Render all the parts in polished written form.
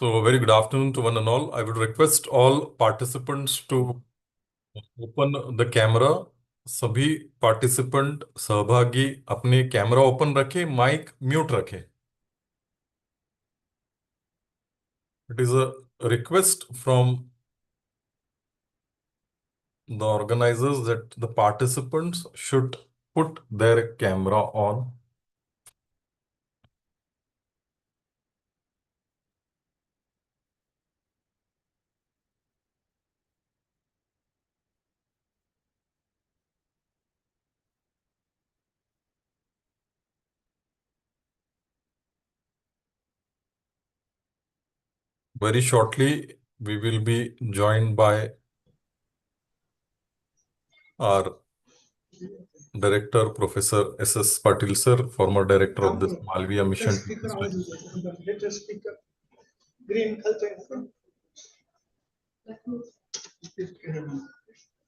So, a very good afternoon to one and all. I would request all participants to open the camera. सभी participant सहभागी अपने camera open रखें, mic mute रखें. It is a request from the organizers that the participants should put their camera on. Very shortly, we will be joined by our Director, Professor S.S. Patil sir, former director of this Malviya Mission.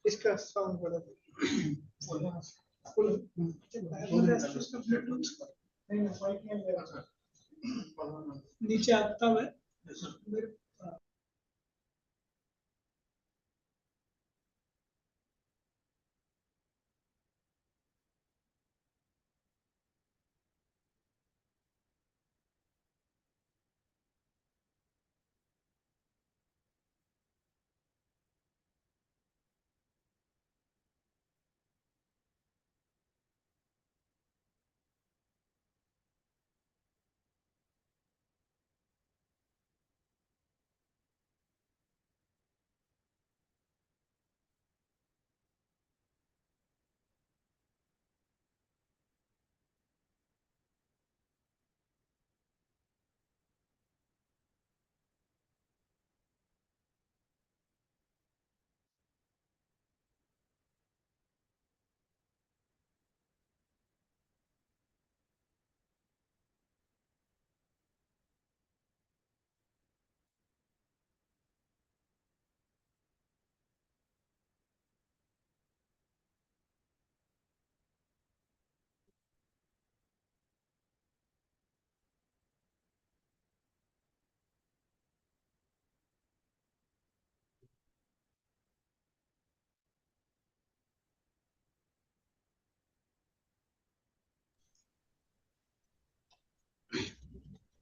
इसका sound बड़ा नीचे आता है.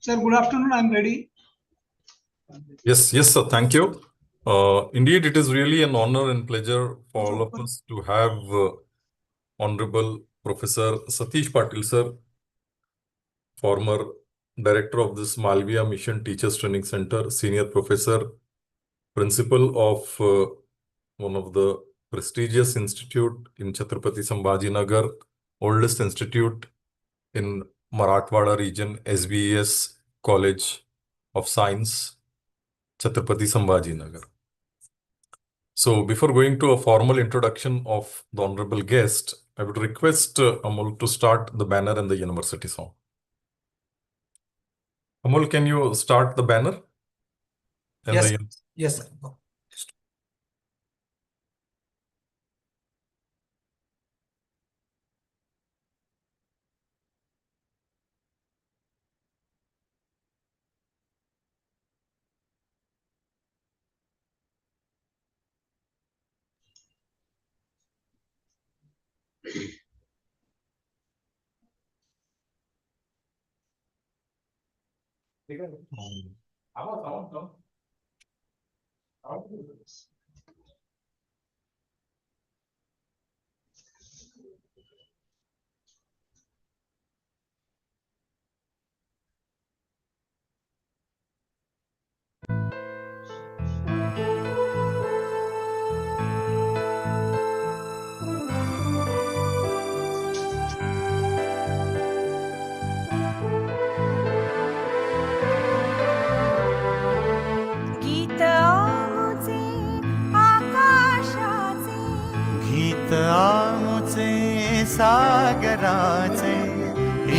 Sir, good afternoon. I'm ready. Yes, sir. Thank you. Indeed, it is really an honor and pleasure for all of us to have Honorable Professor Satish Patil sir, former director of this Malviya Mission Teachers Training Center, senior professor, principal of one of the prestigious institute in Chhatrapati Sambhajinagar, oldest institute in Marathwada region, SBES College of Science, Chhatrapati Sambhajinagar. So before going to a formal introduction of the honorable guest, I would request Amol to start the banner and the university song. Amol, can you start the banner? And Yes, the yes, sir. गीत आमुचे आकाशाचे, गीत आमुचे सागराचे,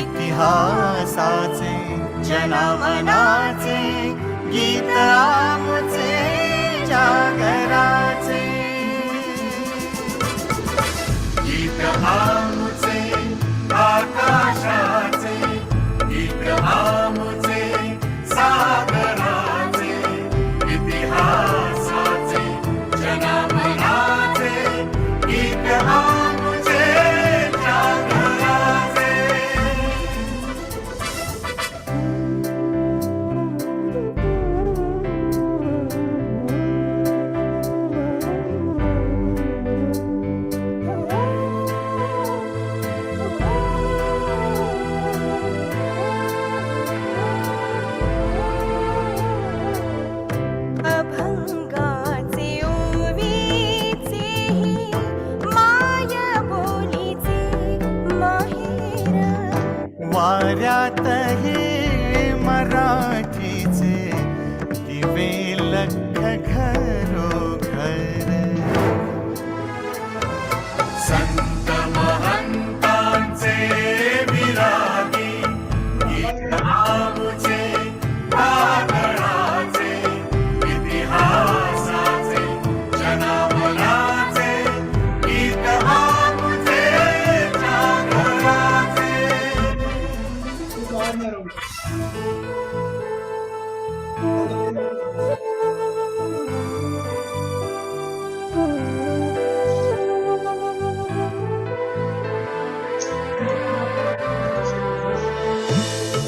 इतिहासाचे जनमनाचे, गीत आमुचे जागराचे, गीत आमुचे आकाशाचे, गीत आमुचे सागराचे, वाऱ्यातही मराठीचे दिवे लख घरोघर. संत महंतांचे विरागी गीत आमुचे कातळाचे इतिहासाचे जनावराचे गीत आमुचे जागराचे.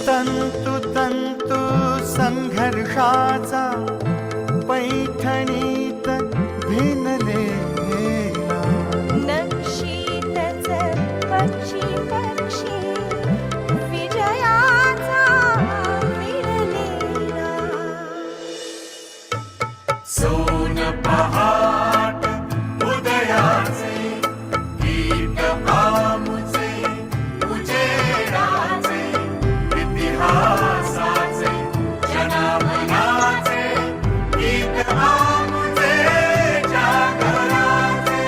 तंतु तंतु संघर्षाचा पैठणीत भिनलेला. नक्षीतच पक्षी पक्षी विजयाचा विरलेला. सोन पहाट उदयाचे गीत आमुचे उजेडाचे इतिहासाचे जनावराचे गीत आमुचे जागराचे.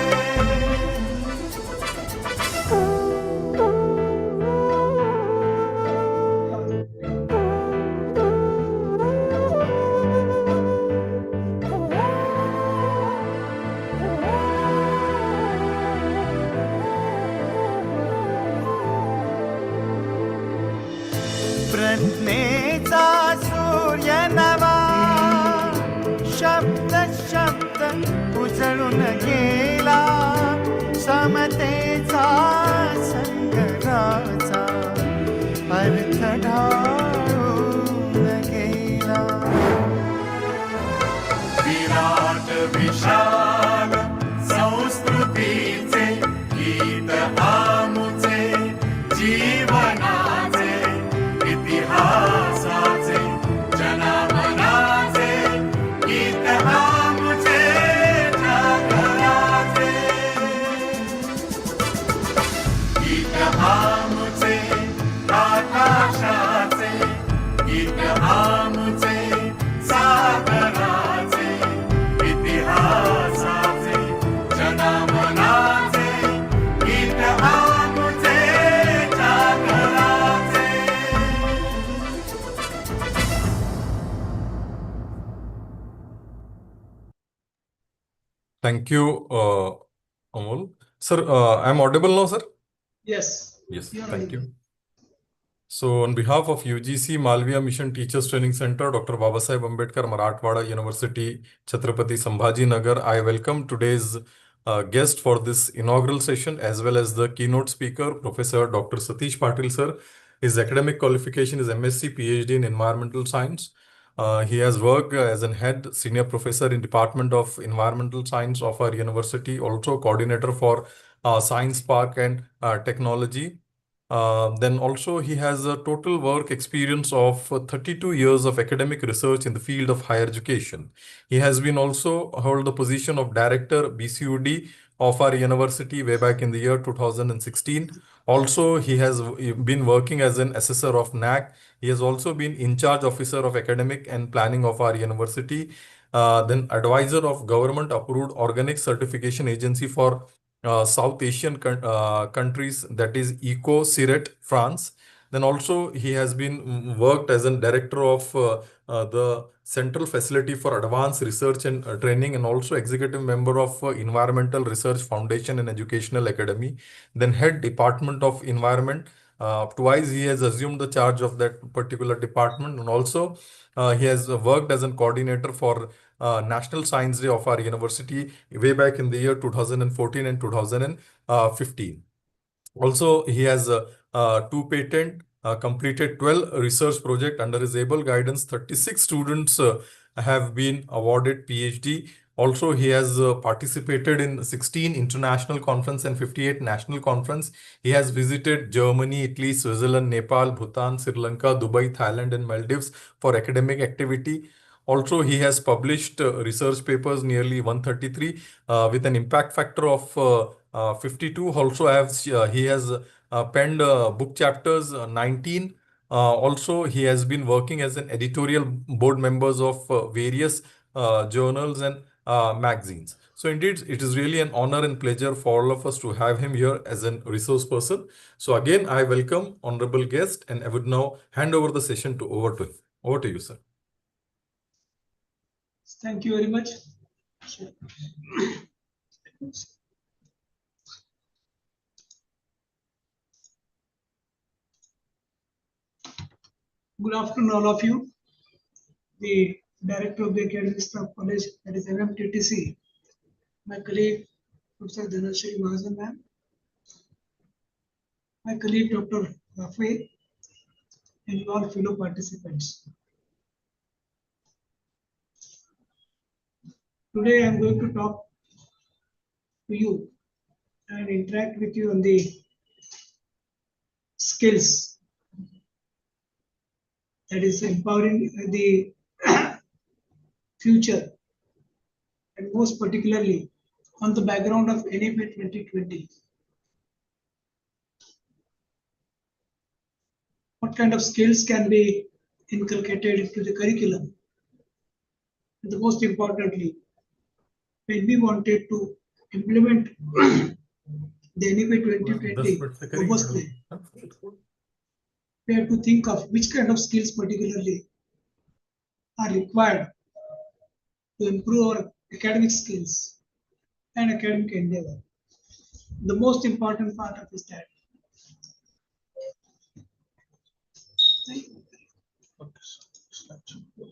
प्रज्ञेचा सूर्य नवा शब्द शब्द उजळून गेला. समतेचा संगराचा अर्थ ढाळून गेला. विराट विशाल संस्कृतीचे गीत आमुचे जीवनाचे इतिहासाचे जनावराचे गीत आमुचे जागराचे. गीत आमुचे आकाशाचे गीत आमुचे सागराचे इतिहासाचे जनावराचे गीत आमुचे जागराचे. Thank you, Amol. Sir, I'm audible now, sir? Yes. Yes, You are thank you. audible. So, on behalf of UGC Malviya Mission Teachers Training Center, Dr. Babasaheb Ambedkar, Marathwada University, Chhatrapati Sambhaji Nagar, I welcome today's guest for this inaugural session, as well as the keynote speaker, Professor Dr. Satish Patil, sir. His academic qualification is MSc PhD in Environmental Science. He has worked as an head senior professor in Department of Environmental Science of our university, also coordinator for Science Park and Technology. Then also he has a total work experience of 32 years of academic research in the field of higher education. He has been also hold the position of director BCUD of our university way back in the year 2016. Also, he has been working as an assessor of NAC. He has also been in charge officer of academic and planning of our university. Then advisor of government approved organic certification agency for South Asian countries, that is ECO-CIRET France. Then also he has been worked as a director of the Central Facility for Advanced Research and Training, and also executive member of Environmental Research Foundation and Educational Academy. Then head Department of Environment. Twice he has assumed the charge of that particular department, and also he has worked as a coordinator for National Science Day of our university way back in the year 2014 and 2015. Also, he has 2 patent, completed 12 research project under his able guidance. 36 students have been awarded PhD. Also, he has participated in 16 international conference and 58 national conference. He has visited Germany, Italy, Switzerland, Nepal, Bhutan, Sri Lanka, Dubai, Thailand, and Maldives for academic activity. Also, he has published research papers nearly 133 with an impact factor of 52 also he has penned book chapters 19. Also, he has been working as an editorial board members of various journals and magazines. So indeed, it is really an honor and pleasure for all of us to have him here as a resource person. So again, I welcome honorable guest, and I would now hand over the session over to him. Over to you, sir. Thank you very much. Good afternoon, all of you. The Director of the Academic Staff College, that is MMTTC, my colleague Professor Dhanashri Mahajan ma'am, my colleague Dr. Rafael, and all fellow participants. Today I am going to talk to you and interact with you on the skills that is empowering the future, and most particularly on the background of NEP 2020. What kind of skills can be inculcated into the curriculum? And the most importantly, when we wanted to implement the NEP 2020 robustly, we have to think of which kind of skills particularly are required to improve our academic skills and academic endeavor. The most important part of is that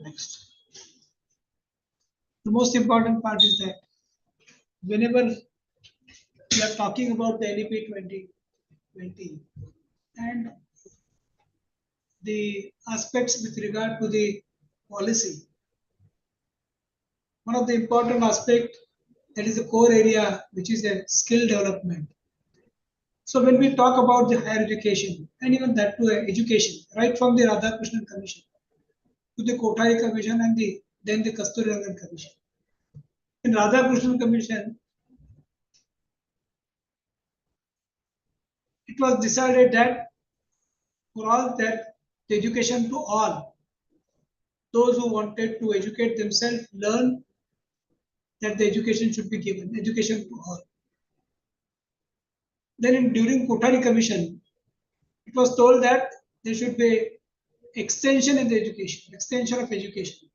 next. The most important part is that whenever we are talking about the NEP 2020 and the aspects with regard to the policy, one of the important aspect that is the core area, which is the skill development. So when we talk about the higher education and even that to education, right from the Radhakrishnan Commission to the Kothari Commission and then the Kasturirangan Commission. In Radhakrishnan Commission, it was decided that for all that the education to all, those who wanted to educate themselves, learn, that the education should be given, education to all. Then during Kothari Commission, it was told that there should be extension in the education, extension of education.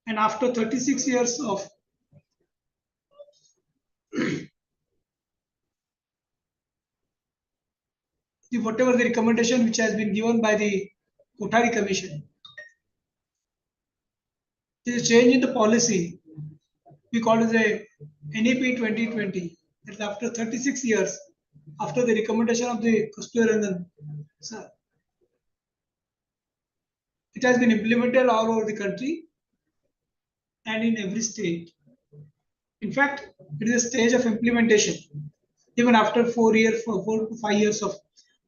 And after 36 years of whatever the recommendation which has been given by the Kothari Commission, there is a change in the policy. We call it the NEP 2020. That after 36 years, after the recommendation of the Kasturirangan sir, it has been implemented all over the country and in every state. In fact, it is a stage of implementation. Even after 4 to 5 years of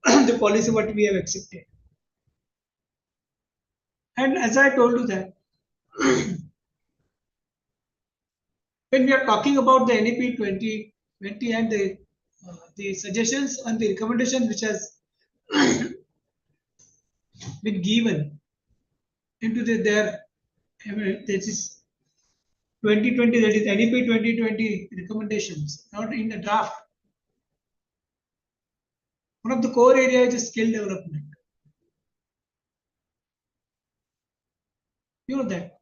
the policy what we have accepted. And as I told you that when we are talking about the NEP 2020 and the suggestions and the recommendation which has been given into their this is 2020, that is NEP 2020 recommendations, not in the draft. One of the core areas is skill development. You know that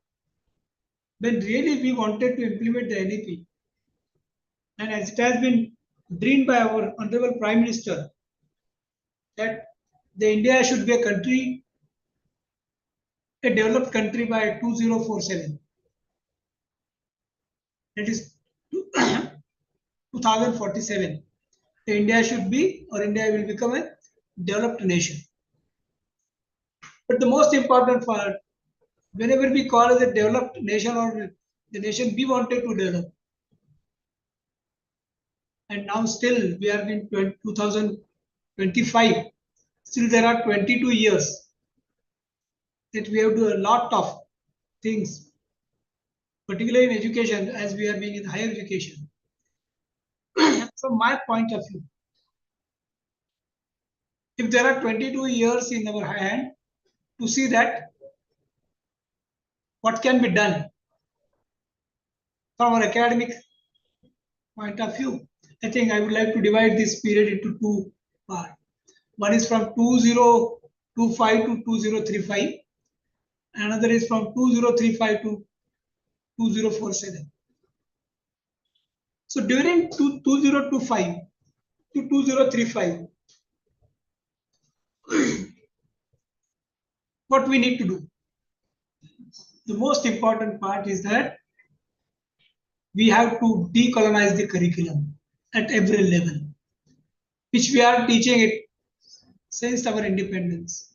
when really we wanted to implement the NEP, and as it has been dreamed by our Honorable Prime Minister, that the India should be a country, a developed country by 2047. That is 2047. The India should be, or India will become a developed nation. But the most important part, whenever we call it a developed nation or the nation we wanted to develop, and now still we are in 2025, still there are 22 years that we have to do a lot of things particularly in education, as we are being in higher education. From my point of view, if there are 22 years in our hand to see that what can be done from our academic point of view, I think I would like to divide this period into two parts. One is from 2025 to 2035. Another is from 2035 to 2047. So during 2025 to 2035, what we need to do? The most important part is that we have to decolonize the curriculum at every level, which we are teaching it since our independence.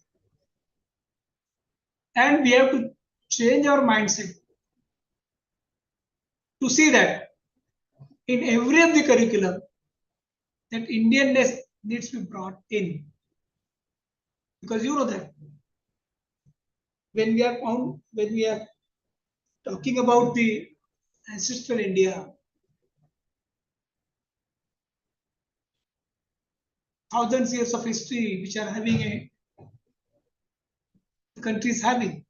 And we have to change our mindset to see that in every of the curriculum that Indianness needs to be brought in. Because you know that when we are talking about the ancestral India, thousands of years of history which are having the country is having.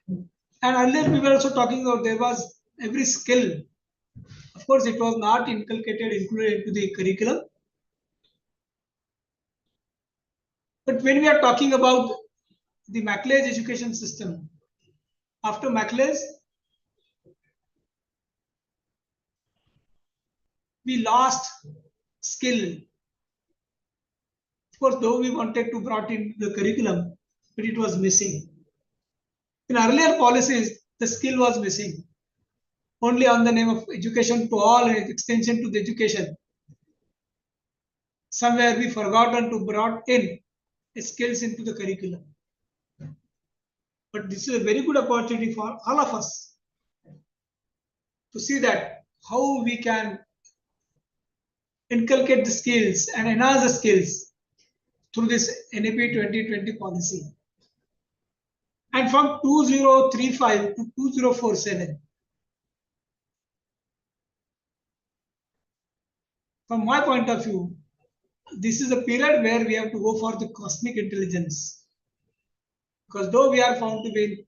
And earlier we were also talking about there was every skill. Of course, it was not included into the curriculum. But when we are talking about the Macley's education system, after Macley's, we lost skill. Of course, though we wanted to brought in the curriculum, but it was missing. In earlier policies, the skill was missing. Only on the name of education to all and extension to the education. Somewhere we forgotten to brought in skills into the curriculum. But this is a very good opportunity for all of us to see that how we can inculcate the skills and enhance the skills through this NEP 2020 policy. And from 2035 to 2047, from my point of view, this is a period where we have to go for the cosmic intelligence. Because though we are found to be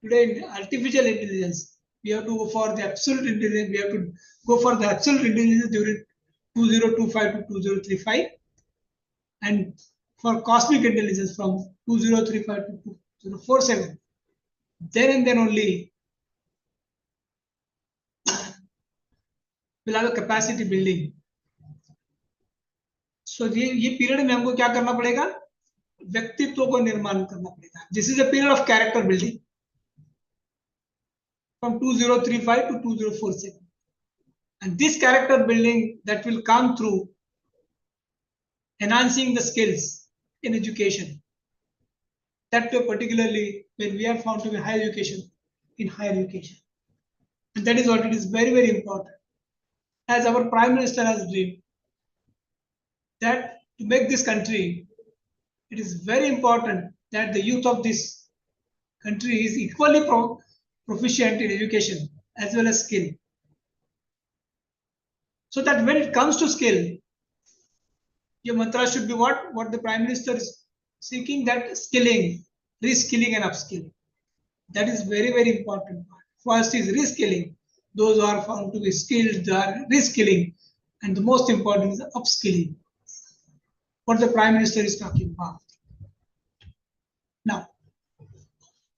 today in artificial intelligence, we have to go for the absolute intelligence. We have to go for the absolute intelligence during 2025 to 2035. And for cosmic intelligence from 2035 to 2047. Then and then only we'll have a capacity building. So ये period में हमको क्या करना पड़ेगा? व्यक्तित्व को निर्माण करना पड़ेगा. This is a period of character building from 2035 to 2047. And this character building that will come through enhancing the skills in education. That particularly when we are found to be higher education, in higher education. And that is what it is very, very important. As our Prime Minister has dreamed, that to make this country, it is very important that the youth of this country is equally proficient in education as well as skill. So that when it comes to skill, your mantra should be what? What the Prime Minister is seeking, that skilling, reskilling and upskilling. That is very, very important part. First is reskilling. Those who are found to be skilled, they are reskilling. And the most important is upskilling. What the Prime Minister is talking about. Now,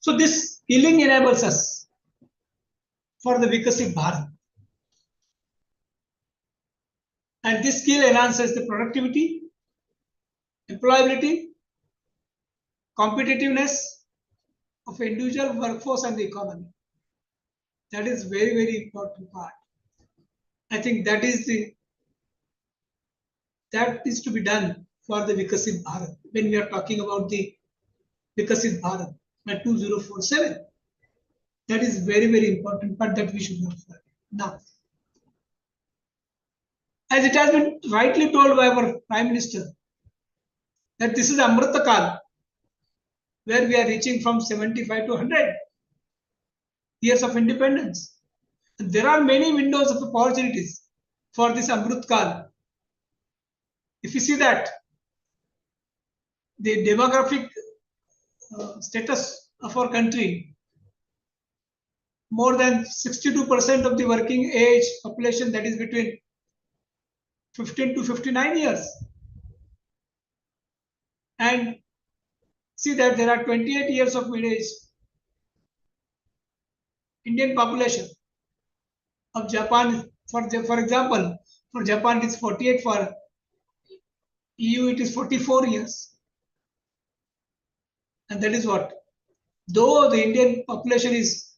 so this skilling enables us for the Vikasit Bharat. And this skill enhances the productivity, employability, competitiveness of individual workforce and the economy. That is very, very important part. I think that is to be done for the Vikasit Bharat when we are talking about the Vikasit Bharat by 2047. That is very, very important part that we should not forget. Now, as it has been rightly told by our Prime Minister, that this is Amrita Kal, where we are reaching from 75 to 100 years of independence. There are many windows of opportunities for this Amrut Kal. If you see that the demographic status of our country, more than 62% of the working age population, that is between 15 to 59 years. And see that there are 28 years of mid age Indian population of Japan. For example, for Japan it is 48, for EU it is 44 years. And that is what, though the Indian population is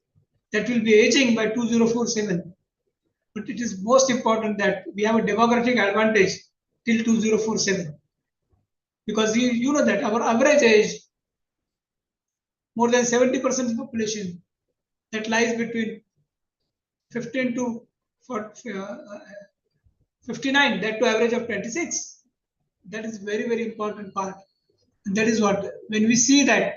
that will be aging by 2047, but it is most important that we have a demographic advantage till 2047, because you know that our average age, more than 70% of the population, that lies between 15 to 59, that to average of 26. That is very, very important part. And that is what, when we see that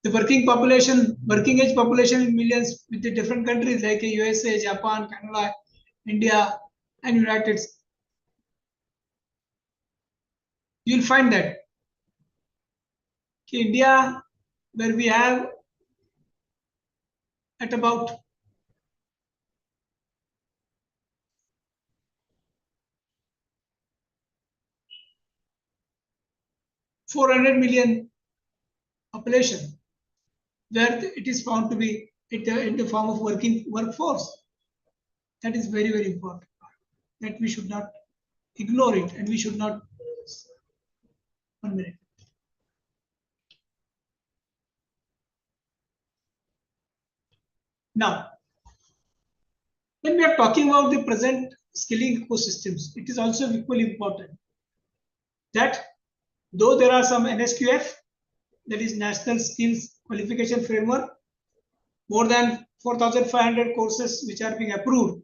the working age population in millions with the different countries like USA, Japan, Canada, India, and United States, you'll find that India, where we have at about 400 million population, where it is found to be in the form of working workforce. That is very, very important. That we should not ignore it, and we should not. 1 minute. Now, when we are talking about the present skilling ecosystems, it is also equally important that though there are some NSQF, that is National Skills Qualification Framework, more than 4,500 courses which are being approved,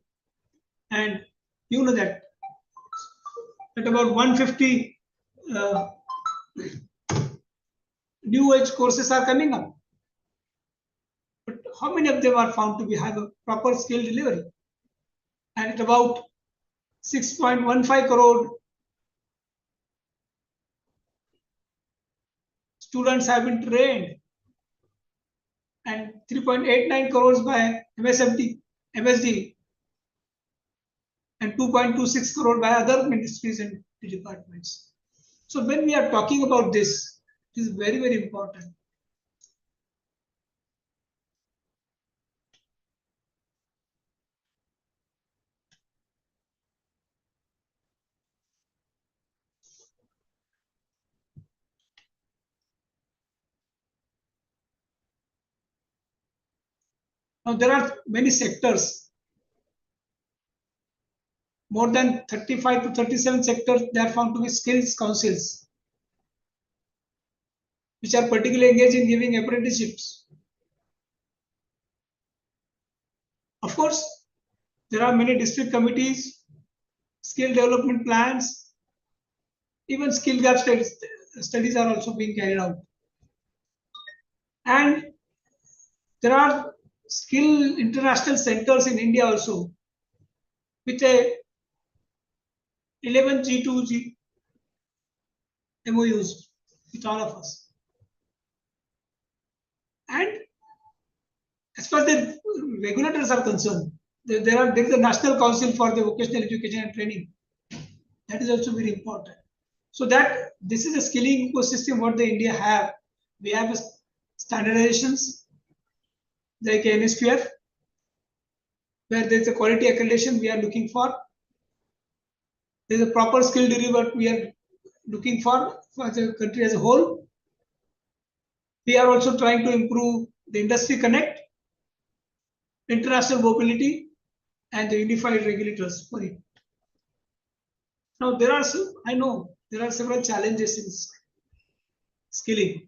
and you know that about 150 new age courses are coming up. But how many of them are found to have a proper skill delivery? And at about 6.15 crore students have been trained, and 3.89 crores by MSD, and 2.26 crore by other ministries and departments. So when we are talking about this, it is very, very important. Now there are many sectors, more than 35 to 37 sectors, they are found to be skills councils, which are particularly engaged in giving apprenticeships. Of course, there are many district committees, skill development plans, even skill gap studies are also being carried out. And there are skill international centers in India also, with a 11 G2G MOUs with all of us. And as far as the regulators are concerned, there is a National Council for the Vocational Education and Training. That is also very important. So that this is a skilling ecosystem what the India have. We have standardizations like NSQF, where there is a quality accreditation we are looking for. There is a proper skill delivery what we are looking for the country as a whole. We are also trying to improve the industry connect, international mobility, and the unified regulators for it. Now I know there are several challenges in skilling.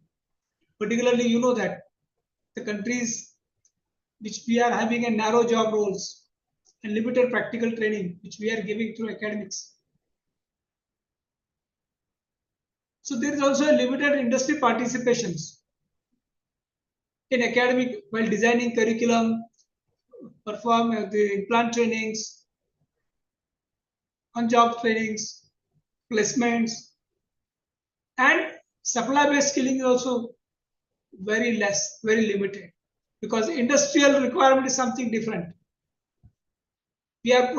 Particularly, you know that the countries which we are having a narrow job roles and limited practical training, which we are giving through academics. So there is also a limited industry participations in academic while designing curriculum, perform the plant trainings, on-job trainings, placements, and supply-based skilling is also very less, very limited, because industrial requirement is something different. We are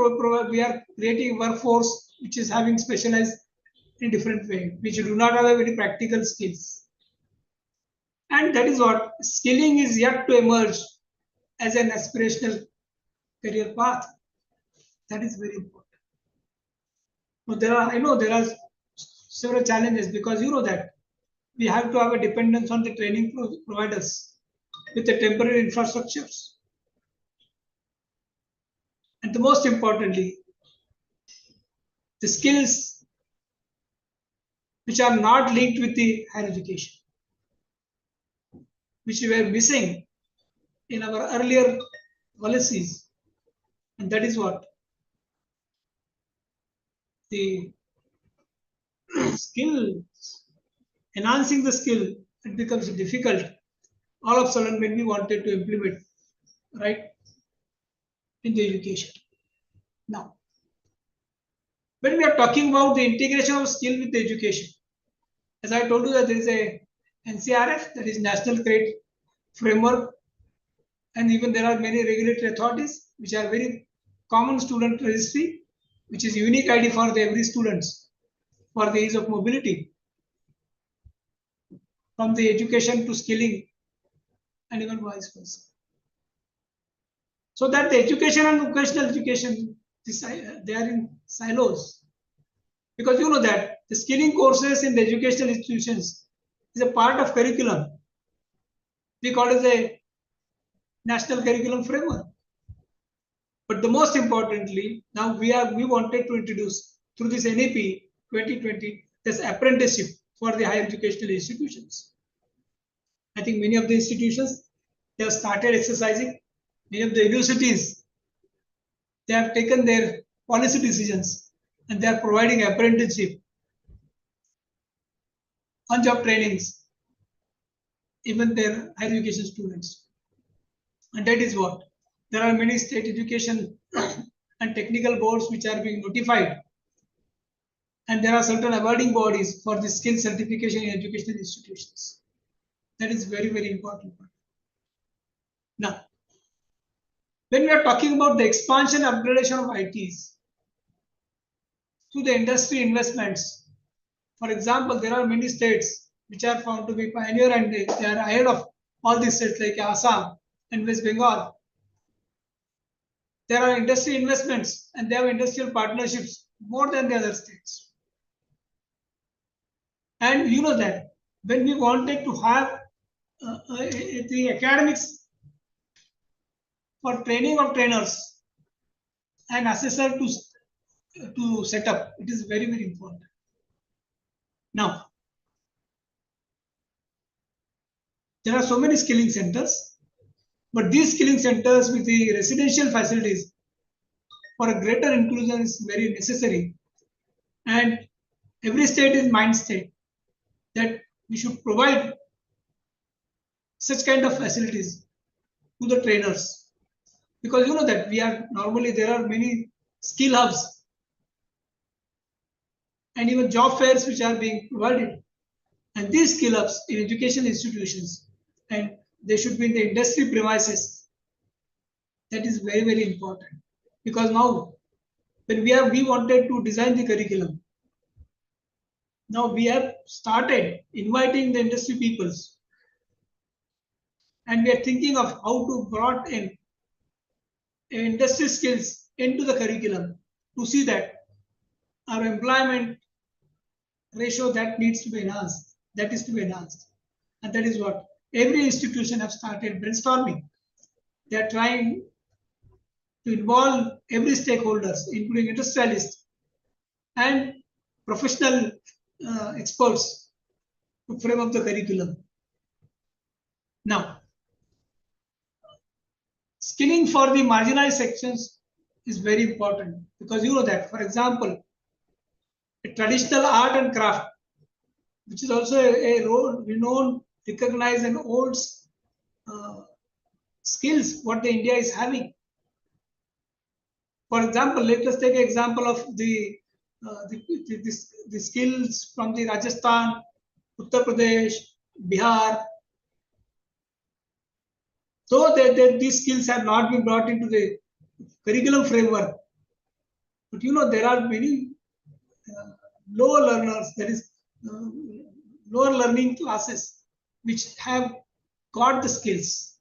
creating workforce which is having specialized in different way, which do not have a very practical skills. And that is what skilling is yet to emerge as an aspirational career path. That is very important. Now, I know there are several challenges, because you know that we have to have a dependence on the training providers with the temporary infrastructures. And the most importantly, the skills which are not linked with the higher education, which we were missing in our earlier policies. And that is what the skill, enhancing the skill, it becomes difficult all of a sudden when we wanted to implement, right, in the education. Now, when we are talking about the integration of skill with the education, as I told you that there is a NCRF, that is National Credit Framework, and even there are many regulatory authorities which are very common student registry, which is unique ID for every students for the ease of mobility, from the education to skilling, and even vice versa. So that the education and vocational education, they are in silos, because you know that the skilling courses in the educational institutions is a part of curriculum. We call it a national curriculum framework. But the most importantly, now we wanted to introduce through this NEP 2020 this apprenticeship for the higher educational institutions. I think many of the institutions, they have started exercising. Many of the universities, they have taken their policy decisions and they are providing apprenticeship, on-job trainings, even their higher education students. And that is what there are many state education and technical boards which are being notified, and there are certain awarding bodies for the skill certification in educational institutions. That is very, very important. Now, when we are talking about the expansion upgradation of ITs through the industry investments, for example, there are many states which are found to be pioneer and they are ahead of all these states like Assam and West Bengal. There are industry investments and they have industrial partnerships more than the other states. And you know that when we wanted to have the academics for training of trainers and assessor to set up, it is very, very important. Now, there are so many skilling centers, but these skilling centers with the residential facilities for a greater inclusion is very necessary. And every state is mind state that we should provide such kind of facilities to the trainers, because you know that there are many skill hubs and even job fairs which are being provided, and these skill hubs in education institutions, and they should be in the industry premises. That is very, very important, because now when we wanted to design the curriculum, now we have started inviting the industry peoples, and we are thinking of how to brought in industry skills into the curriculum to see that our employment ratio that needs to be enhanced, that is to be enhanced. And that is what every institution have started brainstorming. They are trying to involve every stakeholders, including industrialists and professional experts, to frame up the curriculum. Now, skilling for the marginalized sections is very important, because you know that, for example, a traditional art and craft, which is also a renowned, recognized and old skills what the India is having. For example, let us take an example of the skills from the Rajasthan, Uttar Pradesh, Bihar. Though these skills have not been brought into the curriculum framework, but there are many lower learners, that is uh, lower learning classes, which have got the skills,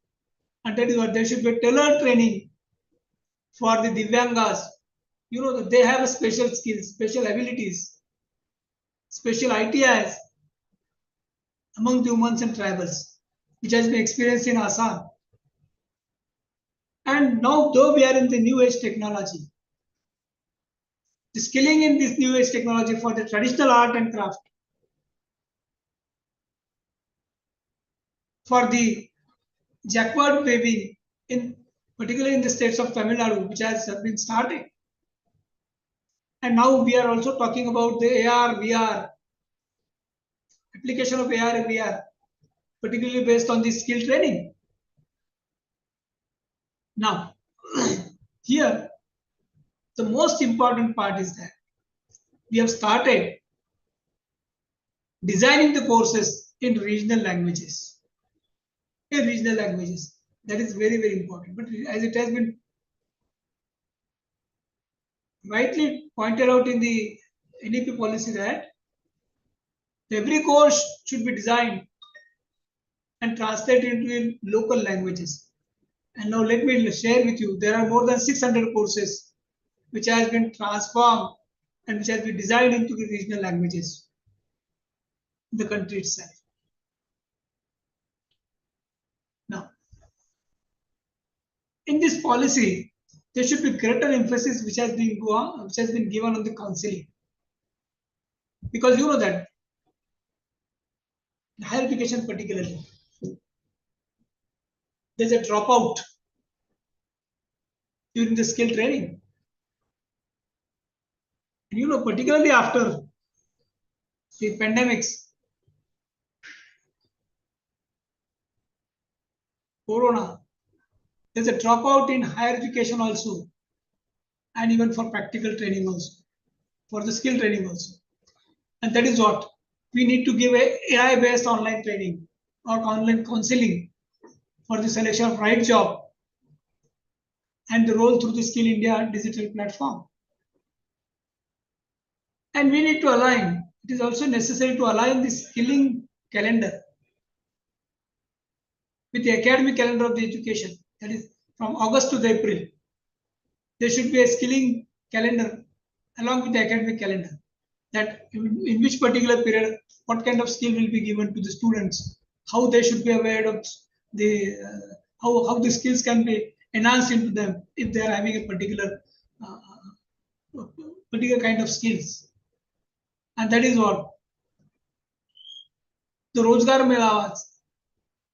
and that is what there should be tailored training for the Divyangas. That they have a special skills, special abilities, special ITIs among the humans and tribals, which has been experienced in Assam. And now, though we are in the new age technology, the skilling in this new age technology for the traditional art and craft, for the jacquard weaving, in particularly in the states of Tamil Nadu, which has been started. And now we are also talking about the AR, VR, application of AR and VR, particularly based on the skill training. Now, here, the most important part is that we have started designing the courses in regional languages. In regional languages, that is very, very important. But as it has been rightly pointed out in the NEP policy, that every course should be designed and translated into local languages. And now let me share with you, there are more than 600 courses which has been transformed and which has been designed into the regional languages in the country itself. Now, in this policy, there should be greater emphasis which has been given on the counseling, because that in higher education particularly, there's a dropout during the skill training. And particularly after the pandemics, Corona, there's a dropout in higher education also, and even for practical training also, for the skill training also. And that is what we need to give a AI-based online training or online counseling for the selection of right job and the role through the Skill India digital platform. And we need to align, it is also necessary to align the skilling calendar with the academic calendar of the education. That is from August to the April. There should be a skilling calendar along with the academic calendar, that in which particular period, what kind of skill will be given to the students, how they should be aware of the, how the skills can be enhanced into them if they are having a particular kind of skills. And that is what the Rozgar Melas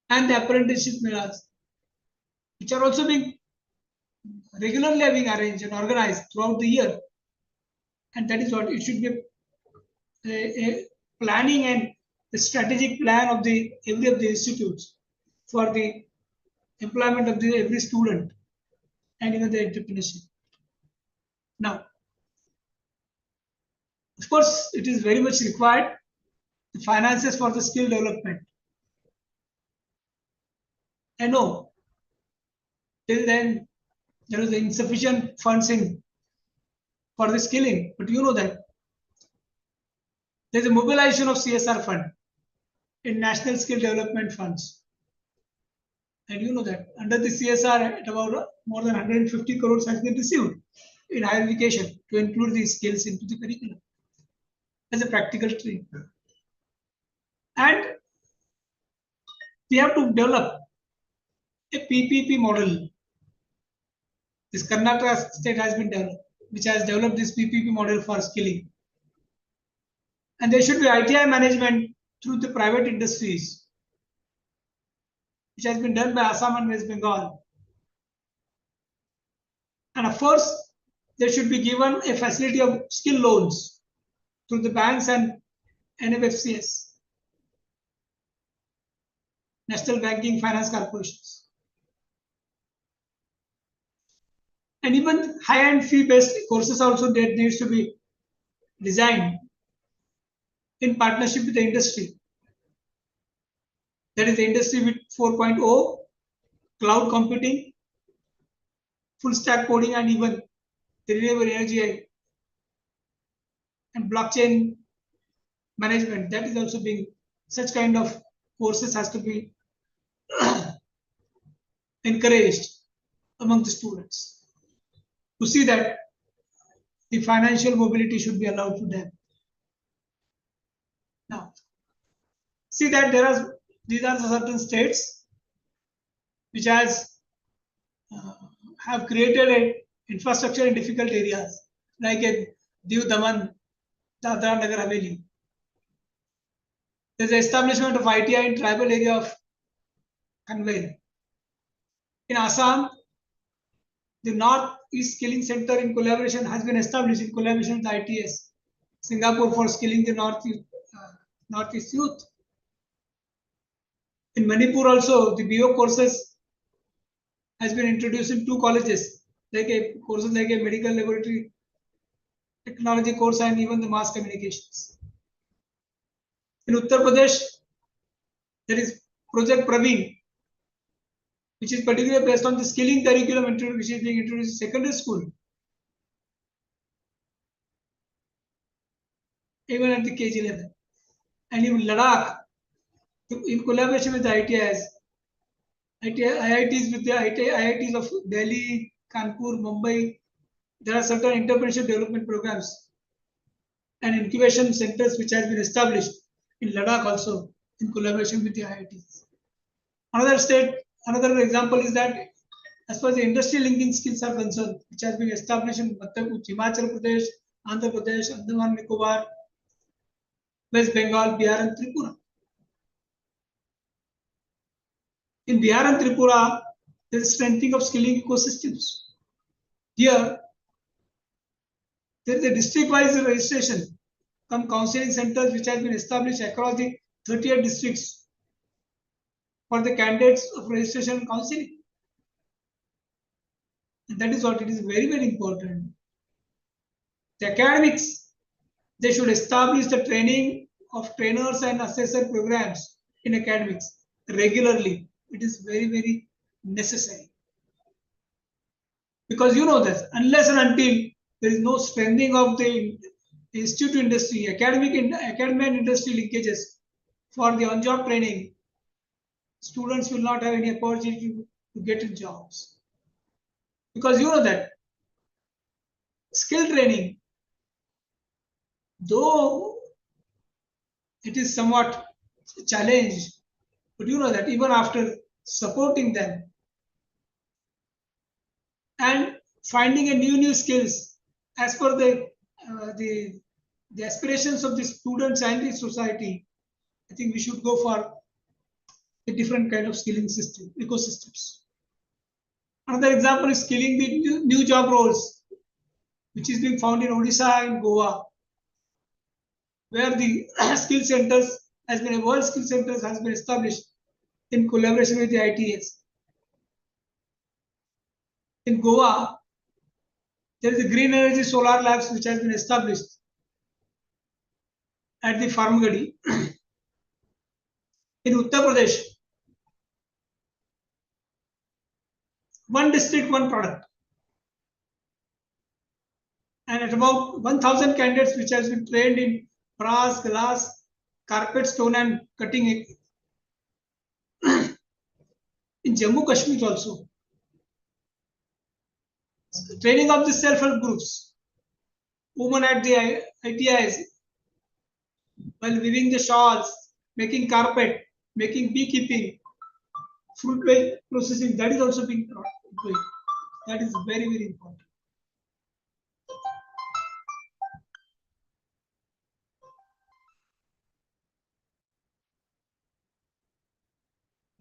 and the apprenticeship melas, which are also being regularly being arranged and organized throughout the year. And that is what it should be a planning and the strategic plan of the every of the institutes for the employment of every student and even the entrepreneurship. Now, of course, it is very much required the finances for the skill development. I know till then there is insufficient funds for the skilling, but that there is a mobilization of CSR fund in National Skill Development Funds. And that under the CSR, at about more than 150 crores has been received in higher education to include these skills into the curriculum as a practical training. And we have to develop a PPP model. This Karnataka state has been developed, which has developed this PPP model for skilling. And there should be ITI management through the private industries, which has been done by Assam and West Bengal. And of course, there should be given a facility of skill loans through the banks and NFFCS, National Banking Finance Corporations. And even high-end fee-based courses also that needs to be designed in partnership with the industry. That is the industry with 4.0, cloud computing, full stack coding, and even the renewable energy and blockchain management. That is also being, such kind of courses has to be encouraged among the students to see that the financial mobility should be allowed to them. Now, see that these are the certain states which have created a infrastructure in difficult areas like in Diu Daman, Dadra Nagar Haveli. There's the establishment of ITI in tribal area of Kanvel. In Assam, the North East Skilling Center in collaboration has been established in collaboration with ITS, Singapore, for skilling the Northeast youth. In Manipur also, the BO courses has been introduced in 2 colleges, courses like a medical laboratory technology course and even the mass communications. In Uttar Pradesh, there is Project Praveen, which is particularly based on the skilling curriculum which is being introduced in secondary school, even at the KG level. And in Ladakh, in collaboration with the IITs with the IITs of Delhi, Kanpur, Mumbai, there are certain entrepreneurship development programs and incubation centers which has been established in Ladakh also in collaboration with the IITs. Another example is that as far as the industry linking skills are concerned, which has been established in Himachal Pradesh, Andhra Pradesh, Andaman Nicobar, West Bengal, Bihar, and Tripura. In Bihar and Tripura, there is strengthening of skilling ecosystems. Here, there is a district-wise registration from counseling centers which has been established across the 38 districts for the candidates of registration and counseling. And that is what it is very, very important. The academics, they should establish the training of trainers and assessor programs in academics regularly. It is very, very necessary. Because you know that unless and until there is no strengthening of the institute to industry, academic and industry linkages for the on-job training, students will not have any opportunity to get in jobs. Because you know that skill training, though it is somewhat a challenge, but you know that even after supporting them and finding a new skills as per the aspirations of the students and the society, I think we should go for a different kind of skilling system ecosystems. Another example is skilling the new job roles, which is being found in Odisha and Goa, where the skill centers world skill centers has been established in collaboration with the ITS. In Goa, there is a green energy solar labs which has been established at the Farmgadi. In Uttar Pradesh, one district, one product. And at about 1,000 candidates which has been trained in brass, glass, carpet, stone and cutting. In Jammu Kashmir also, training of the self-help groups, women at the ITIs, while weaving the shawls, making carpet, making beekeeping, fruit processing, that is also being taught. That is very, very important.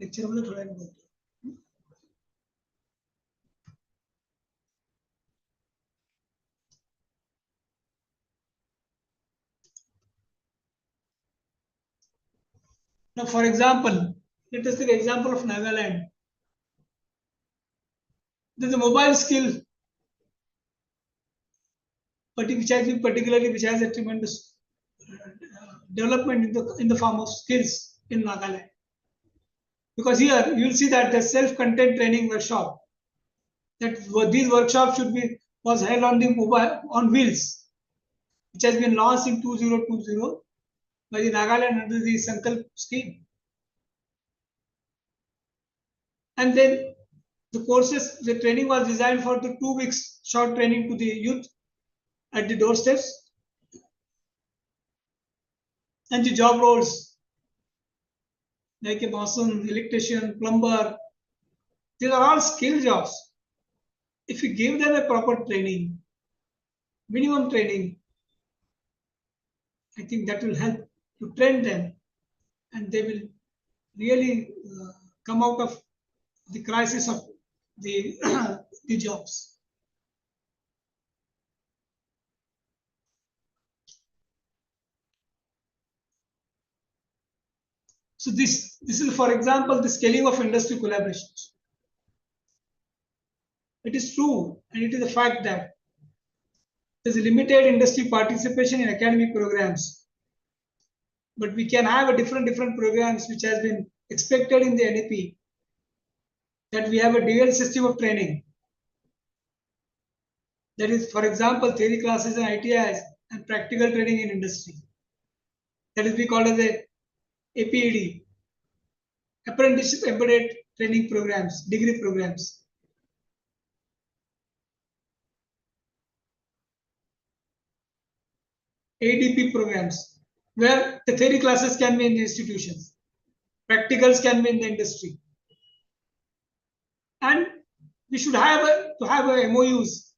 Lecture में थोड़ा बोलते हैं. Now, for example, let us take the example of Nagaland. There is a mobile skill but which has a tremendous development in the form of skills in Nagaland. Because here you will see that the self-contained training workshop, that these workshops was held on the on wheels, which has been launched in 2020 by the Nagaland under the Sankalp scheme. And then the training was designed for the 2 weeks short training to the youth at the doorsteps, and the job roles like a mason, electrician, plumber. These are all skill jobs. If you give them a proper training, minimum training, I think that will help to train them, and they will really come out of the crisis of the the jobs. So this is, for example, the scaling of industry collaborations. It is true, and it is a fact that there is limited industry participation in academic programs, but we can have a different programs which has been expected in the NEP, that we have a dual system of training. That is, for example, theory classes and ITIs and practical training in industry. That is we call as a APED, apprenticeship embedded training programs, degree programs. ADP programs, where the theory classes can be in the institutions, practicals can be in the industry, and we should have MOUs,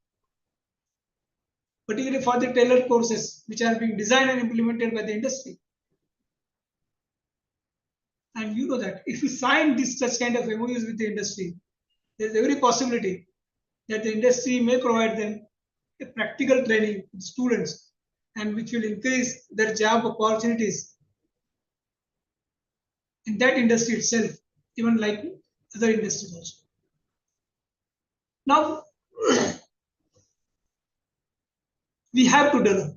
particularly for the tailored courses which are being designed and implemented by the industry. And you know that if we sign such kind of MOUs with the industry, there is every possibility that the industry may provide them a practical training to students, and which will increase their job opportunities in that industry itself, even like other industries also. Now, we have to develop,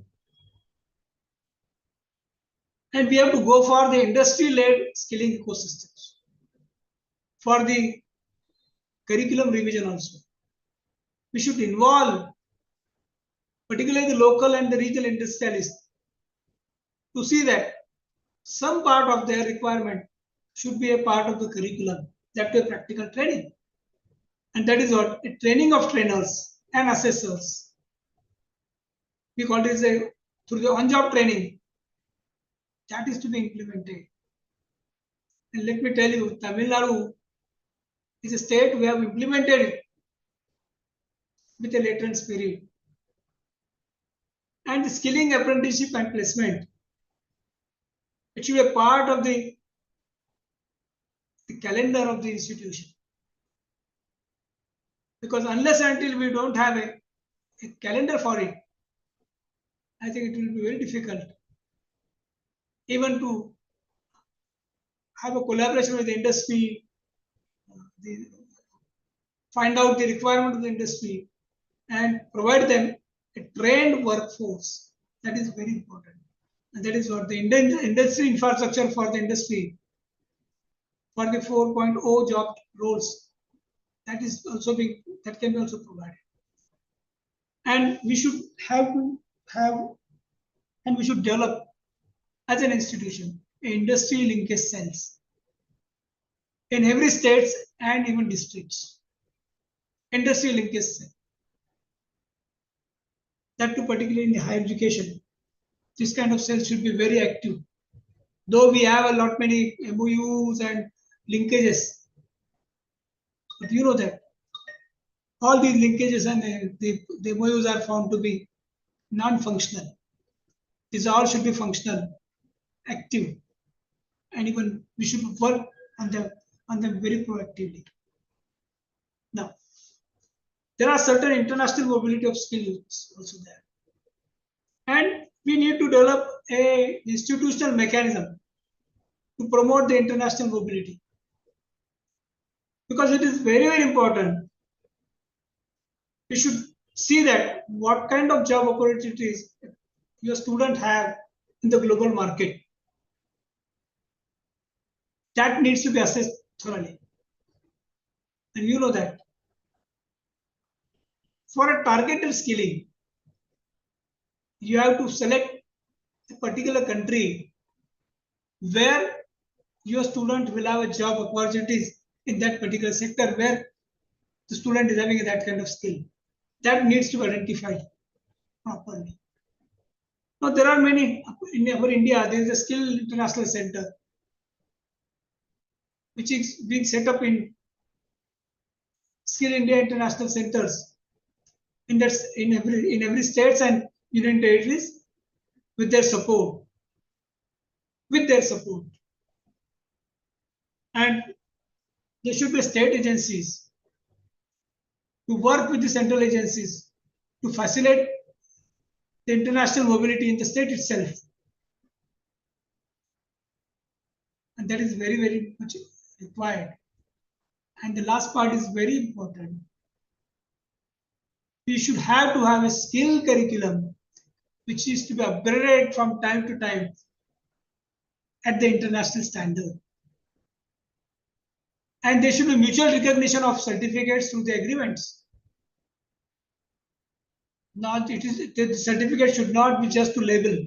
and we have to go for the industry-led skilling ecosystems for the curriculum revision also. We should involve particularly the local and the regional industrialists to see that some part of their requirement should be a part of the curriculum, that way practical training. And that is what a training of trainers and assessors. We call it through the on-job training that is to be implemented. And let me tell you, Tamil Nadu is a state we have implemented it with a latent spirit. And the skilling, apprenticeship, and placement, it should be a part of the calendar of the institution. Because unless until we don't have a calendar for it, I think it will be very difficult even to have a collaboration with the industry, find out the requirement of the industry, and provide them a trained workforce. That is very important. And that is what the industry infrastructure for the industry, for the 4.0 job roles, that can be also provided. And we should we should develop as an institution industry linkage cells in every state and even districts. Industry linkage cell. That too, particularly in the higher education, this kind of cells should be very active. Though we have a lot many MOUs and linkages, but you know that all these linkages and the MOUs are found to be non-functional. These all should be functional, active, and even we should work on them very proactively. Now, there are certain international mobility of skills also there, and we need to develop a institutional mechanism to promote the international mobility, because it is very important. We should see that what kind of job opportunities your student have in the global market. That needs to be assessed thoroughly. And you know that for a targeted skilling, you have to select a particular country where your student will have a job opportunities in that particular sector where the student is having that kind of skill. That needs to be identified properly. Now there are many in our India. There is a Skill International Center which is being set up in Skill India International Centers in every states and union territories with their support. And there should be state agencies to work with the central agencies to facilitate the international mobility in the state itself. And that is very, very much required. And the last part is very important. We should have to have a skill curriculum which is to be upgraded from time to time at the international standard. And there should be mutual recognition of certificates through the agreements. Not it is the certificate should not be just to label,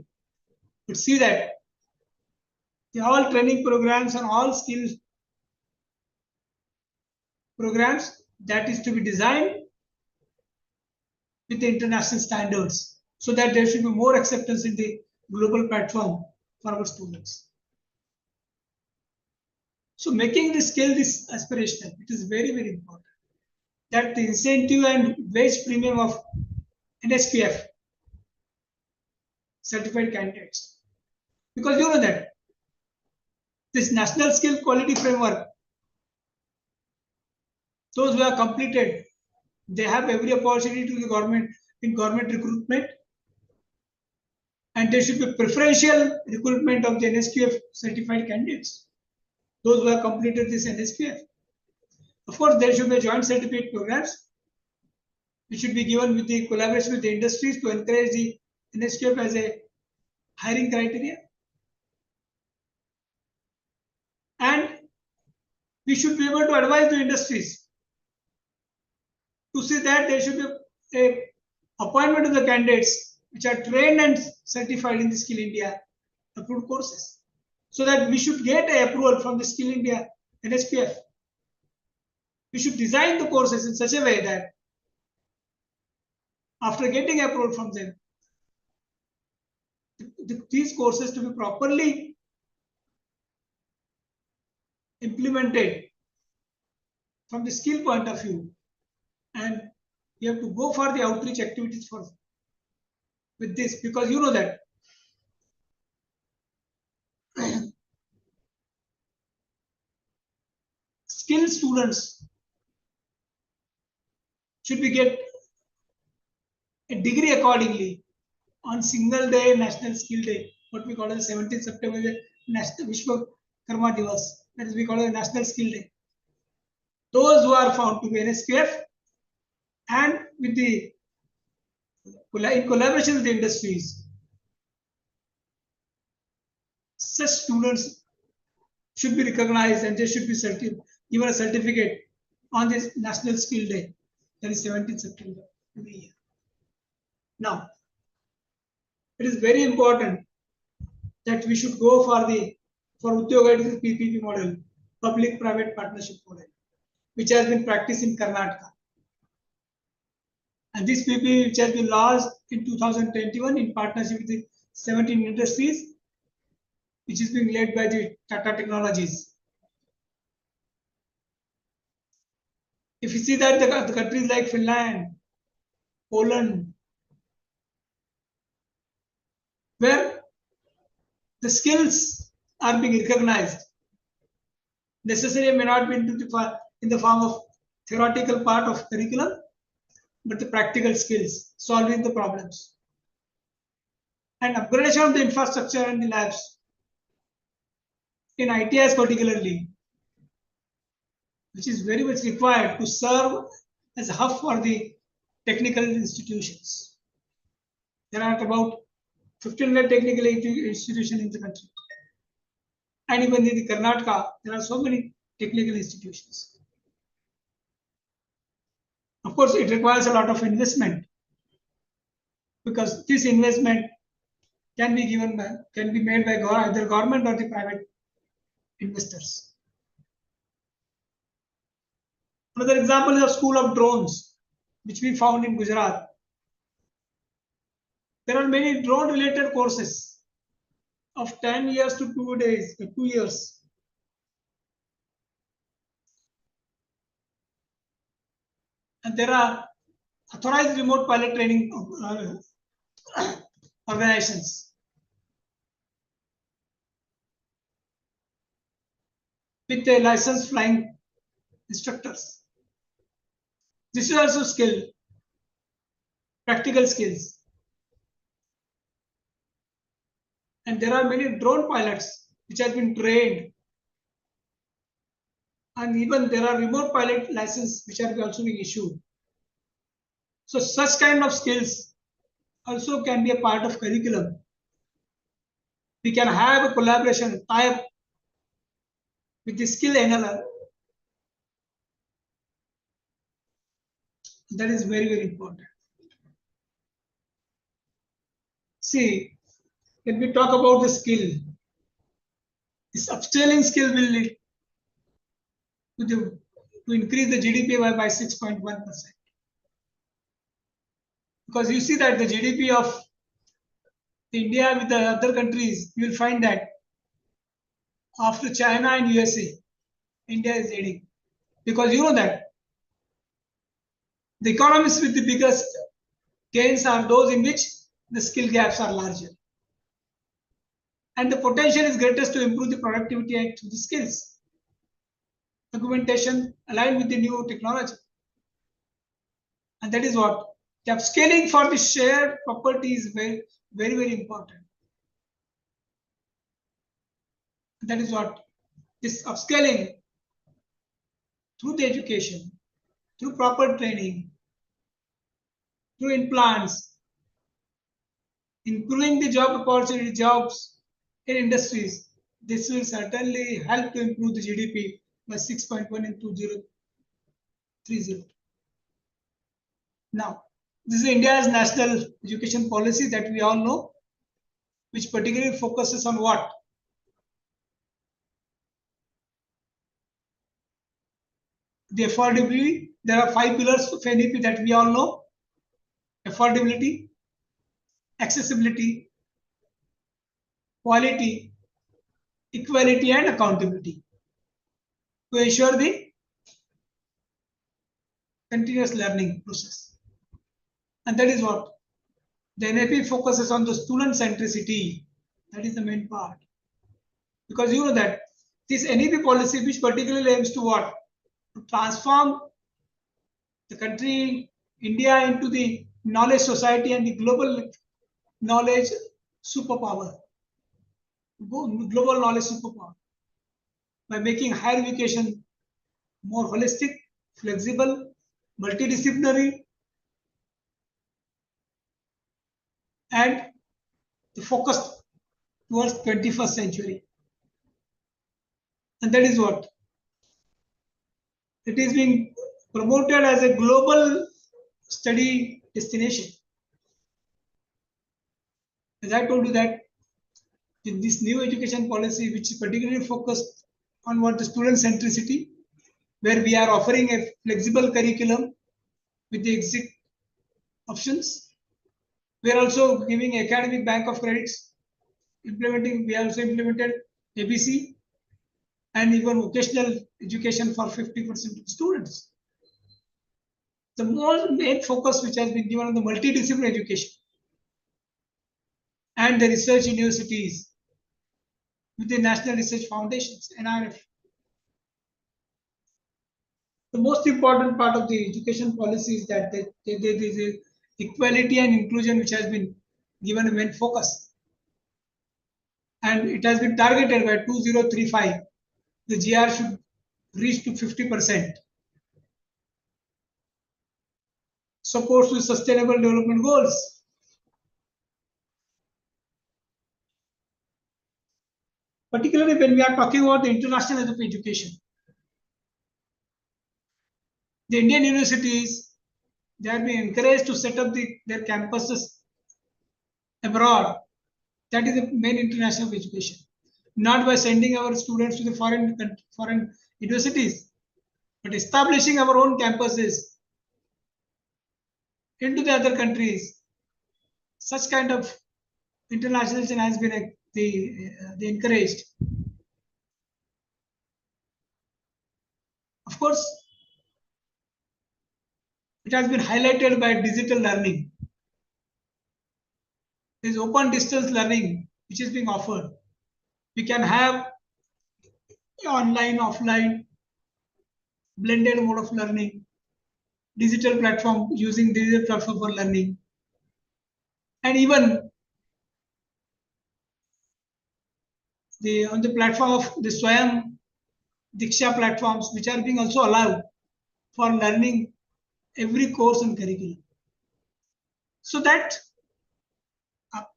but see that the all training programs and all skill programs that is to be designed with the international standards so that there should be more acceptance in the global platform for our students. So making the skill this aspirational, it is very, very important that the incentive and wage premium of NSPF certified candidates, because you know that this national skill quality framework, those who have completed, they have every opportunity to the government in government recruitment, and there should be preferential recruitment of the NSQF certified candidates, those who have completed this NSPF. Of course, there should be joint certificate programs which should be given with the collaboration with the industries to encourage the NSQF as a hiring criteria. And we should be able to advise the industries to see that there should be a appointment of the candidates which are trained and certified in the Skill India approved courses, so that we should get a approval from the Skill India NSPF. We should design the courses in such a way that after getting approval from them, these courses to be properly implemented from the skill point of view, and you have to go for the outreach activities for with this, because you know that skilled students should be get a degree accordingly on single day National Skill Day, what we call as 17th September, the National Vishwakarma Divas, that is we call it National Skill Day. Those who are found to be NSPF and with the in collaboration with the industries, such students should be recognized and they should be given a certificate on this National Skill Day, that is 17th September every year. Now, it is very important that we should go for Udyoga PPP model, public-private partnership model, which has been practiced in Karnataka. And this PPP, which has been launched in 2021 in partnership with the 17 industries, which is being led by the Tata Technologies. If you see that the countries like Finland, Poland, where the skills are being recognized, necessarily may not be in the form of theoretical part of curriculum, but the practical skills, solving the problems. And upgradation of the infrastructure and the labs in ITIs particularly, which is very much required to serve as a hub for the technical institutions. There are about 1,500 technical institutions in the country. And even in the Karnataka, there are so many technical institutions. Of course, it requires a lot of investment because this investment can be made by either government or the private investors. Another example is a school of drones, which we found in Gujarat. There are many drone related courses of 10 years to 2 years. And there are authorized remote pilot training organizations with a licensed flying instructors. This is also skill, practical skills. And there are many drone pilots which have been trained. And even there are remote pilot licenses which are also being issued. So such kind of skills also can be a part of curriculum. We can have a collaboration tie-up with the skill enabler. That is very, very important. See, when we talk about the skill, this upscaling skill will lead to increase the GDP by 6.1%. Because you see that the GDP of India with the other countries, you will find that after China and USA, India is leading. Because you know that the economies with the biggest gains are those in which the skill gaps are larger. And the potential is greatest to improve the productivity and the skills. Documentation aligned with the new technology. And that is what the upscaling for the shared property is very, very, very important. That is what this upscaling through the education, through proper training, through implants, improving the job opportunity, jobs in industries. This will certainly help to improve the GDP by 6.1 in 2030. Now, this is India's national education policy that we all know, which particularly focuses on what? The affordability. There are 5 pillars of NEP that we all know. Affordability, accessibility, quality, equality, and accountability to ensure the continuous learning process. And that is what the NEP focuses on, the student centricity. That is the main part. Because you know that this NEP policy, which particularly aims to what? To transform the country, India, into the knowledge society and the global knowledge superpower. Global knowledge superpower. By making higher education more holistic, flexible, multidisciplinary, and focused towards 21st century. And that is what it is being promoted as a global study destination. As I told you that in this new education policy, which is particularly focused on what the student centricity, where we are offering a flexible curriculum with the exit options. We are also giving academic bank of credits, we also implemented ABC and even vocational education for 50% of students. The main focus which has been given on the multidisciplinary education and the research universities with the National Research Foundations, NRF. The most important part of the education policy is that there is a equality and inclusion which has been given a main focus. And it has been targeted by 2035. The GR should reach to 50%. supports to sustainable development goals. Particularly when we are talking about the international education, the Indian universities, they are being encouraged to set up their campuses abroad. That is the main international education, not by sending our students to the foreign universities, but establishing our own campuses into the other countries. Such kind of internationalization has been the encouraged. Of course, it has been highlighted by digital learning. There is open distance learning which is being offered. We can have online, offline, blended mode of learning, digital platform, using digital platform for learning, and even on the platform of the Swayam Diksha platforms, which are being also allowed for learning every course and curriculum. So that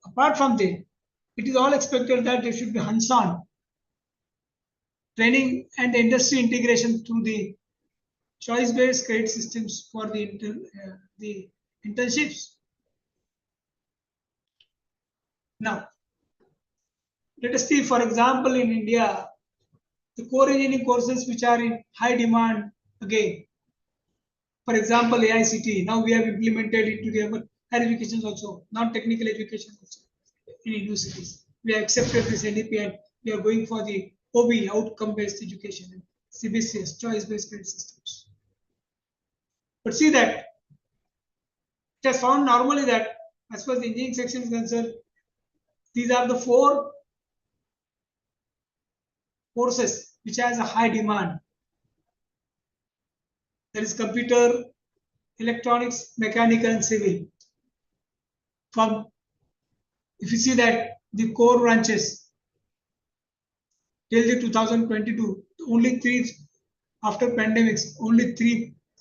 apart from that, it is all expected that there should be hands-on training and the industry integration through the choice-based credit systems for the internships. Now, let us see, for example, in India, the core engineering courses which are in high demand again. For example, AICT, now we have implemented into the higher education also, non-technical education also in universities. We have accepted this NEP and we are going for the OB, outcome-based education, and CBCS, choice-based credit systems. But see that it has found normally that as far as the engineering section is concerned, these are the 4 courses which has a high demand. There is computer, electronics, mechanical, and civil. From if you see that the core branches till the 2022, only 3 after pandemics, only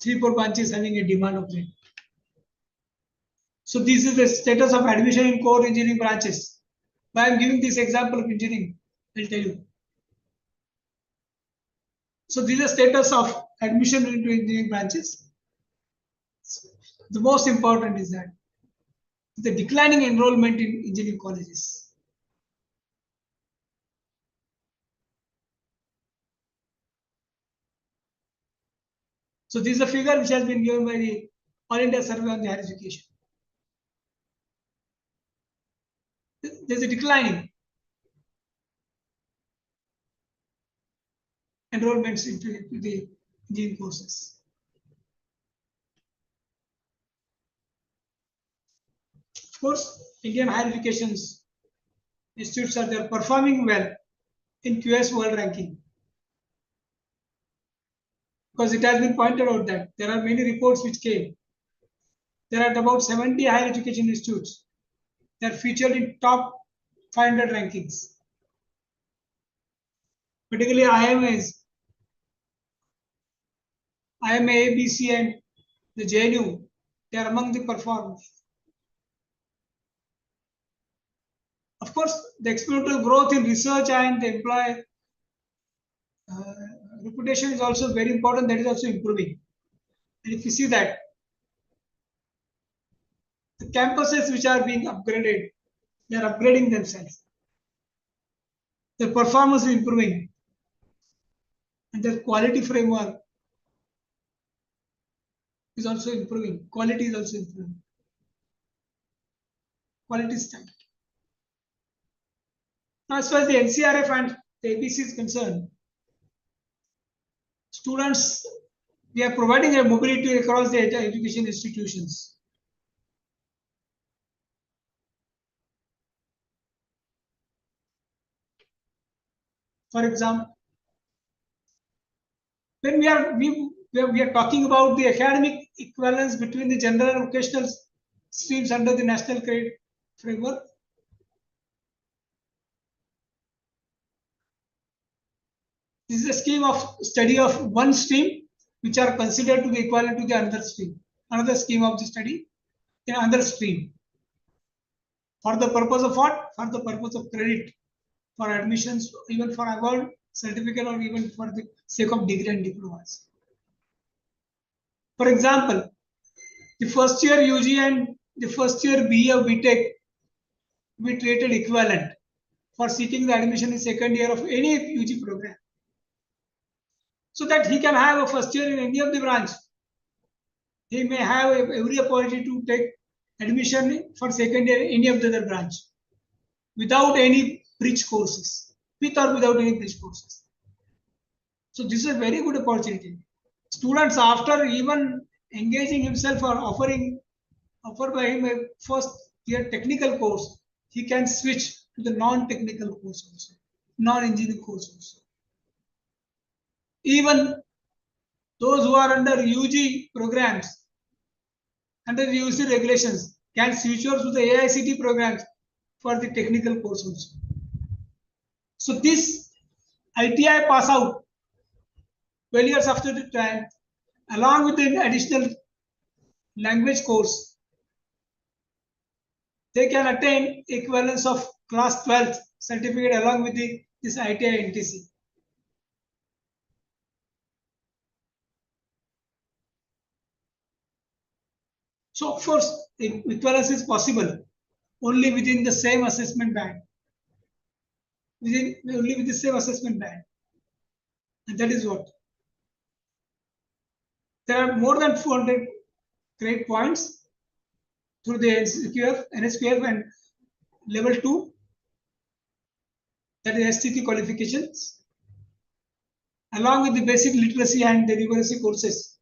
4 branches having a demand of it. So this is the status of admission in core engineering branches. Why I am giving this example of engineering, I'll tell you. So this is the status of admission into engineering branches. The most important is that the declining enrollment in engineering colleges. So this is a figure which has been given by the All India Survey on the Higher Education. There's a declining enrollments into the engineering courses. Of course, Indian higher education institutes are there performing well in QS World Ranking, because it has been pointed out that there are many reports which came. There are about 70 higher education institutes that are featured in top 500 rankings. Particularly IMAs, IMA, ABC, and the JNU, they are among the performers. Of course, the exponential growth in research and the employee reputation is also very important. That is also improving. And if you see that the campuses which are being upgraded, they are upgrading themselves. Their performance is improving, and their quality framework is also improving. Quality is also improving. Quality standard. Now, as far as the NCRF and the ABC is concerned, students, we are providing a mobility across the education institutions. For example, when we are talking about the academic equivalence between the general and vocational streams under the National Credit Framework, this is a scheme of study of one stream which are considered to be equivalent to the another stream. another scheme of the study in another stream. For the purpose of what? For the purpose of credit, for admissions, even for award, certificate, or even for the sake of degree and diplomas. For example, the first year UG and the first year BE or BTech be treated equivalent for seeking the admission in second year of any UG program. So that he can have a first year in any of the branch. He may have every opportunity to take admission for second year in any of the other branch without any bridge courses, with or without any bridge courses. So this is a very good opportunity. Students, after even engaging himself or offer by him a first year technical course, he can switch to the non-technical course also, non-engineering course also. Even those who are under UG programs, under the UC regulations, can switch over to the AICT programs for the technical course also. So this ITI pass out 12 years after the time, along with the additional language course, they can attain equivalence of class 12th certificate along with this ITI NTC. So of course, equivalence is possible only within the same assessment band. Only with the same assessment band. And that is what. There are more than 400 grade points through the NSQF and level 2, that is STQ qualifications, along with the basic literacy and the numeracy courses.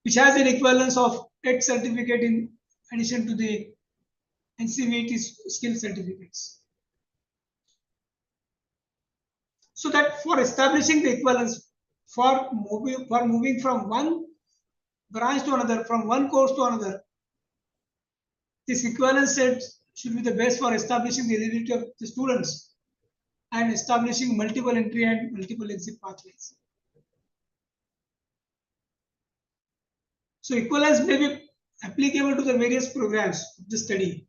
Which has an equivalence of 8 certificate in addition to the NCVT skill certificates. So that for establishing the equivalence, for moving from one branch to another, from one course to another, this equivalence set should be the best for establishing the eligibility of the students and establishing multiple entry and multiple exit pathways. So equivalence may be applicable to the various programs of the study,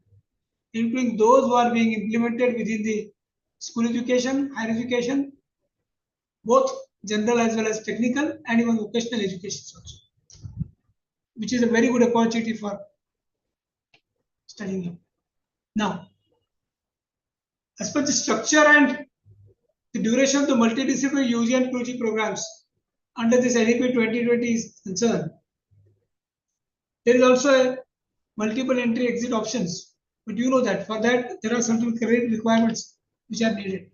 including those who are being implemented within the school education, higher education, both general as well as technical, and even vocational education also, which is a very good opportunity for studying. Now, as per the structure and the duration of the multidisciplinary UG and PG programs under this NEP 2020 is concerned, there is also a multiple entry exit options, but you know that for that there are certain credit requirements which are needed.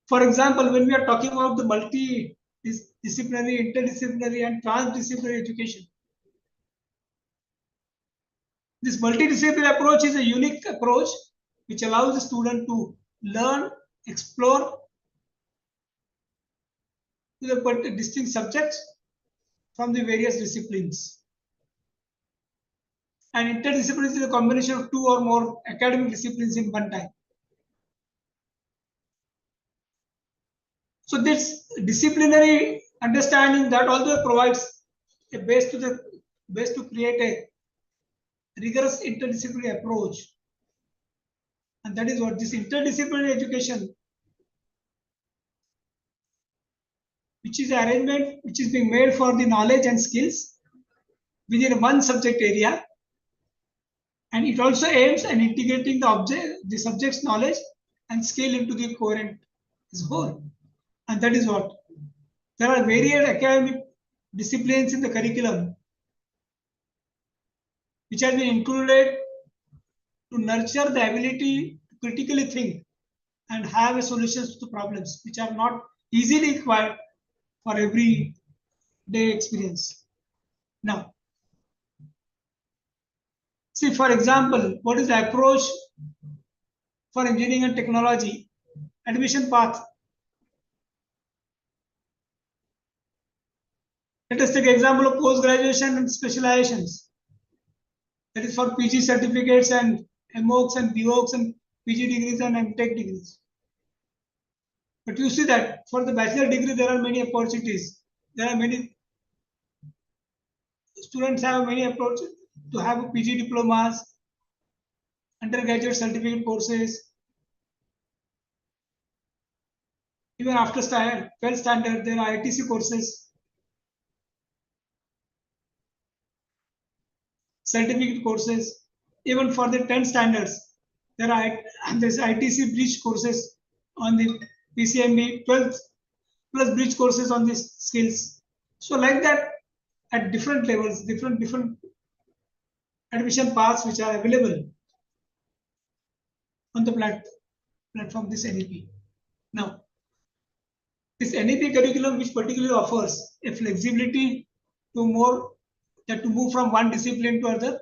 For example, when we are talking about the multidisciplinary, interdisciplinary, and transdisciplinary education, this multidisciplinary approach is a unique approach which allows the student to learn, explore the distinct subjects from the various disciplines. And interdisciplinary is a combination of 2 or more academic disciplines in one time. So this disciplinary understanding that also provides a base to create a rigorous interdisciplinary approach. And that is what this interdisciplinary education, which is an arrangement which is being made for the knowledge and skills within one subject area. And it also aims at integrating the subject's knowledge and skill into the coherent as a whole. And that is what. There are various academic disciplines in the curriculum which has been included to nurture the ability to critically think and have solutions to problems which are not easily acquired for every day experience. Now, see, for example, what is the approach for engineering and technology admission path? Let us take example of post-graduation and specializations. That is for PG certificates and MOOCs and BOOCs and PG degrees and MTech degrees. But you see that for the bachelor degree, there are many opportunities. There are many students have many approaches to have PG diplomas, undergraduate certificate courses, even after 12th standard, there are ITC courses, certificate courses. Even for the 10th standards, there's ITC bridge courses on the PCMB, 12th plus bridge courses on these skills. So like that, at different levels, different admission paths which are available on the platform this NEP. Now, this NEP curriculum which particularly offers a flexibility to move from one discipline to other,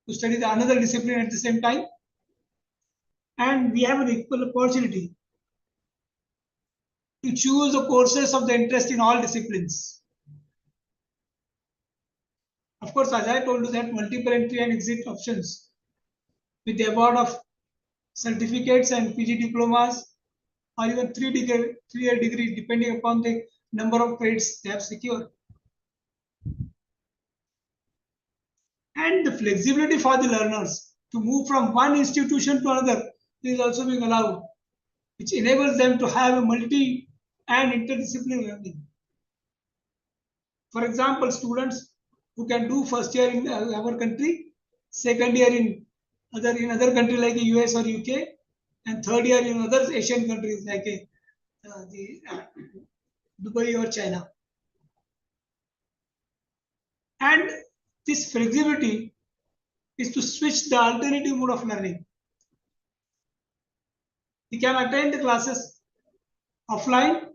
to study the another discipline at the same time, and we have an equal opportunity to choose the courses of the interest in all disciplines. Of course, as I told you that multiple entry and exit options with the award of certificates and PG diplomas or even 3-year degree depending upon the number of credits they have secured. And the flexibility for the learners to move from one institution to another is also being allowed, which enables them to have a multi and interdisciplinary learning. For example, students who can do first year in our country, second year in other country like the US or UK, and third year in other Asian countries like Dubai or China. And this flexibility is to switch the alternative mode of learning. We can attend the classes offline,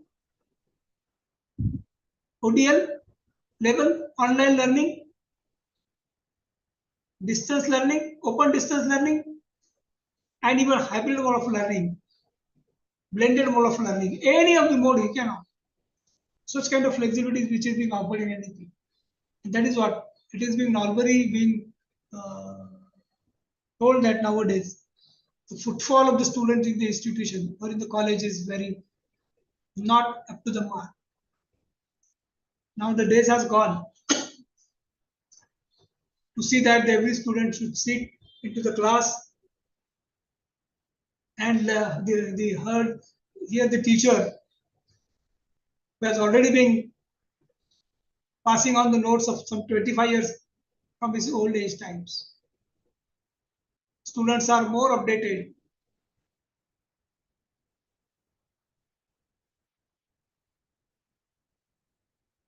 ODL level, online learning, distance learning, open distance learning, and even hybrid mode of learning, blended mode of learning. Any of the mode you can offer. Such kind of flexibility which is being offered in NEP. And that is what it is being normally being told that nowadays the footfall of the student in the institution or in the college is very not up to the mark. Now the days has gone to see that every student should sit into the class and hear the teacher who has already been passing on the notes of some 25 years from his old age times. Students are more updated.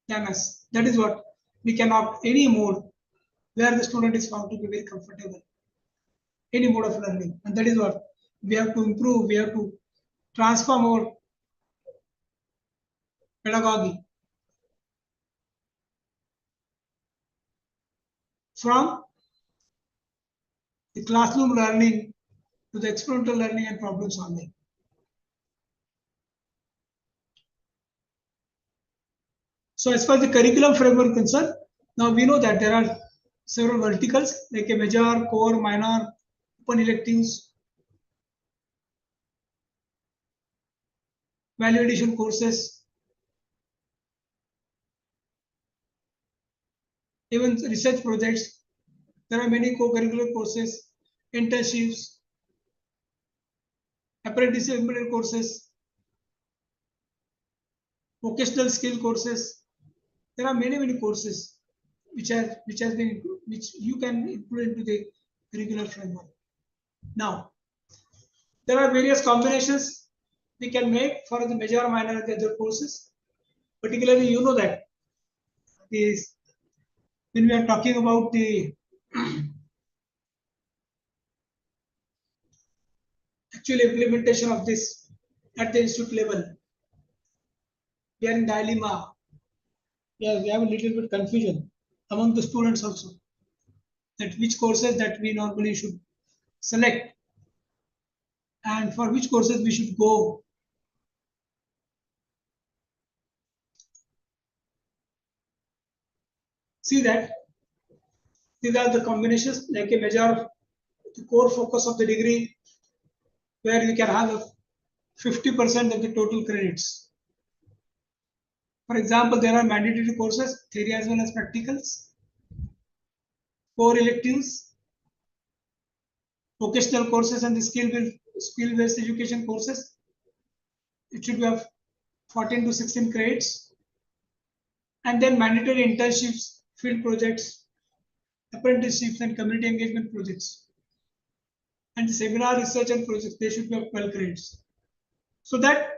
Than us. That is what we can opt any mode where the student is found to be very comfortable. Any mode of learning. And that is what we have to improve. We have to transform our pedagogy from the classroom learning to the experimental learning and problem solving. So as far as the curriculum framework is concerned, now we know that there are several verticals like a major, core, minor, open electives, value addition courses, even research projects. There are many co-curricular courses, internships, apprenticeship courses, vocational skill courses. There are many courses which you can include into the curricular framework. Now, there are various combinations we can make for the major, minor, and the other courses. Particularly, you know that when we are talking about the actual implementation of this at the institute level, we are in dilemma. We have a little bit confusion among the students also, that which courses that we normally should select and for which courses we should go. See that these are the combinations like a measure of the core focus of the degree, where you can have 50% of the total credits. For example, there are mandatory courses, theory as well as practicals, 4 electives, vocational courses and the skill-based education courses. It should be of 14 to 16 credits. And then mandatory internships, field projects, apprenticeships and community engagement projects. And the seminar research and projects, they should be of 12 credits. So that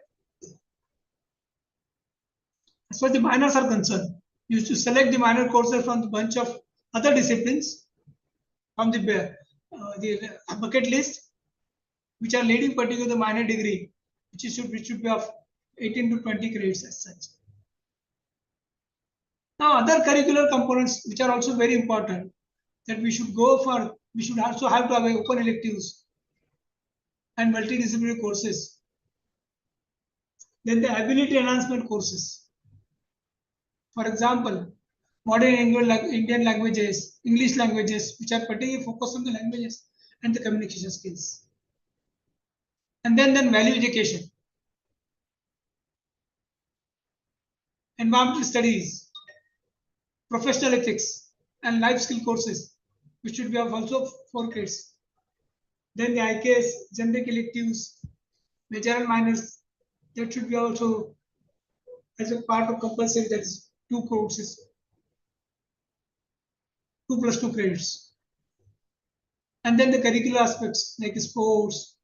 as far as the minors are concerned, you should select the minor courses from the bunch of other disciplines from the bucket list, which are leading particular the minor degree, which should be of 18 to 20 credits as such. Now, other curricular components which are also very important that we should go for, we should also have to have open electives and multidisciplinary courses. Then the ability enhancement courses. For example, modern Indian languages, English languages, which are particularly focused on the languages and the communication skills. And then value education, environmental studies, professional ethics, and life skill courses, which should be of also 4 credits. Then the IKS, generic electives, major and minors, that should be also as a part of compulsory, that is 2 courses, 2 plus 2 credits. And then the curricular aspects like sports,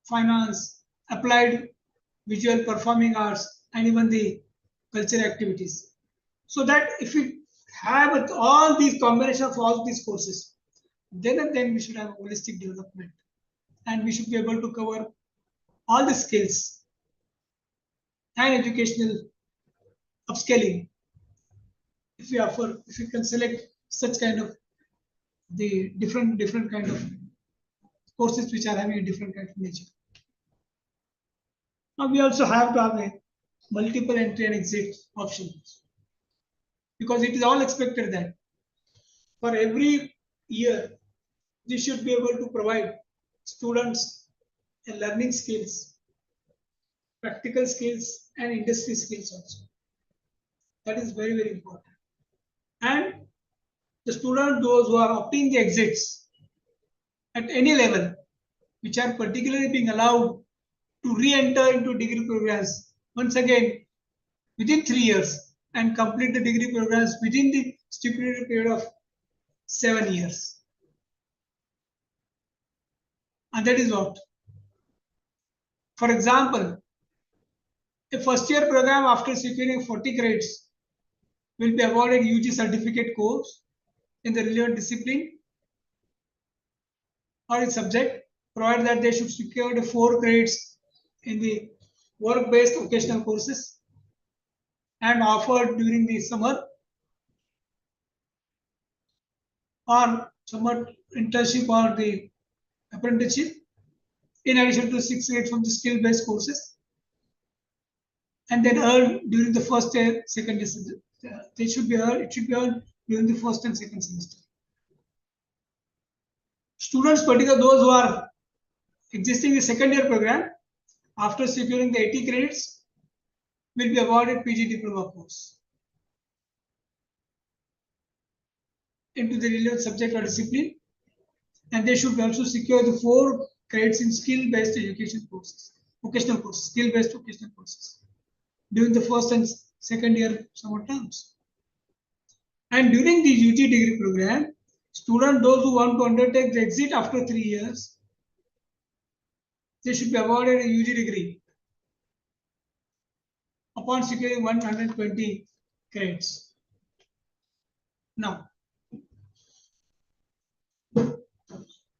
finance, applied visual performing arts, and even the cultural activities. So that if we have all these combination of all these courses, then we should have holistic development, and we should be able to cover all the skills and educational upscaling. If we can select such kind of the different kind of courses which are having a different kind of nature. Now we also have to have a multiple entry and exit options, because it is all expected that for every year we should be able to provide students a learning skills, practical skills, and industry skills also. That is very, very important. And the students, those who are opting the exits at any level, which are particularly being allowed to re-enter into degree programs once again within 3 years and complete the degree programs within the stipulated period of 7 years. And that is what? For example, a first year program after securing 40 credits will be awarded UG certificate course in the relevant discipline or its subject, provided that they should secure the 4 credits in the work-based vocational courses and offered during the summer or summer internship or the apprenticeship, in addition to 6 credits from the skill-based courses, and then earned during the first year, second year. It should be earned during the first and second semester. Students, particularly those who are existing in the second year program, after securing the 80 credits, will be awarded PG diploma course into the relevant subject or discipline, and they should also secure the 4 credits in skill-based education courses, vocational courses, skill-based vocational courses during the first and second year summer terms. And during the UG degree program, students, those who want to undertake the exit after 3 years, they should be awarded a UG degree upon securing 120 credits. Now,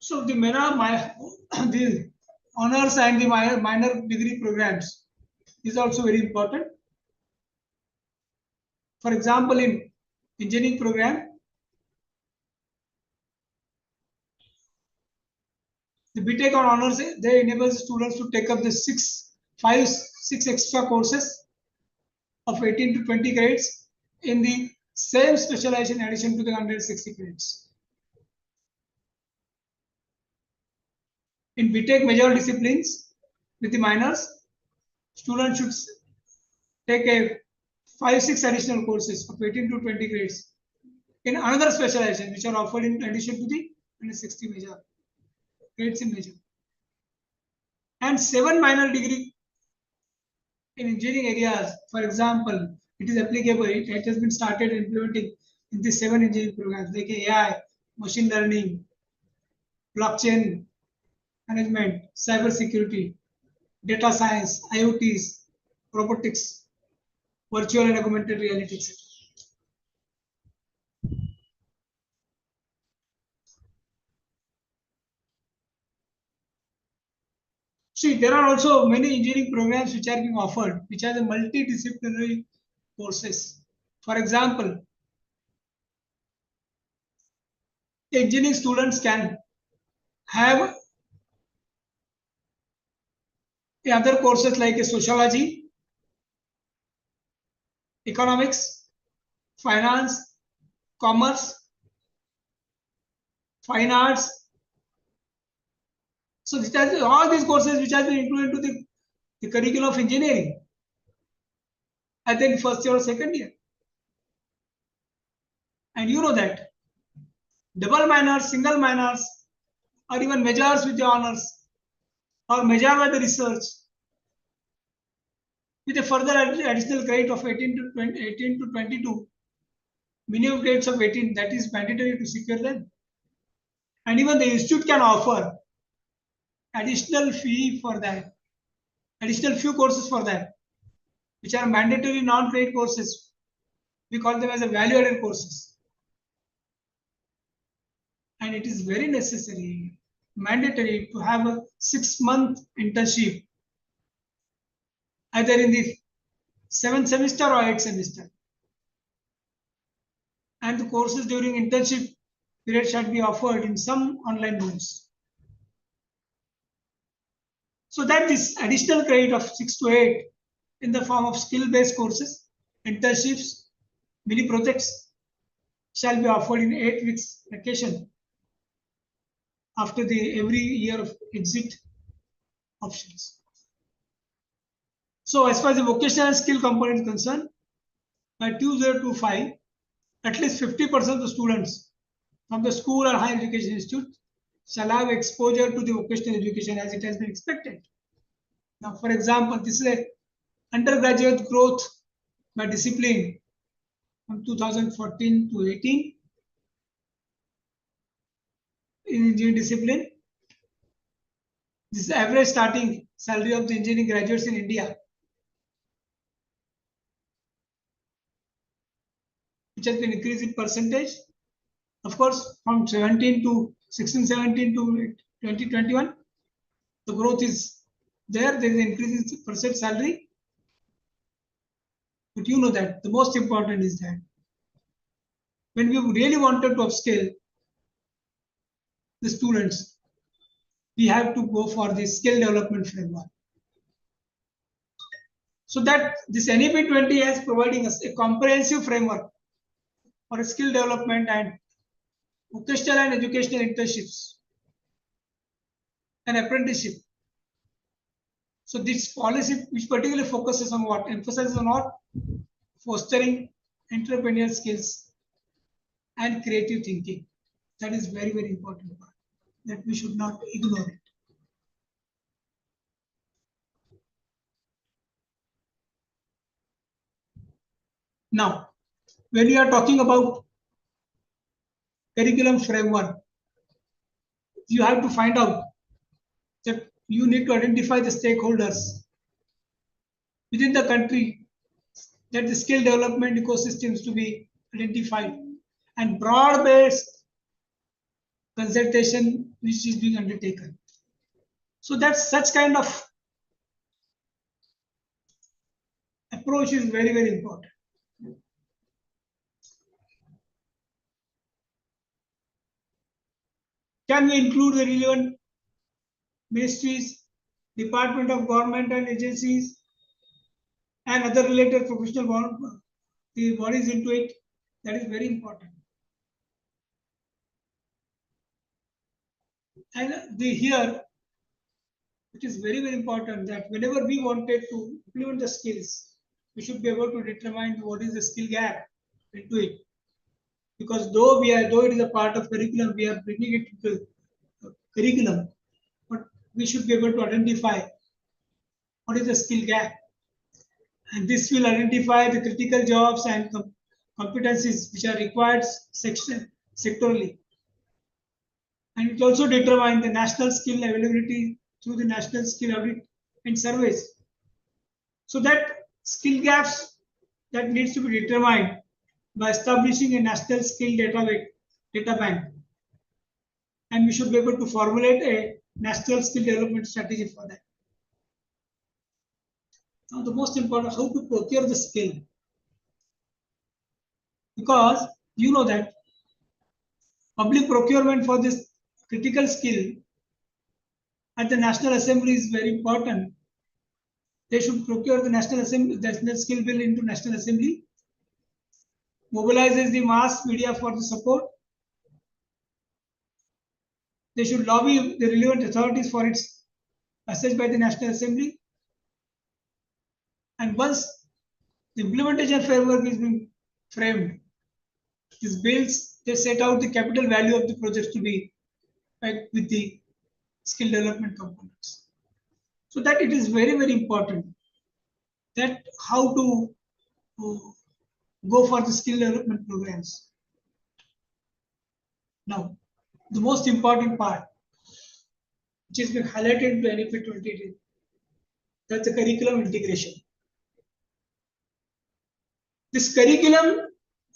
so the the honors and the minor degree programs is also very important. For example, in engineering program, the BTech on honors, they enable students to take up the 6 extra courses of 18 to 20 credits in the same specialization in addition to the 160 credits. In BTech major disciplines with the minors, students should take a 5-6 additional courses of 18 to 20 grades in another specialization which are offered in addition to the 160 major grades in major, and 7 minor degree in engineering areas. For example, it is applicable, it has been started implementing in the 7 engineering programs like AI, machine learning, blockchain management, cyber security, data science, IoTs, robotics, virtual and augmented reality, etc. See, there are also many engineering programs which are being offered, which are the multidisciplinary courses. For example, engineering students can have other courses like sociology, economics, finance, commerce, fine arts. So all these courses which have been included into the curriculum of engineering, I think first year or second year. And you know that double minors, single minors, or even majors with the honors, or major by the research, with a further additional grade of 18 to 20, 18 to 22, minimum grades of 18, that is mandatory to secure them. And even the institute can offer additional fee for that, additional few courses for that, which are mandatory non-credit courses. We call them as a value-added courses. And it is very necessary, mandatory to have a 6-month internship, either in the 7th semester or 8th semester. And the courses during internship period shall be offered in some online modes. So that this additional credit of 6 to 8 in the form of skill-based courses, internships, mini projects shall be offered in 8 weeks vacation after the every year of exit options. So as far as the vocational skill component is concerned, by 2025, at least 50% of the students from the school or higher education institute shall have exposure to the vocational education as it has been expected. Now, for example, this is a undergraduate growth by discipline from 2014 to 18 in engineering discipline. This is the average starting salary of the engineering graduates in India, which has been increased in percentage. Of course, from 17 to 16, 17 to 2021, the growth is there. There is an increase in percent salary. But you know that the most important is that when we really wanted to upscale the students, we have to go for the skill development framework. So that this NEP 20 is providing us a comprehensive framework for skill development and vocational and educational internships and apprenticeship. So this policy, which particularly focuses on what? Emphasizes on what? Fostering entrepreneurial skills and creative thinking. That is very, very important part that we should not ignore it. Now, when we are talking about curriculum framework, you have to find out that you need to identify the stakeholders within the country, that the skill development ecosystems to be identified, and broad-based consultation which is being undertaken. So that's such kind of approach is very, very important. Can we include the relevant ministries, department of government and agencies, and other related professional bodies into it? That is very important. And here it is very, very important that whenever we wanted to implement the skills, we should be able to determine what is the skill gap into it. Because though it is a part of curriculum, we are bringing it into curriculum, but we should be able to identify what is the skill gap, and this will identify the critical jobs and competencies which are required sectorally, and it also determine the national skill availability through the national skill audit and surveys. So that skill gaps that needs to be determined by establishing a national skill data bank, and we should be able to formulate a national skill development strategy for that. Now, the most important, how to procure the skill, because you know that public procurement for this critical skill at the National Assembly is very important. They should procure the National Skill Bill into National Assembly, mobilizes the mass media for the support. They should lobby the relevant authorities for its passage by the National Assembly. And once the implementation framework is being framed, these bills, they set out the capital value of the projects to be backed with the skill development components. So that it is very, very important that how to go for the skill development programs. Now, the most important part, which has been highlighted to NEP 2018, that's the curriculum integration. This curriculum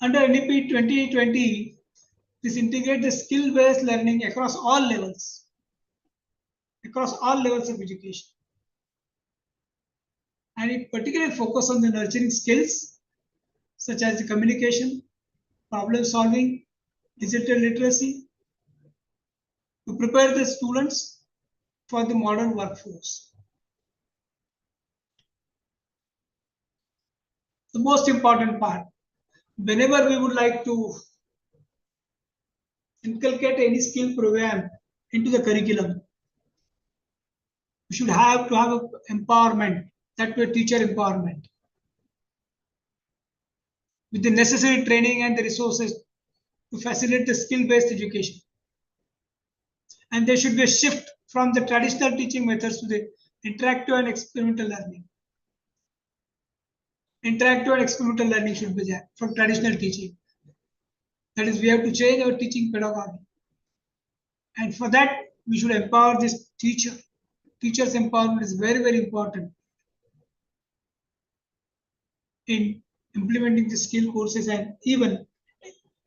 under NEP 2020, this integrates the skill-based learning across all levels of education. And it particularly focuses on the nurturing skills such as the communication, problem solving, digital literacy, to prepare the students for the modern workforce. The most important part, whenever we would like to inculcate any skill program into the curriculum, we should have to have empowerment, that way teacher empowerment, with the necessary training and the resources to facilitate the skill-based education. And there should be a shift from the traditional teaching methods to the interactive and experimental learning. Interactive and experimental learning should be there from traditional teaching. That is, we have to change our teaching pedagogy. And for that, we should empower this teacher. Teachers' empowerment is very, very important in implementing the skill courses and even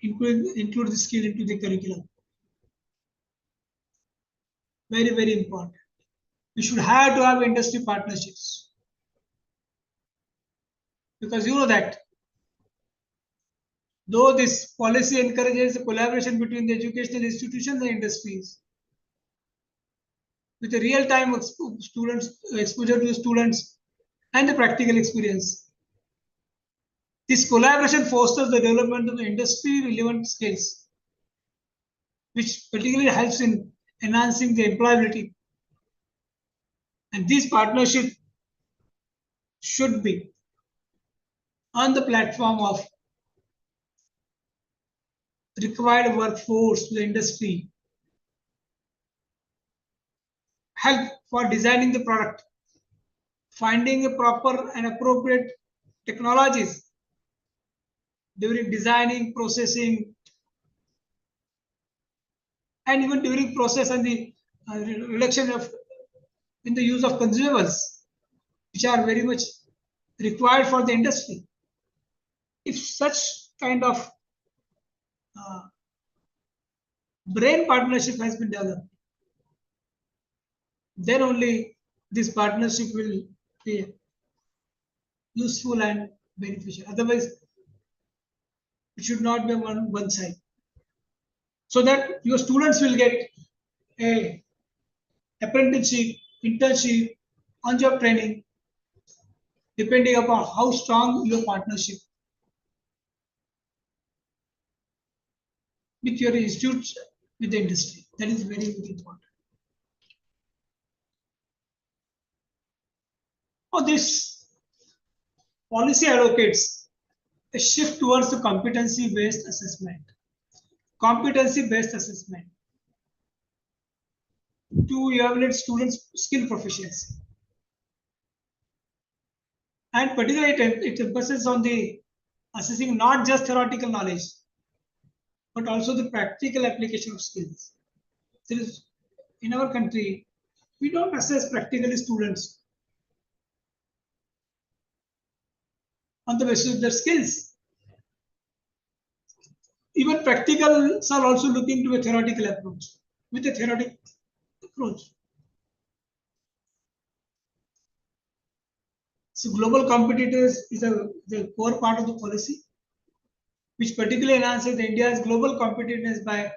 include the skill into the curriculum. Very, very important. We should have to have industry partnerships, because you know that though this policy encourages the collaboration between the educational institutions and industries, with the real-time exposure to the students and the practical experience, this collaboration fosters the development of the industry-relevant skills, which particularly helps in enhancing the employability. And these partnerships should be on the platform of required workforce to the industry, help for designing the product, finding a proper and appropriate technologies during designing, processing, and even during process and the reduction of in the use of consumables, which are very much required for the industry. If such kind of brain partnership has been developed, then only this partnership will be useful and beneficial. Otherwise, it should not be on one side. So that your students will get a apprenticeship, internship, on-job training, depending upon how strong your partnership with your institutes, with the industry. That is very, very important. Or this policy advocates a shift towards the competency-based assessment. Competency-based assessment to evaluate students' skill proficiency. And particularly it emphasizes on the assessing not just theoretical knowledge, but also the practical application of skills. There is, in our country, we don't assess practically students on the basis of their skills. Even practicals are also looking to a theoretical approach, with a theoretical approach. So global competitors is the core part of the policy, which particularly enhances India's global competitiveness by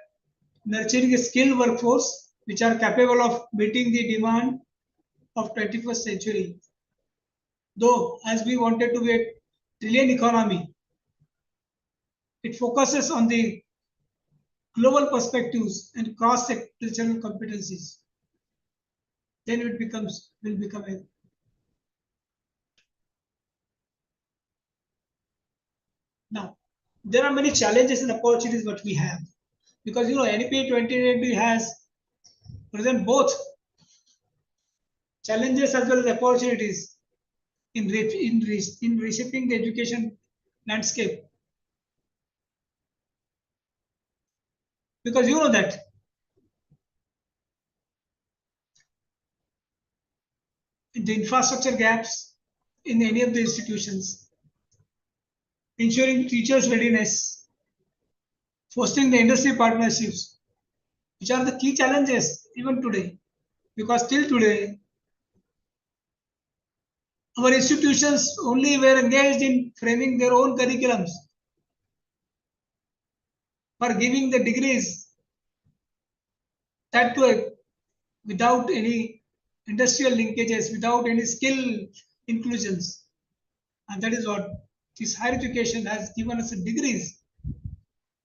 nurturing a skilled workforce which are capable of meeting the demand of 21st century. Though, as we wanted to be a trillion economy, it focuses on the global perspectives and cross-sectoral competencies. Then it will become a now. There are many challenges and opportunities what we have, because NEP 2020 has present both challenges as well as opportunities in reshaping the education landscape. Because you know that the infrastructure gaps in any of the institutions, ensuring teachers' readiness, fostering the industry partnerships, which are the key challenges even today. Because till today, our institutions only were engaged in framing their own curriculums for giving the degrees, that too without any industrial linkages, without any skill inclusions. And that is what this higher education has given us degrees,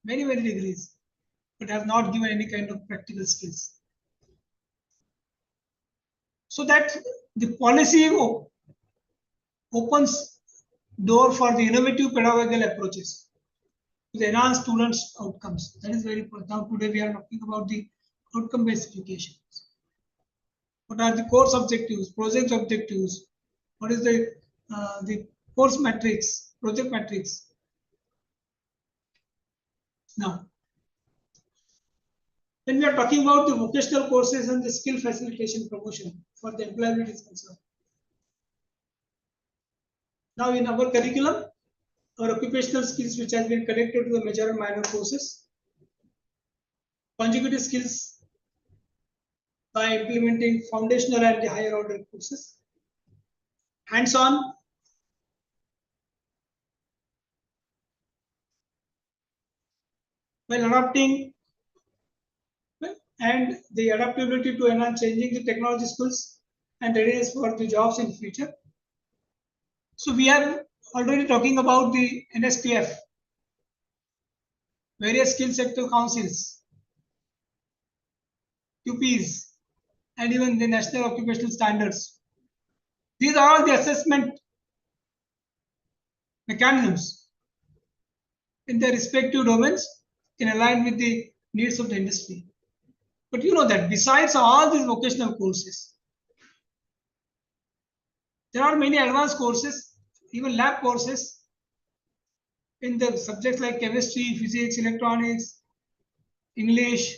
many, many degrees, but have not given any kind of practical skills. So that the policy opens door for the innovative pedagogical approaches to enhance students' outcomes. That is very important. Now today we are talking about the outcome-based education. What are the course objectives, project objectives? What is the course matrix, project matrix? Now, when we are talking about the vocational courses and the skill facilitation promotion for the employability is concerned. Now, in our curriculum, our occupational skills, which has been connected to the major and minor courses, consecutive skills by implementing foundational and the higher order courses, hands-on, while adopting and the adaptability to enhance changing the technology skills and readiness for the jobs in future. So we are already talking about the NSPF, various skill sector councils, QPs, and even the national occupational standards. These are all the assessment mechanisms in their respective domains in align with the needs of the industry. But you know that besides all these vocational courses, there are many advanced courses, even lab courses in the subjects like chemistry, physics, electronics, English,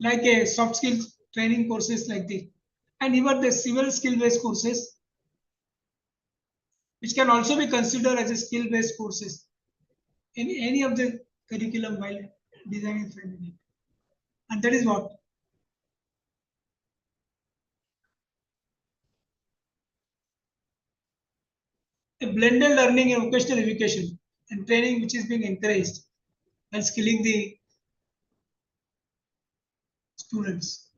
like a soft skills training courses like this, and even the civil skill-based courses, which can also be considered as a skill-based courses in any of the curriculum while designing family. And that is what a blended learning and vocational education and training which is being encouraged and skilling the students.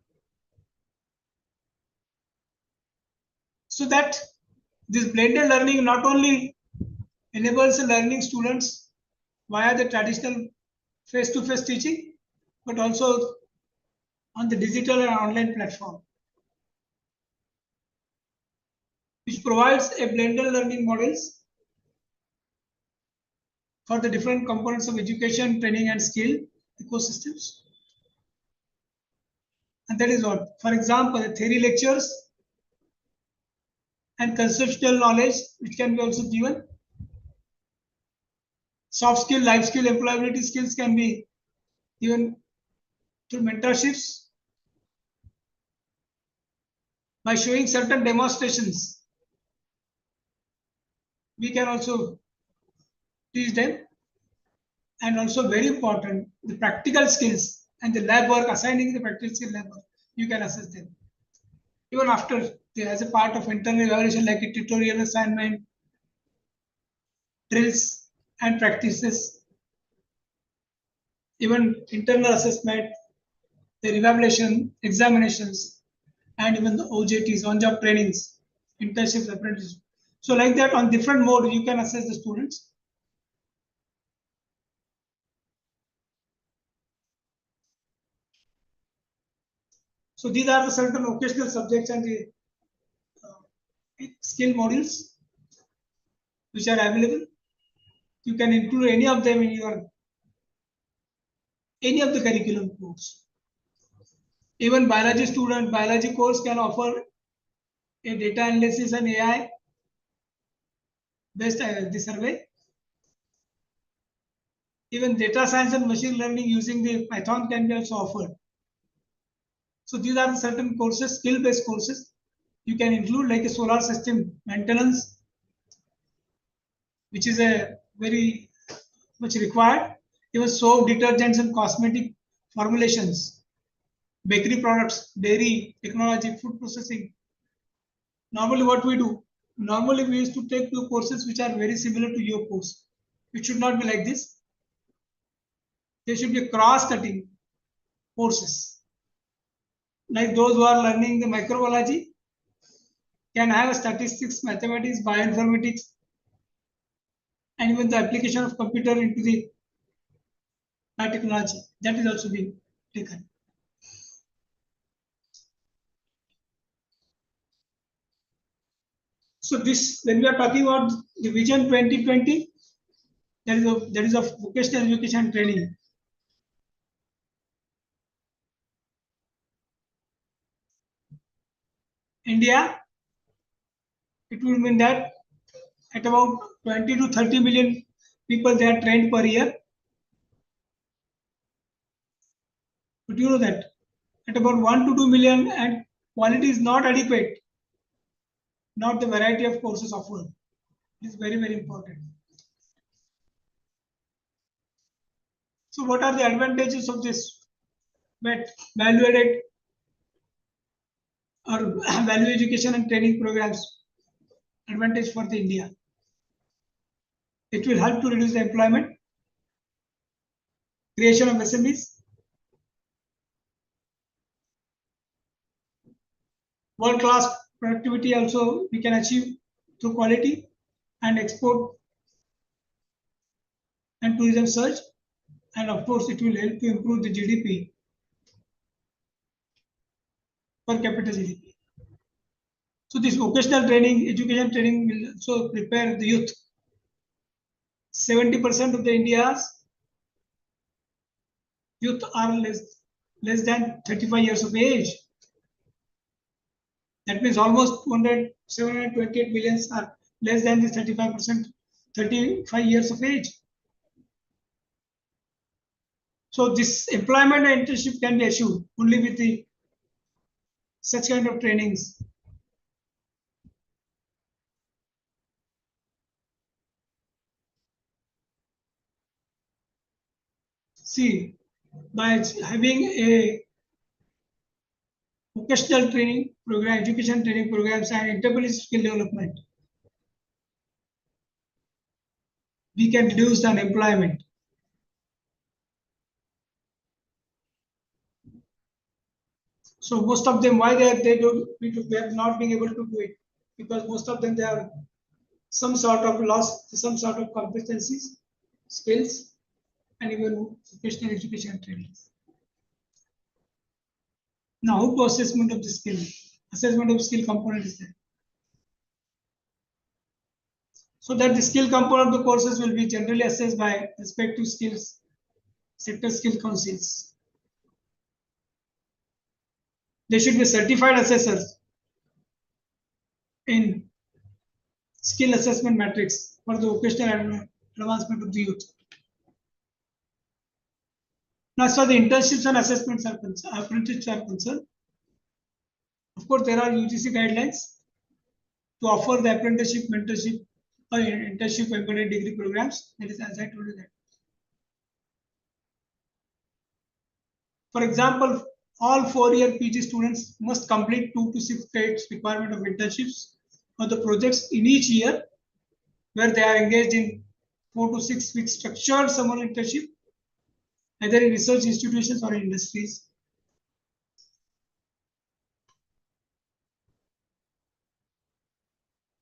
So that this blended learning not only enables learning students via the traditional face-to-face teaching, but also on the digital and online platform. which provides a blended learning models for the different components of education, training, and skill ecosystems. And that is what, for example, the theory lectures and conceptual knowledge, which can be also given. Soft skill, life skill, employability skills can be given through mentorships by showing certain demonstrations. We can also teach them, and also very important, the practical skills and the lab work, assigning the practical skill lab work, you can assess them. Even after, as a part of internal evaluation, like a tutorial assignment, drills and practices, even internal assessment, their evaluation, examinations, and even the OJTs, on-job trainings, internships, apprenticeships. So like that, on different modes, you can assess the students. So these are the certain occasional subjects and the skill modules which are available. You can include any of them in your any of the curriculum course. Even biology student, biology course can offer a data analysis and AI based the survey. Even data science and machine learning using the Python can be also offered. So these are the certain courses, skill-based courses. You can include like a solar system maintenance, which is a very much required. Even soap, detergents, and cosmetic formulations, bakery products, dairy, technology, food processing. Normally, what we do? Normally, we used to take two courses which are very similar to your course. It should not be like this. There should be cross-cutting courses. Like those who are learning the microbiology can have statistics, mathematics, bioinformatics, and even the application of computer into the biotechnology. That is also being taken. So this, when we are talking about the Vision 2020, that is of vocational education training. India, it will mean that at about 20 to 30 million people they are trained per year. But you know that at about 1 to 2 million, and quality is not adequate, not the variety of courses offered. It is very, very important. So what are the advantages of this value added or value education and training programs? Advantage for the India. It will help to reduce the employment, creation of SMEs, world-class productivity also we can achieve through quality, and export and tourism surge, and of course it will help to improve the GDP, per capita GDP. So this vocational training, education training will also prepare the youth. 70% of the India's youth are less than 35 years of age. That means almost 728 millions are less than the 35%, 35 years of age. So this employment and internship can be achieved only with the such kind of trainings. See, by having a vocational training program, education training programs, and entrepreneurship skill development, we can reduce the unemployment. So most of them, why they have not been able to do it, because most of them they have some sort of loss, some sort of competencies, skills, and even vocational education training. Now, how to assessment of the skill? Assessment of skill component is there. so that the skill component of the courses will be generally assessed by respective skills, sector skill councils. They should be certified assessors in skill assessment matrix for the vocational advancement of the youth. Now, as far the internships and assessments are concerned, apprenticeships are concerned, of course, there are UGC guidelines to offer the apprenticeship, mentorship, or internship embedded degree programs. That is, as I told you that. For example, all 4-year PG students must complete 2 to 6 credits requirement of internships or the projects in each year, where they are engaged in 4 to 6 weeks structured summer internship, either in research institutions or in industries.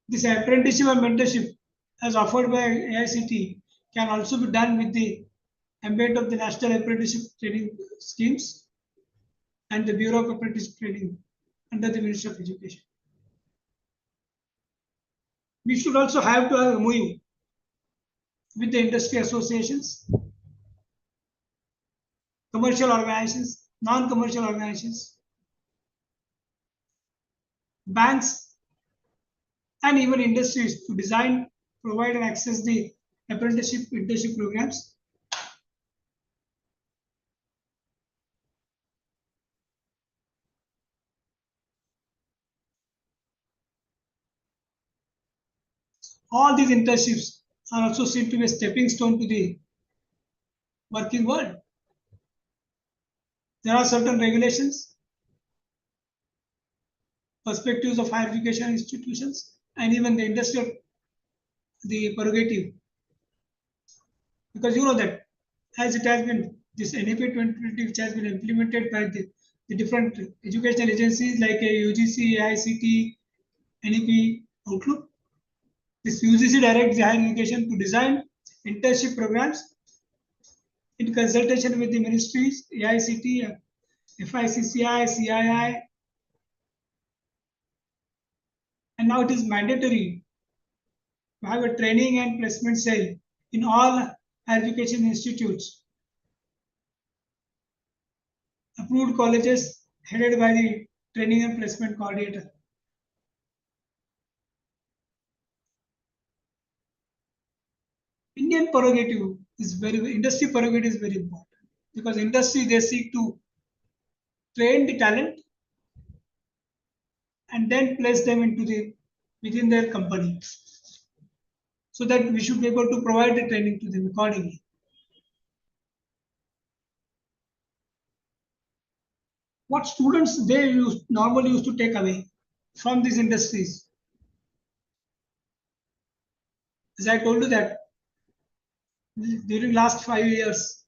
This apprenticeship and mentorship, as offered by AICT, can also be done with the ambit of the National Apprenticeship Training Schemes and the Bureau of Apprenticeship Training under the Ministry of Education. We should also have to have MOU with the industry associations, commercial organizations, non-commercial organizations, banks, and even industries to design, provide, and access the apprenticeship internship programs. All these internships are also seen to be a stepping stone to the working world. There are certain regulations, perspectives of higher education institutions, and even the industrial, the prerogative. Because you know that as it has been, this NEP 2020, which has been implemented by the different educational agencies like UGC, AICT, NEP, Outlook, this UGC directs the higher education to design internship programs in consultation with the ministries, AICT, FICCI, CII, and now it is mandatory to have a training and placement cell in all higher education institutes, approved colleges headed by the training and placement coordinator. Indian prerogative is industry prerogative is very important, because industry, they seek to train the talent and then place them into within their company, so that we should be able to provide the training to them accordingly. What students they normally used to take away from these industries, as I told you that during last 5 years,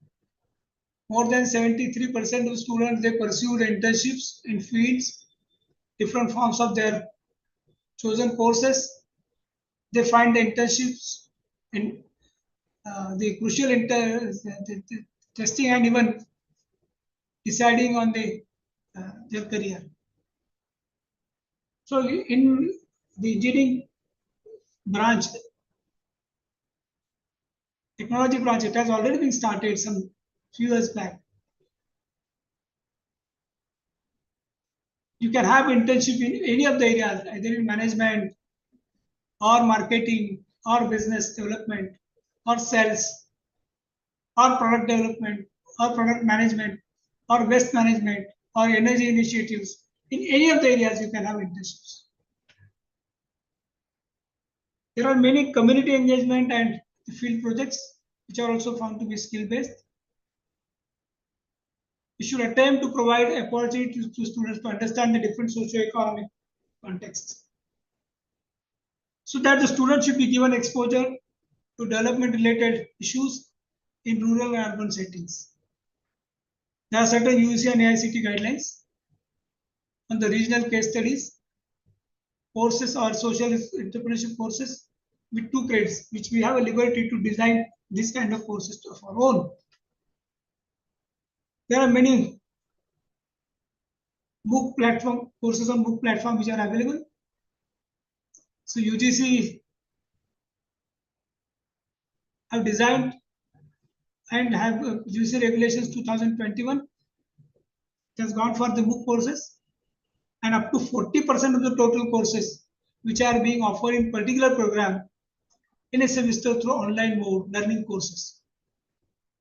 more than 73% of students, they pursued internships in fields, different forms of their chosen courses. They find the internships in the crucial the testing and even deciding on their career. So in the engineering branch, technology branch, it has already been started some few years back. You can have internship in any of the areas, either in management or marketing or business development or sales or product development or product management or waste management or energy initiatives. In any of the areas, you can have internships. There are many community engagement and field projects which are also found to be skill-based. We should attempt to provide opportunity to students to understand the different socio-economic contexts, so that the students should be given exposure to development-related issues in rural and urban settings. There are certain UGC and AICT guidelines on the regional case studies, courses or social entrepreneurship courses with 2 credits, which we have a liberty to design this kind of courses of our own. There are many book platform courses on book platform which are available. So UGC have designed and have UC regulations 2021. It has gone for the MOOC courses, and up to 40% of the total courses which are being offered in particular program in a semester through online mode learning courses,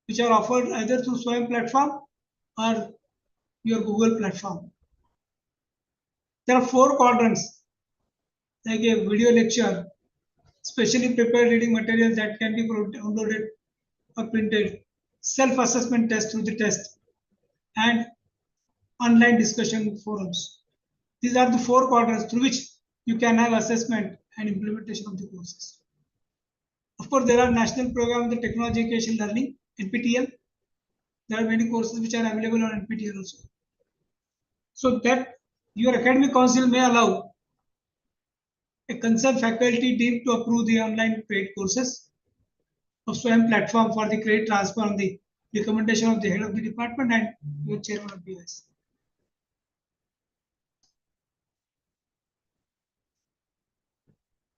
which are offered either through Swayam platform or your Google platform. There are 4 quadrants, like a video lecture, specially prepared reading materials that can be downloaded or printed, self-assessment test through the test, and online discussion forums. These are the 4 quadrants through which you can have assessment and implementation of the courses. Of course, there are national programs of the technology education learning, NPTEL. There are many courses which are available on NPTEL also. So that your academic council may allow a concerned faculty deemed to approve the online paid courses of Swayam platform for the credit transfer on the recommendation of the head of the department and your chairman of BS.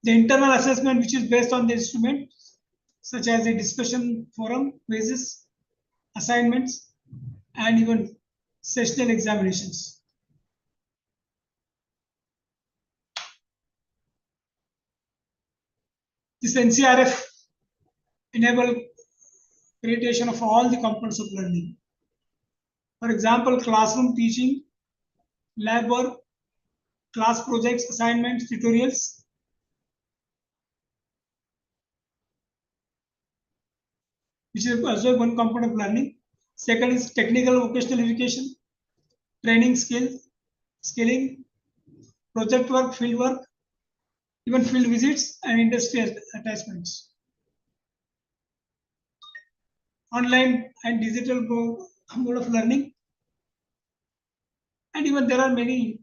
The internal assessment, which is based on the instrument, such as a discussion forum, quizzes, assignments, and even sessional examinations. This NCRF enable creation of all the components of learning. For example, classroom teaching, lab work, class projects, assignments, tutorials. Which is also one component of learning. Second is technical vocational education, training skilling, project work, field work, even field visits and industry attachments. Online and digital mode of learning. And even there are many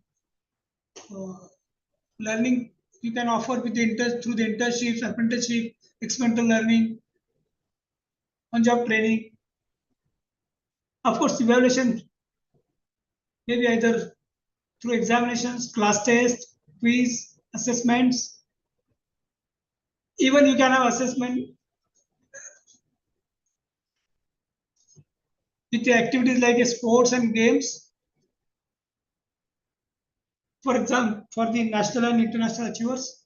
learning you can offer with the through the internships, apprenticeship, experimental learning, on-job training. Of course, evaluation may be either through examinations, class tests, quiz, assessments. Even you can have assessment with the activities like sports and games. For example, for the national and international achievers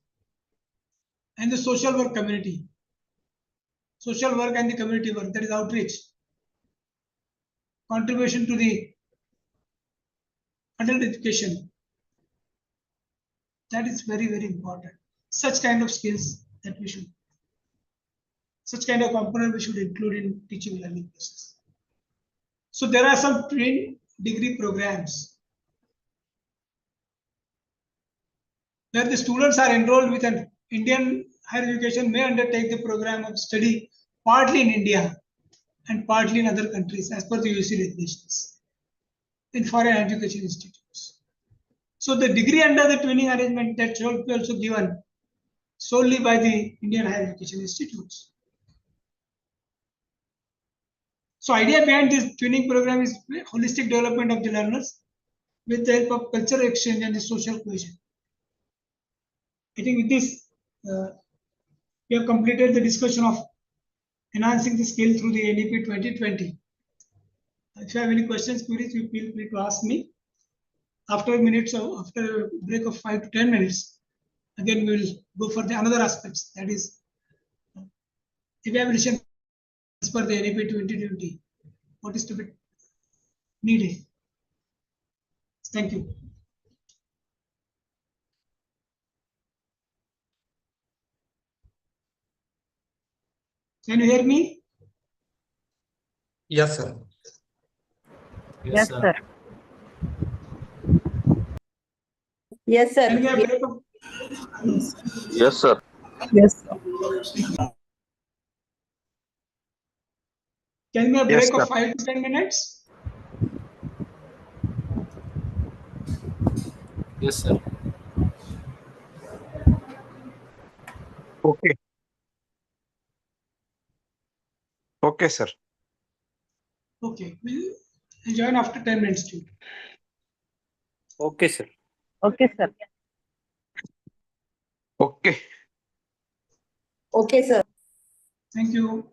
and the social work community. Social work and the community work, that is outreach. Contribution to the adult education. That is very, very important. Such kind of skills that we should, such kind of component we should include in teaching learning process. So there are some degree programs where the students are enrolled with an Indian higher education may undertake the program of study partly in India and partly in other countries as per the UC regulations in foreign education institutes. So the degree under the twinning arrangement that should be also given solely by the Indian higher education institutes. So idea behind this twinning program is holistic development of the learners with the help of cultural exchange and the social cohesion. I think with this, we have completed the discussion of enhancing the skill through the NEP 2020. If you have any questions, queries, you feel free to ask me. After a break of 5 to 10 minutes, again we will go for the another aspects, that is evaluation as per the NEP 2020. What is to be needed? Thank you. Can you hear me? Yes, sir. Yes, sir. Yes, Can we sir. have a break of Yes, sir. Yes, Can we have a Yes, break of sir. 5 to 10 minutes? Yes, sir. Okay. Okay, sir. Okay, we'll join after 10 minutes too. Okay, sir. okay, sir. Okay. Okay, sir. Thank you.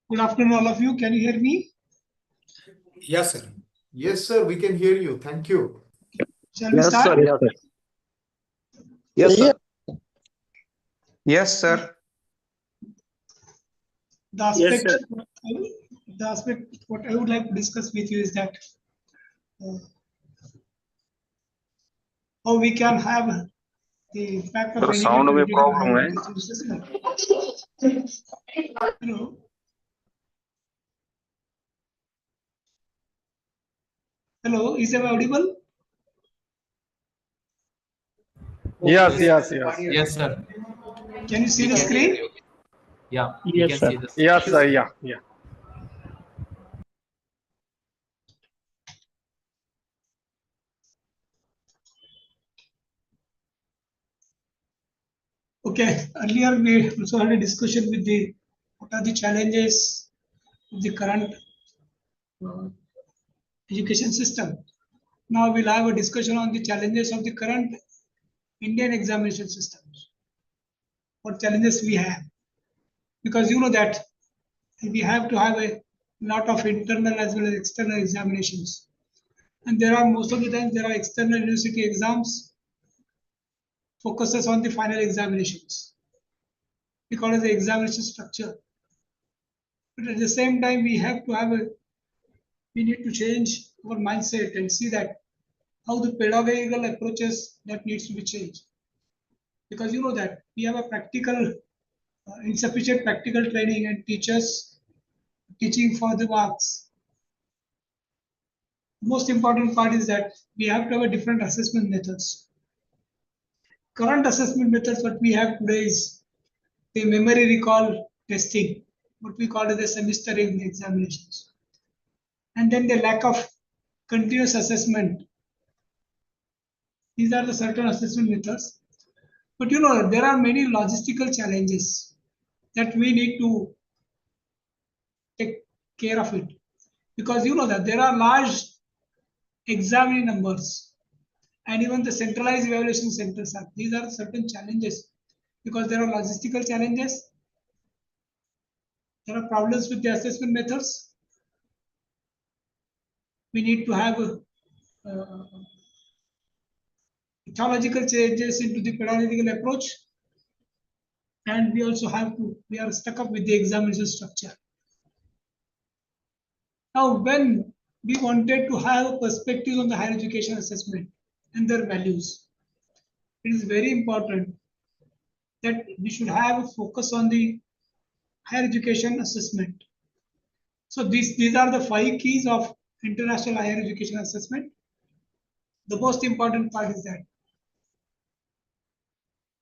Good afternoon, all of you. Can you hear me? Yes, sir. Yes, sir. We can hear you. Thank you. Shall we start? Yes, sir. Yes, sir. Yes, sir. The Yes, aspect, sir. what I would like to discuss with you is that how we can have the impact of Sir, NEP sound में political problem higher है. education system. Hello. Hello, is it audible? Yes, Yes, sir. Can you see the screen? Yeah, we Yes, can sir. see this. yes, sir. Yeah. Okay. Earlier we also had a discussion with the what are the challenges of the current education system. Now we'll have a discussion on the challenges of the current Indian examination systems. What challenges we have, because you know that we have to have a lot of internal as well as external examinations, and there are most of the times there are external university exams focuses on the final examinations because of the examination structure. But at the same time, we need to change our mindset and see that how the pedagogical approaches that needs to be changed, because you know that we have a practical insufficient practical training and teachers teaching for the marks. Most important part is that we have to have a different assessment methods. Current assessment methods what we have today is the memory recall testing, what we call as the semester examinations, and then the lack of continuous assessment. These are the certain assessment methods. But you know, there are many logistical challenges that we need to take care of it, because you know that there are large examining numbers and even the centralized evaluation centers are. These are certain challenges because there are logistical challenges. There are problems with the assessment methods. We need to have ethological changes into the pedagogical approach, and we are stuck up with the examination structure. Now, when we wanted to have a perspective on the higher education assessment and their values, it is very important that we should have a focus on the higher education assessment. So these are the 5 keys of international higher education assessment. The most important part is that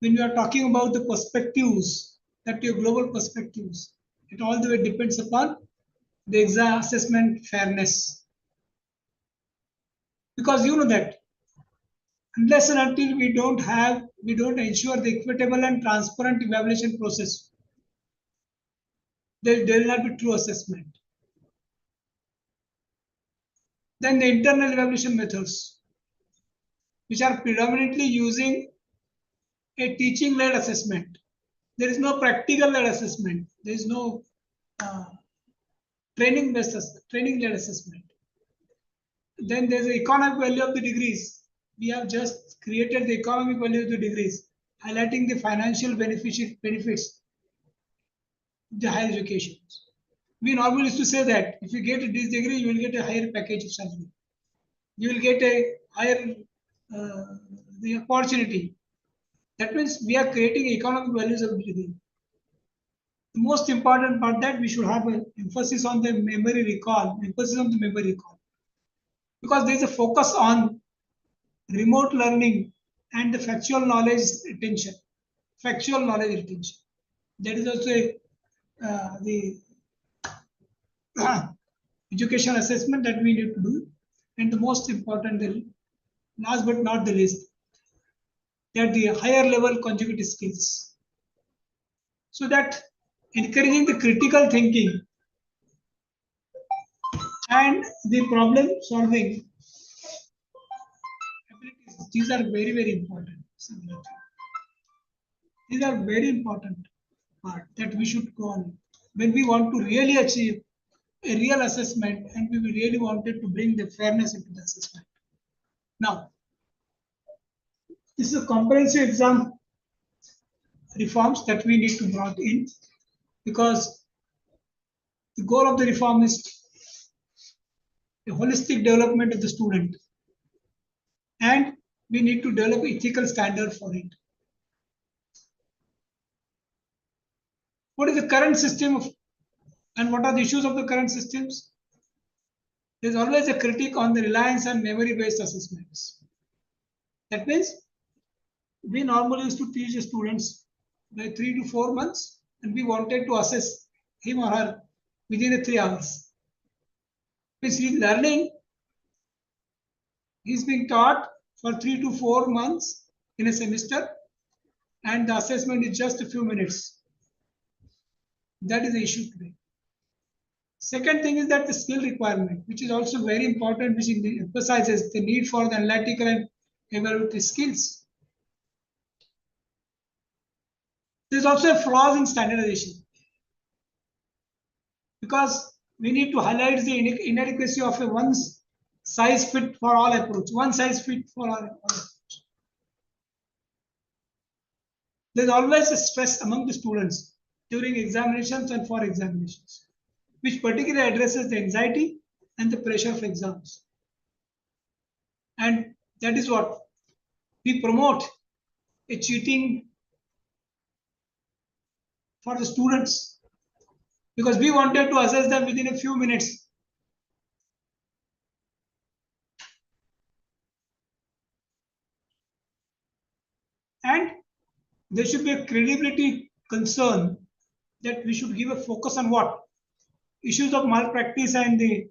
when we are talking about the perspectives, that your global perspectives, it all the way depends upon the exam assessment fairness. Because you know that unless and until we don't ensure the equitable and transparent evaluation process, there will not be true assessment. Then the internal evaluation methods, which are predominantly using a teaching-led assessment. There is no practical-led assessment. There is no training-led assessment. Then there's the economic value of the degrees. We have just created the economic value of the degrees, highlighting the financial benefits of the higher education. We normally used to say that if you get this degree, you will get a higher package of salary. You will get a higher the opportunity. That means we are creating economic values of the degree. The most important part that we should have an emphasis on the memory recall, because there is a focus on remote learning and the factual knowledge retention. That is also the education assessment that we need to do. And the most important, last but not the least, that the higher level conjugative skills. So that encouraging the critical thinking and the problem solving abilities, these are very, very important. These are very important part that we should go on. when we want to really achieve a real assessment and we really wanted to bring the fairness into the assessment. Now, this is a comprehensive exam reforms that we need to brought in, because the goal of the reform is a holistic development of the student, and we need to develop ethical standard for it. What is the current system of, and what are the issues of the current systems? There's always a critique on the reliance on memory-based assessments. That means we normally used to teach the students by 3 to 4 months, and we wanted to assess him or her within 3 hours. Which he's learning, he's being taught for 3 to 4 months in a semester, and the assessment is just a few minutes. That is the issue today. Second thing is that the skill requirement, which is also very important, which emphasizes the need for the analytical and evaluative skills. There's also a flaws in standardization, because we need to highlight the inadequacy of a one size fit for all approach. One size fit for all approach. There's always a stress among the students during examinations and for examinations, which particularly addresses the anxiety and the pressure of exams. And that is what we promote, a cheating for the students, because we wanted to assess them within a few minutes. And there should be a credibility concern that we should give a focus on what? Issues of malpractice and the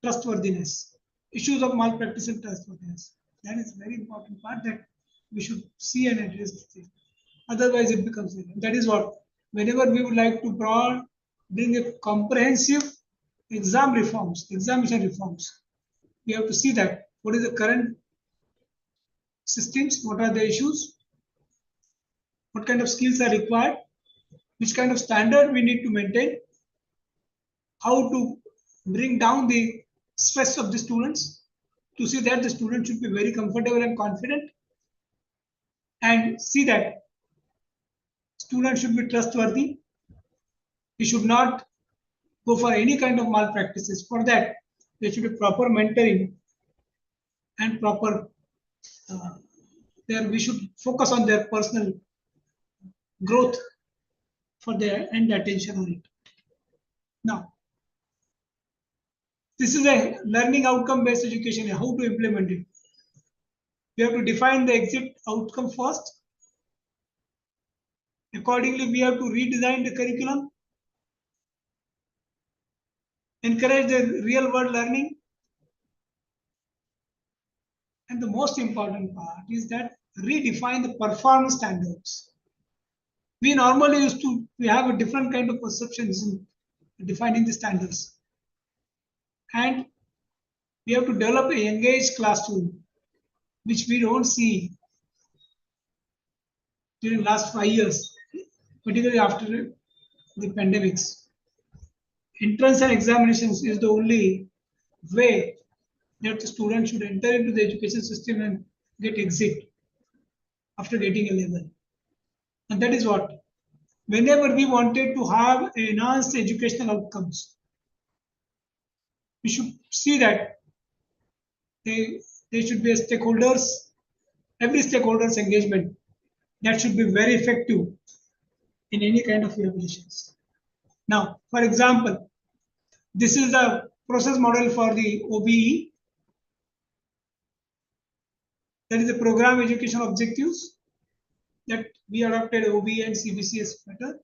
trustworthiness. Issues of malpractice and trustworthiness. That is a very important part that we should see and address this thing. Otherwise, it becomes, that is what, whenever we would like to bring a comprehensive examination reforms, we have to see that what is the current systems, what are the issues, what kind of skills are required, which kind of standard we need to maintain, how to bring down the stress of the students, to see that the student should be very comfortable and confident, and see that student should be trustworthy. He should not go for any kind of malpractices. For that, there should be proper mentoring and proper, we should focus on their personal growth for their and attention on it. Now, this is a learning outcome based education, how to implement it. We have to define the exit outcome first. Accordingly, we have to redesign the curriculum, encourage the real world learning. And the most important part is that redefine the performance standards. We normally we have a different kind of perceptions in defining the standards. And we have to develop an engaged classroom, which we don't see during last 5 years, particularly after the pandemics. Entrance and examinations is the only way that the student should enter into the education system and get exit after getting a level. And that is what, whenever we wanted to have enhanced educational outcomes, we should see that there should be a every stakeholder's engagement that should be very effective in any kind of evaluations. Now, for example, this is the process model for the OBE. That is the program education objectives that we adopted OBE and CBCS better.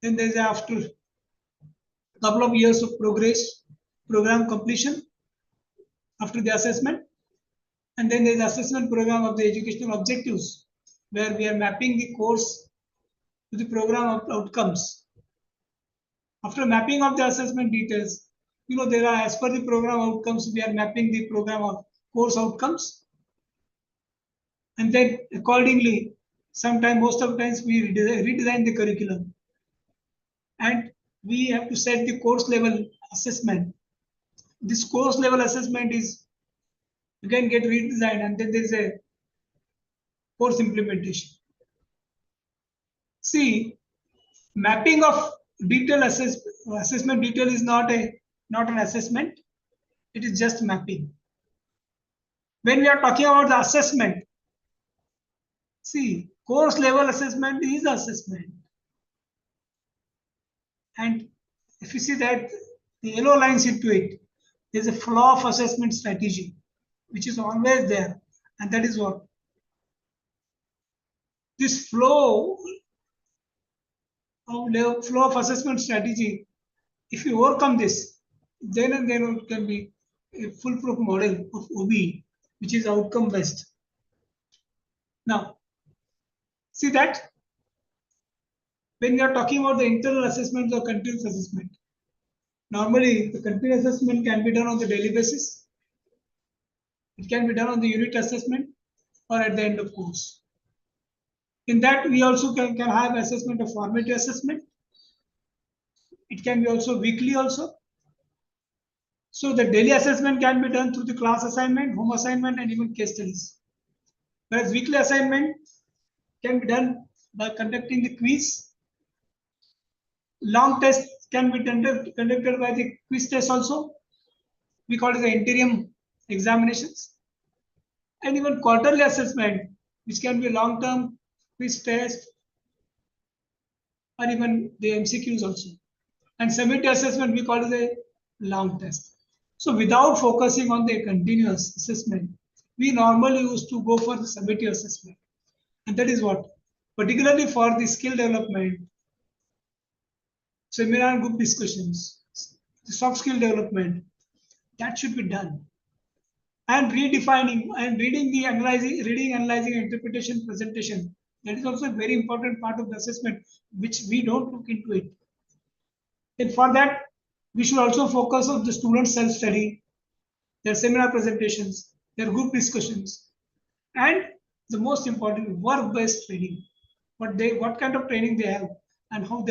Then there is after a couple of years of progress, program completion after the assessment. And then there is assessment program of the educational objectives, where we are mapping the course to the program of outcomes. After mapping of the assessment details, there are, as per the program outcomes, we are mapping the program of course outcomes. And then accordingly, most of the times we redesign the curriculum and we have to set the course level assessment. This course level assessment is again get redesigned, and then there is a course implementation. See, mapping of detail assessment detail is not an assessment. It is just mapping. When we are talking about the assessment, see, course level assessment is assessment. And if you see that the yellow lines into it, there's a flow of assessment strategy, which is always there. And that is what? This flow of assessment strategy, if you overcome this, then and then it can be a foolproof model of OB, which is outcome based. Now, see that when we are talking about the internal assessment or continuous assessment, normally the continuous assessment can be done on the daily basis. It can be done on the unit assessment or at the end of course. In that, we also can have assessment of formative assessment. It can be also weekly also. So the daily assessment can be done through the class assignment, home assignment, and even case studies. Whereas weekly assignment can be done by conducting the quiz. Long tests can be conducted by the quiz test also. We call it the interim examinations. And even quarterly assessment, which can be long-term quiz test or even the MCQs also. And summative assessment, we call it a long test. So without focusing on the continuous assessment, we normally used to go for the summative assessment. And that is what, particularly for the skill development, seminar group discussions, the soft skill development, that should be done. And redefining and reading, analyzing, interpretation, presentation, that is also a very important part of the assessment, which we don't look into it. And for that, we should also focus on the students' self-study, their seminar presentations, their group discussions, and the most important, work-based training. What kind of training they have, and how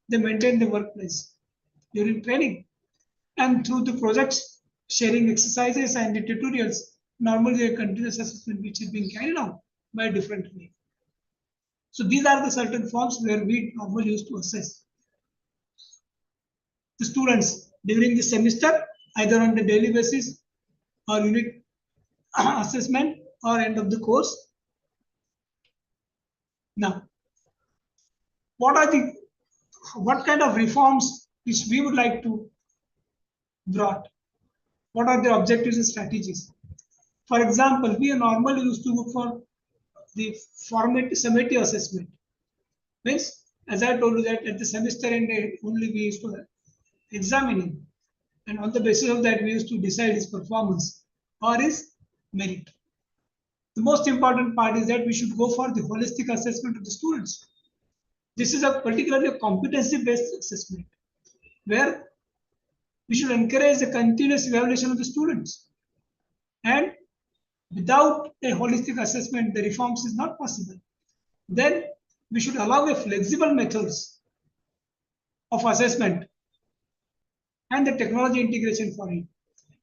they maintain the workplace during training, and through the projects, sharing exercises and the tutorials. Normally, a continuous assessment which is being carried out by a different way. So these are the certain forms where we normally used to assess the students during the semester, either on the daily basis or unit assessment or end of the course. Now, what kind of reforms which we would like to brought? What are the objectives and strategies? For example, we normally used to look for the summative assessment. Means, as I told you that at the semester end only we used to examine him, and on the basis of that we used to decide his performance or his merit. The most important part is that we should go for the holistic assessment of the students. This is a particularly competency-based assessment where we should encourage the continuous evaluation of the students. And without a holistic assessment, the reforms is not possible. Then we should allow a flexible methods of assessment and the technology integration for it.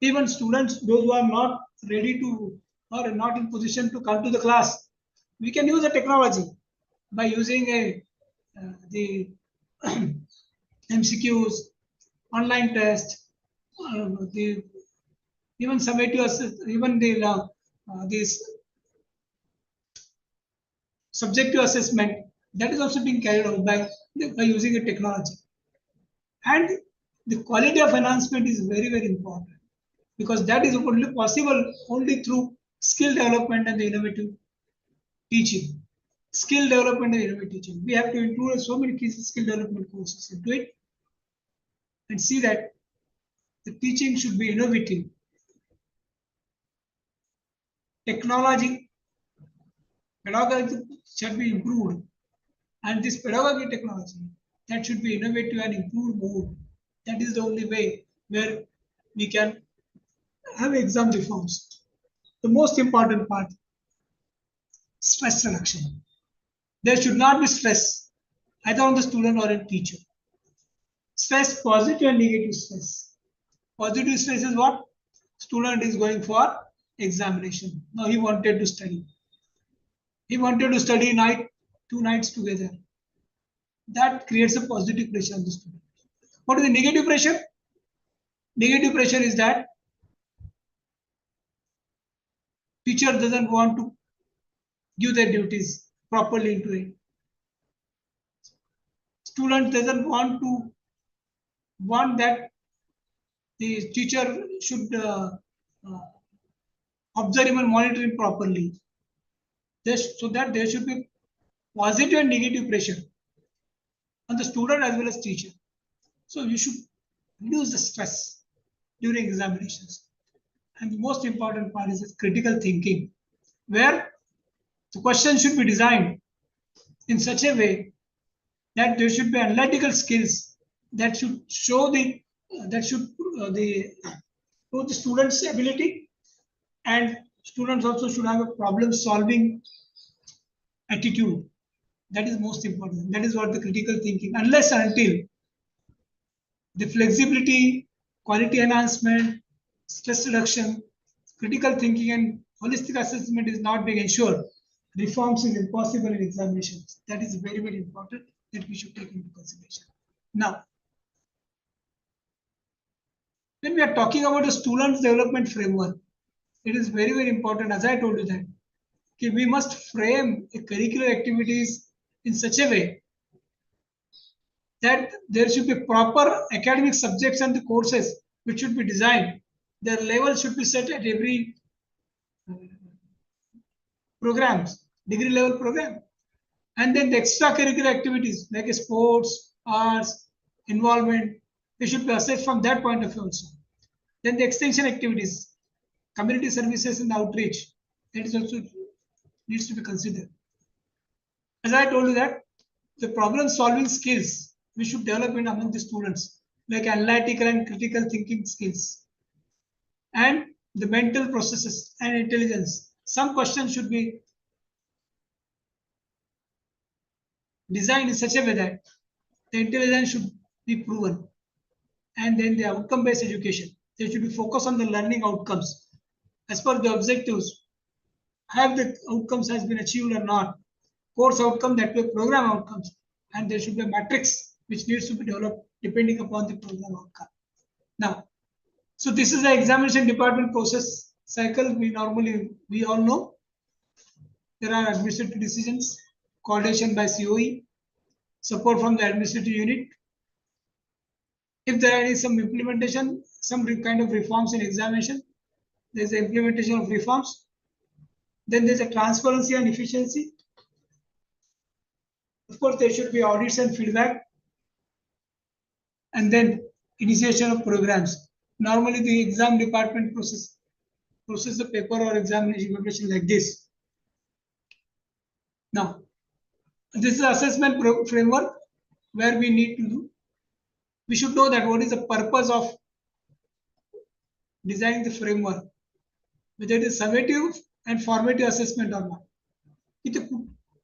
Even students, those who are not ready to or not in position to come to the class, we can use the technology by using the MCQs, online test, even summative assessment, even this subjective assessment, that is also being carried out by using a technology. And the quality of enhancement is very, very important, because that is only possible only through skill development and the innovative teaching. Skill development and innovative teaching. We have to include so many skill development courses into it and see that the teaching should be innovative. Technology, pedagogy should be improved, and this pedagogy technology, that should be innovative and improved more. That is the only way where we can have exam reforms. The most important part, stress reduction. There should not be stress either on the student or a teacher. Stress, positive and negative stress. Positive stress is what? Student is going for examination. Now he wanted to study. He wanted to study 2 nights together. That creates a positive pressure on the student. What is the negative pressure? Negative pressure is that teacher doesn't want to give their duties properly into it. Student doesn't want that the teacher should observe him and monitor him properly. So that there should be positive and negative pressure on the student as well as teacher. So you should reduce the stress during examinations. And the most important part is critical thinking, where the question should be designed in such a way that there should be analytical skills that should show the student's ability, and students also should have a problem solving attitude. That is most important. That is what the critical thinking, unless and until the flexibility, quality enhancement, stress reduction, critical thinking and holistic assessment is not being ensured, reforms is impossible in examinations. That is very, very important that we should take into consideration. Now, when we are talking about a student's development framework, it is very, very important, as I told you, that we must frame a curricular activities in such a way that there should be proper academic subjects and the courses which should be designed. Their level should be set at every programs, degree level program. And then the extracurricular activities like sports, arts, involvement, they should be assessed from that point of view also. Then the extension activities, community services and outreach, that is also needs to be considered. As I told you that the problem solving skills we should develop in among the students, like analytical and critical thinking skills, and the mental processes and intelligence. Some questions should be designed in such a way that the intelligence should be proven. And then the outcome-based education, they should be focused on the learning outcomes as per the objectives. Have the outcomes has been achieved or not? Course outcome, that way program outcomes, and there should be a matrix which needs to be developed depending upon the program outcome. Now, so this is the examination department process cycle. We all know there are administrative decisions, coordination by COE, support from the administrative unit. If there is some implementation, some kind of reforms in examination, there is the implementation of reforms. Then there is a transparency and efficiency. Of course, there should be audits and feedback. And then initiation of programs. Normally, the exam department process the paper or examination evaluation like this. Now, this is assessment framework where we need to do. We should know that what is the purpose of designing the framework, whether it is summative and formative assessment or not.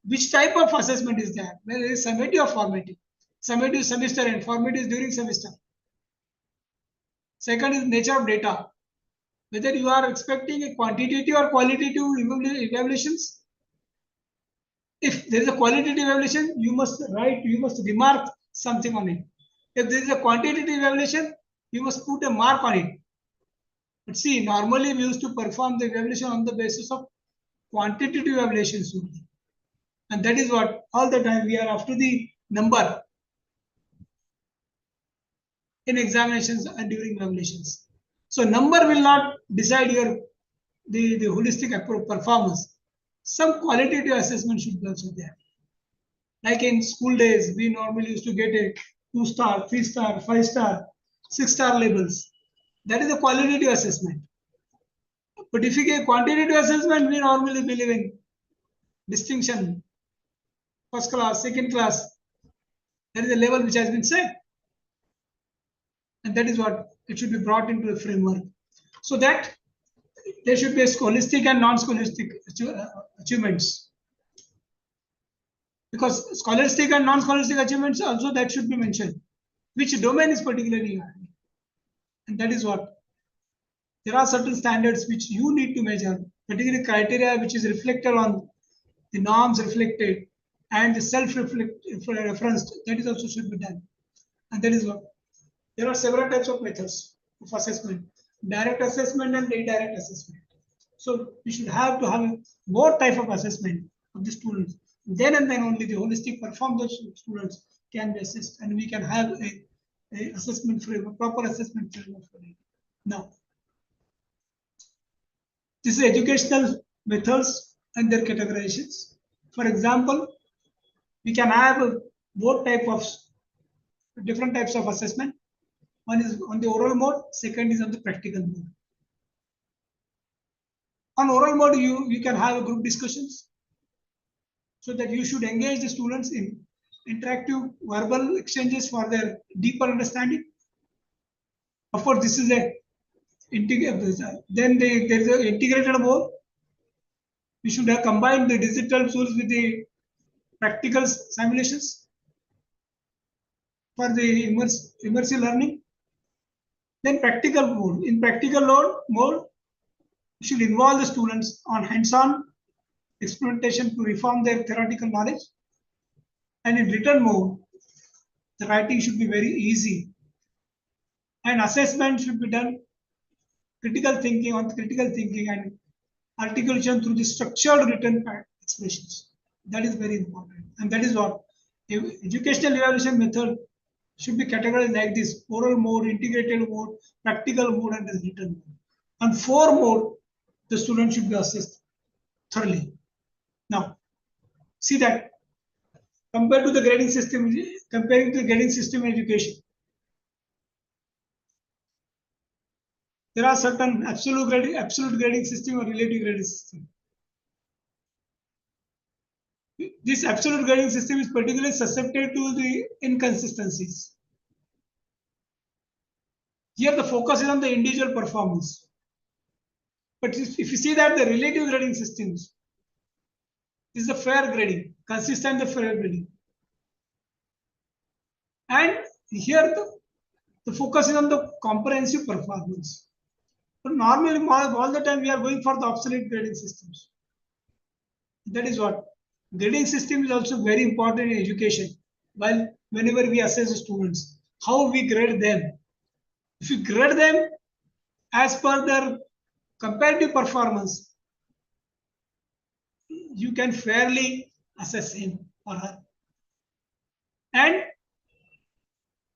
Which type of assessment is there? Whether it is summative or formative. Summative is semester and formative is during semester. Second is nature of data. Whether you are expecting a quantitative or qualitative evaluations. If there is a qualitative evaluation, you must remark something on it. If there is a quantitative evaluation, you must put a mark on it. But see, normally we used to perform the evaluation on the basis of quantitative evaluations only. And that is what all the time we are after the number in examinations and during evaluations. So number will not decide the holistic performance. Some qualitative assessment should be also there. Like in school days, we normally used to get a 2-star, 3-star, 5-star, 6-star labels. That is a qualitative assessment. But if you get quantitative assessment, we normally believe in distinction, first class, second class. That is the level which has been set. And that is what it should be brought into the framework. So that there should be a scholastic and non-scholastic achievements. because scholastic and non-scholastic achievements also that should be mentioned. Which domain is particularly you have? And that is what there are certain standards which you need to measure, particularly criteria which is reflected on the norms reflected and the self-referenced. That is also should be done, and that is what there are several types of methods of assessment: direct assessment and indirect assessment. So we should have to have more type of assessment of the students. Then and then only the holistic performance of students can be assessed, and we can have a assessment framework, proper assessment framework for it. Now, this is educational methods and their categorizations. For example, we can have both type of different types of assessment. One is on the oral mode, second is on the practical mode. On oral mode, you can have group discussions so that you should engage the students in interactive verbal exchanges for their deeper understanding. Of course, this is a then there is an integrated mode. We should have combined the digital tools with the practical simulations for the immersive learning. Then practical mode. In practical mode, we should involve the students on hands-on experimentation to reform their theoretical knowledge. And in written mode, the writing should be very easy. And assessment should be done critical thinking and articulation through the structured written expressions. That is very important. And that is what educational evaluation method should be categorized like this: oral mode, integrated mode, practical mode, and written mode. On 4 mode, the student should be assessed thoroughly. Now, see that compared to the grading system, comparing to the grading system in education, there are certain absolute grading system or relative grading system. This absolute grading system is particularly susceptible to the inconsistencies. Here the focus is on the individual performance. But if you see that the relative grading systems is the fair grading, consistent the fair grading. And here the focus is on the comprehensive performance. But normally all the time we are going for the obsolete grading systems. That is what grading system is also very important in education. While whenever we assess the students, how we grade them. If you grade them as per their comparative performance, you can fairly assess him or her. And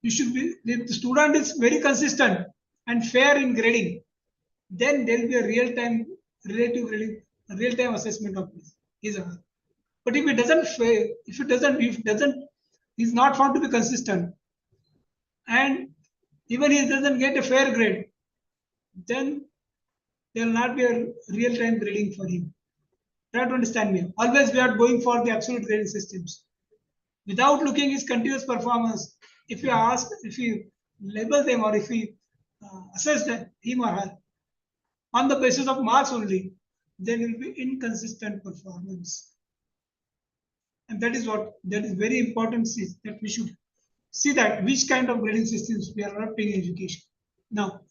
you should be, if the student is very consistent and fair in grading, then there will be a real-time relative grading, a real-time assessment of his or her. But if it doesn't, he's not found to be consistent, and even he doesn't get a fair grade, then there will not be a real-time grading for him. Try to understand me. Always we are going for the absolute grading systems. Without looking his continuous performance, if you label them or if we assess him or her on the basis of marks only, there will be inconsistent performance. And that is very important, that we should see that which kind of grading systems we are adopting in education. Now,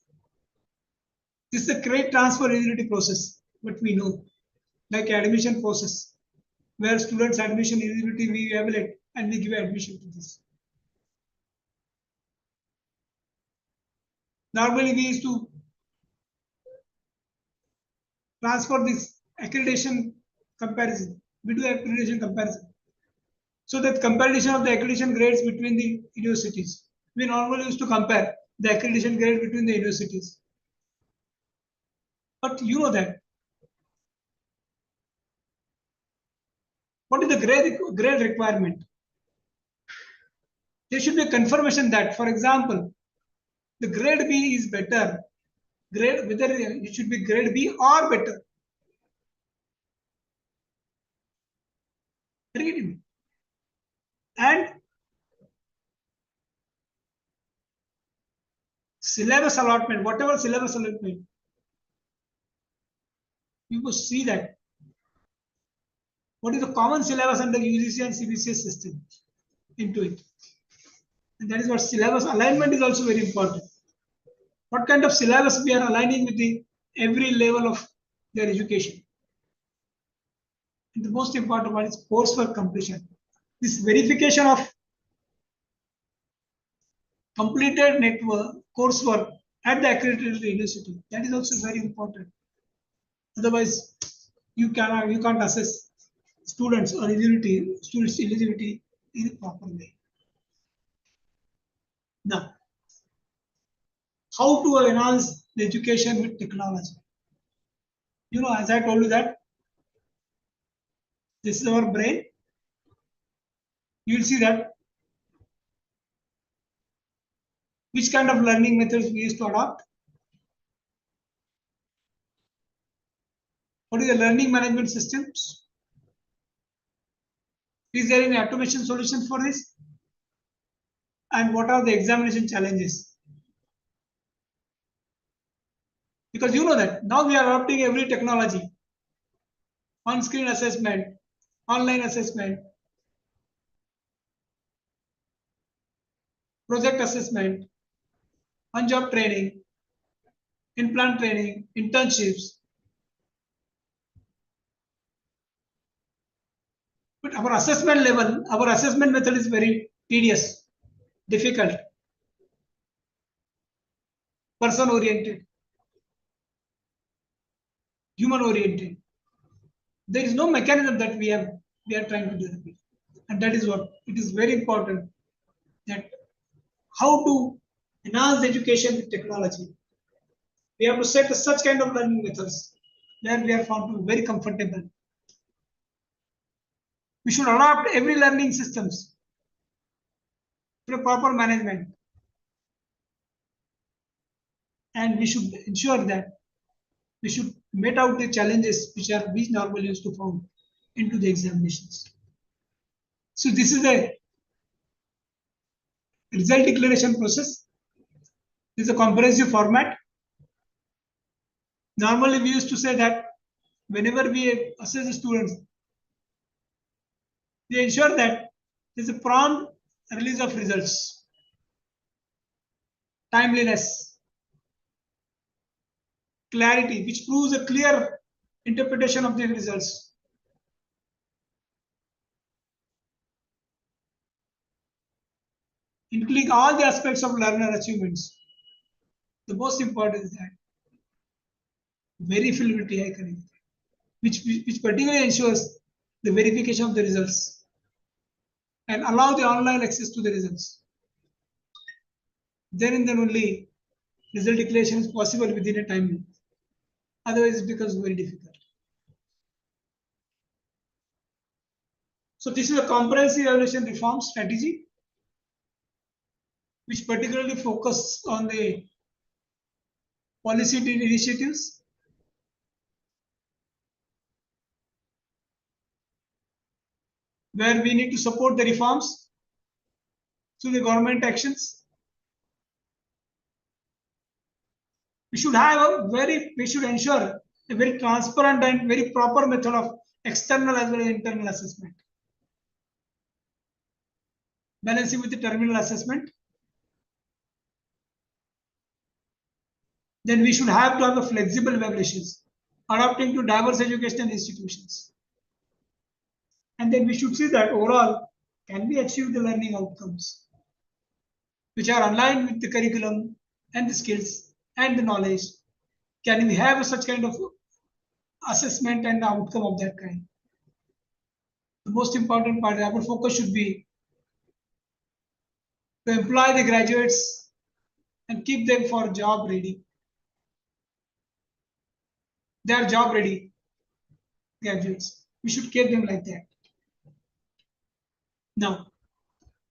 this is a credit transfer eligibility process, what we know, like admission process, where students' admission eligibility we evaluate and we give admission to this. Normally, we used to transfer this accreditation comparison. We do accreditation comparison. So that comparison of the accreditation grades between the universities. We normally used to compare the accreditation grade between the universities. But you know that. What is the grade requirement? There should be a confirmation that, for example, the grade B is better. Whether it should be grade B or better. And syllabus allotment, whatever syllabus allotment, you must see that what is the common syllabus under UGC and CBCS system into it. And that is what syllabus alignment is also very important. What kind of syllabus we are aligning with the every level of their education. And the most important one is coursework completion. This verification of completed network coursework at the accredited university, that is also very important. Otherwise, you can't assess students' eligibility in a proper way. Now, how to enhance the education with technology? You know, as I told you that this is our brain. You will see that which kind of learning methods we used to adopt. What is the learning management systems? Is there any automation solution for this? And what are the examination challenges? Because you know that now we are adopting every technology, on-screen assessment, online assessment, project assessment, on-job training, in-plant training, internships. But our assessment level, our assessment method is very tedious, difficult, person-oriented, human-oriented. There is no mechanism that we are trying to develop it. And that is what it is very important, that how to enhance education with technology. We have to set such kind of learning methods where we are found to be very comfortable. We should adopt every learning systems through proper management. And we should ensure that we should met out the challenges which normally used to found into the examinations. So this is the result declaration process. This is a comprehensive format. Normally we used to say that whenever we assess the students, we ensure that there is a prompt release of results, timeliness, clarity, which proves a clear interpretation of the results. Including all the aspects of learner achievements. The most important is that verifiability, which particularly ensures the verification of the results and allow the online access to the results. Then and then only result declaration is possible within a time limit. Otherwise, it becomes very difficult. So this is a comprehensive evaluation reform strategy, which particularly focuses on the policy initiatives, where we need to support the reforms through the government actions. We should ensure a very transparent and very proper method of external as well as internal assessment. Balancing with the terminal assessment. Then we should have to have a flexible evaluations, adapting to diverse educational institutions. And then we should see that overall, can we achieve the learning outcomes, which are aligned with the curriculum and the skills and the knowledge? Can we have such kind of assessment and outcome of that kind? The most important part, our focus should be to employ the graduates and keep them for job ready. They are job ready graduates. We should keep them like that. Now,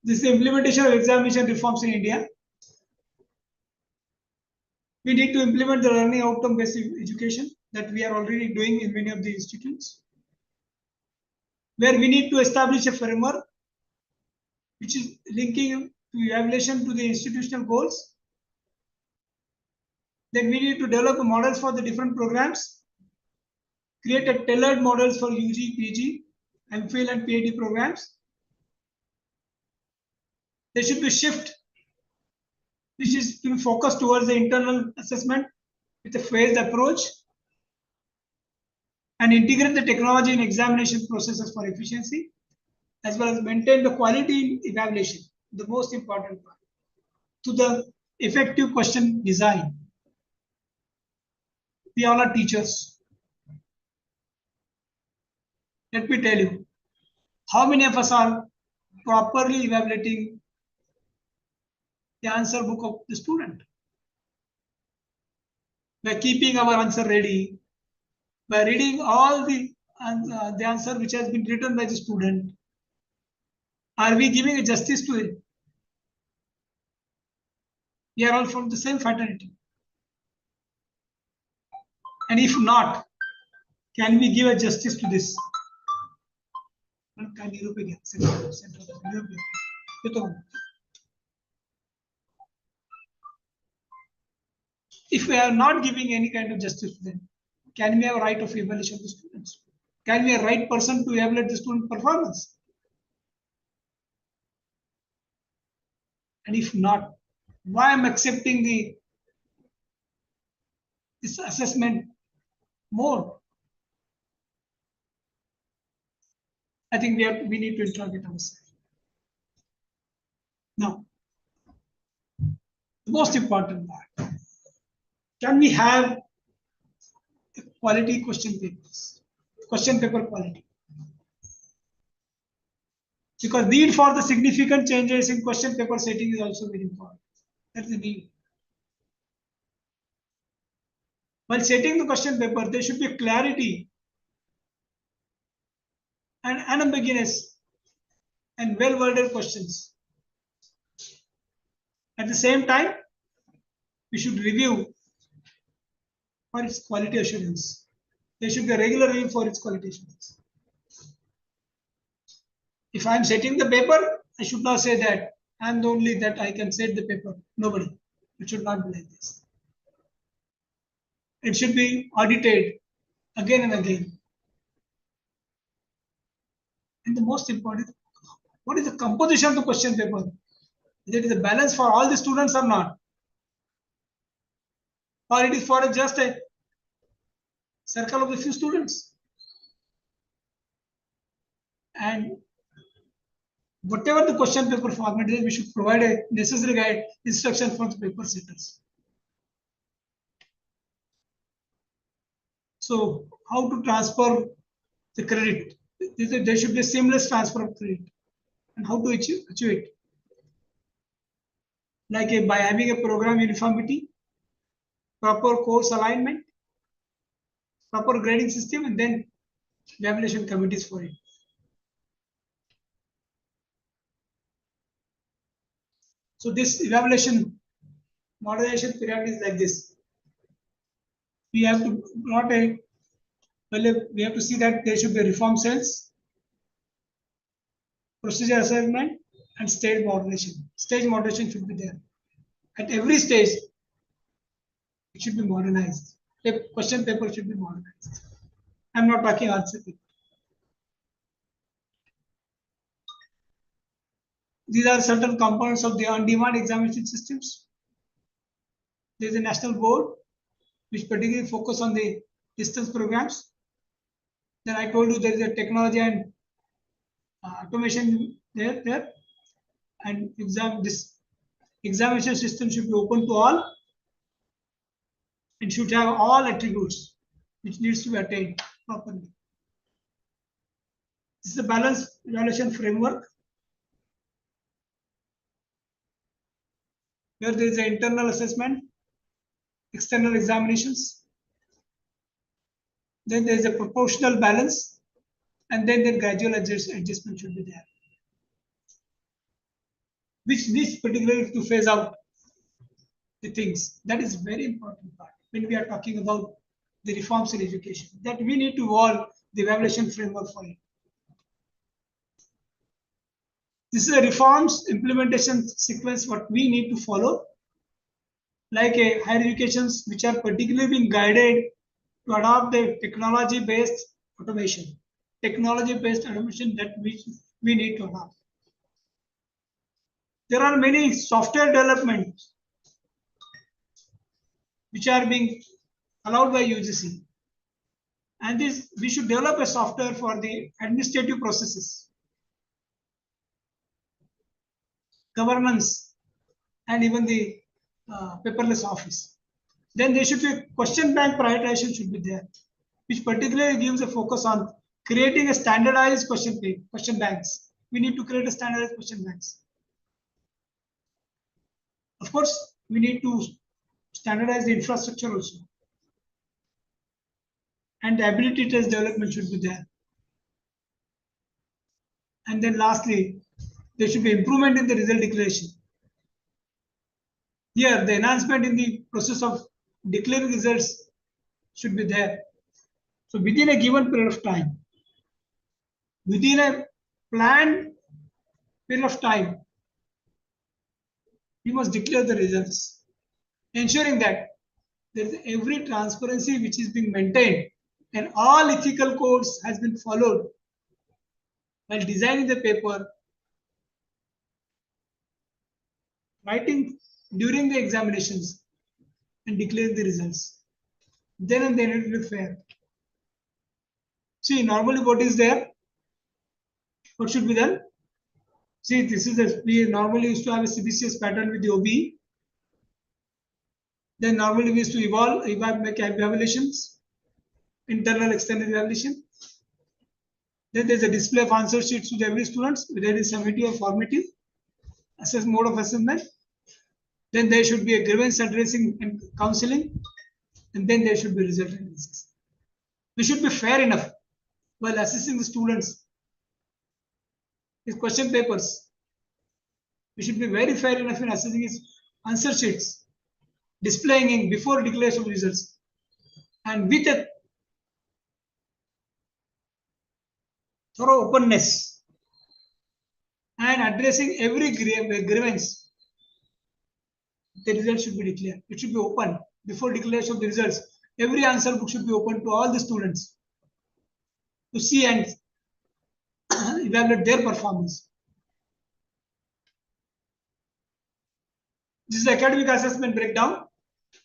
this is the implementation of examination reforms in India. We need to implement the learning outcome based education that we are already doing in many of the institutes, where we need to establish a framework which is linking to evaluation to the institutional goals. Then we need to develop models for the different programs, create a tailored models for UG, PG, MPhil and PhD programs, there should be a shift which is to be focused towards the internal assessment with a phased approach and integrate the technology in examination processes for efficiency, as well as maintain the quality in evaluation, the most important part, to the effective question design. We all are teachers. Let me tell you, how many of us are properly evaluating the answer book of the student? By keeping our answer ready, by reading all the answer which has been written by the student, are we giving a justice to it? We are all from the same fraternity. And if not, can we give a justice to this? If we are not giving any kind of justice to them, can we have a right of evaluation of the students? Can we have a right person to evaluate the student performance? And if not, why I'm accepting this assessment mode? I think we need to interrogate ourselves. Now, the most important part, can we have quality question papers, question paper quality? Because need for the significant changes in question paper setting is also very important. That's the need. While setting the question paper, there should be clarity and unambiguous and well-worded questions. At the same time, we should review for its quality assurance. There should be a regular review for its quality assurance. If I am setting the paper, I should not say that I am the only that I can set the paper. Nobody. It should not be like this. It should be audited again and again. And the most important, what is the composition of the question paper? Is it a balance for all the students or not? Or it is for just a circle of a few students? And whatever the question paper format is, we should provide a necessary guide instruction for the paper setters. So, how to transfer the credit? There should be a seamless transfer of credit. And how to achieve it? Like by having a program uniformity, proper course alignment, proper grading system, and then evaluation committees for it. So this evaluation modernization period is like this. We have to we have to see that there should be reform cells, procedure assignment, and stage moderation. Stage moderation should be there. At every stage, it should be modernized. The question paper should be modernized. I'm not talking answer paper. These are certain components of the on-demand examination systems. There is a national board which particularly focus on the distance programs. Then I told you there is a technology and automation there, and this examination system should be open to all. It should have all attributes which needs to be attained properly. This is a balanced evaluation framework where there is an internal assessment, external examinations, then there is a proportional balance, and then the gradual adjustment should be there, which needs particularly to phase out the things. That is very important part when we are talking about the reforms in education, that we need to evolve the evaluation framework for it. This is a reforms implementation sequence what we need to follow, like a higher educations which are particularly being guided to adopt the technology based automation. technology-based automation that we need to have. There are many software developments which are being allowed by UGC. And this, we should develop a software for the administrative processes, governance, and even the paperless office. Then there should be a question bank prioritization should be there, which particularly gives a focus on creating a standardized question banks. We need to create a standardized question banks. Of course, we need to standardize the infrastructure also. And the ability test development should be there. And then lastly, there should be improvement in the result declaration. Here, the enhancement in the process of declaring results should be there. So within a given period of time, within a planned period of time, you must declare the results, ensuring that there is every transparency which is being maintained and all ethical codes has been followed while designing the paper, writing during the examinations, and declaring the results. Then and then it will be fair. See, normally what is there? What should be done? See, this is we normally used to have a CBCS pattern with the OBE. Then normally we used to make evaluations, internal, external evaluation. Then there's a display of answer sheets to every student, whether it is summative or formative, mode of assessment. Then there should be a grievance addressing and counseling, and then there should be result analysis. We should be fair enough while assessing the students. His question papers. We should be very fair enough in assessing his answer sheets, displaying in before declaration of results, and with a thorough openness and addressing every grievance. The result should be declared. It should be open before declaration of the results. Every answer book should be open to all the students to see and evaluate their performance. This is the academic assessment breakdown,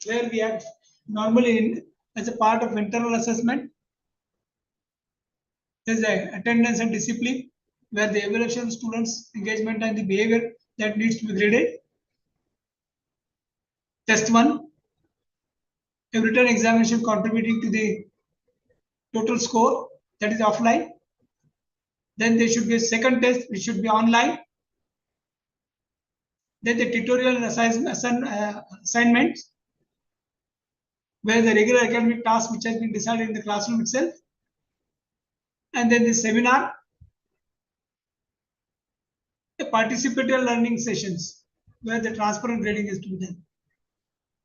where we have normally as a part of internal assessment, there is a attendance and discipline, where the evaluation of students' engagement and the behavior that needs to be graded. Test 1, a written examination contributing to the total score, that is offline. Then there should be a second test, which should be online. Then the tutorial and assignments, where the regular academic task which has been decided in the classroom itself. And then the seminar, the participatory learning sessions, where the transparent grading is to be done.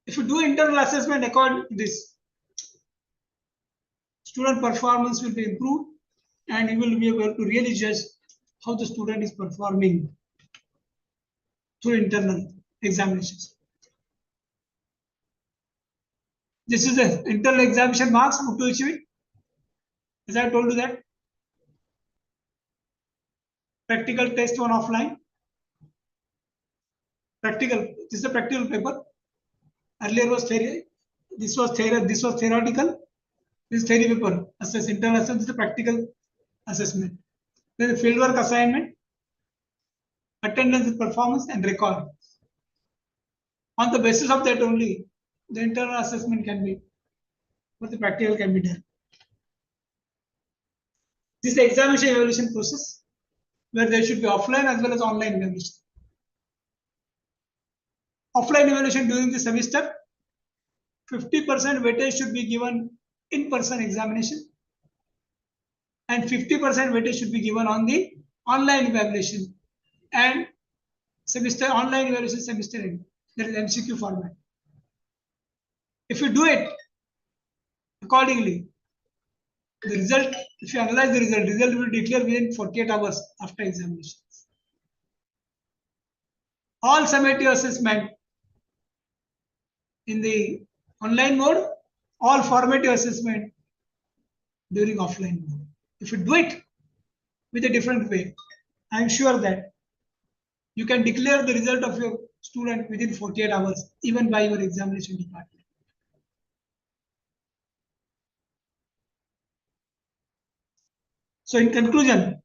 If you do internal assessment according to this, student performance will be improved, and you will be able to really judge how the student is performing through internal examinations. This is the internal examination marks to achieve it. As I told you that. Practical test 1 offline. Practical, this is a practical paper. Earlier was theory. This was theoretical. This is theory paper. Assess internal assessment. This is a practical assessment. Then the fieldwork assignment, attendance and performance, and record. On the basis of that only, the internal assessment can be, but the practical can be done. This is the examination evaluation process, where there should be offline as well as online evaluation. Offline evaluation during the semester, 50% weightage should be given in-person examination, and 50% weightage should be given on the online evaluation and semester online evaluation semester end. That is MCQ format. If you do it accordingly, the result, if you analyze the result will be declared within 48 hours after examinations. All summative assessment in the online mode, all formative assessment during offline mode. If you do it with a different way, I am sure that you can declare the result of your student within 48 hours, even by your examination department. So in conclusion,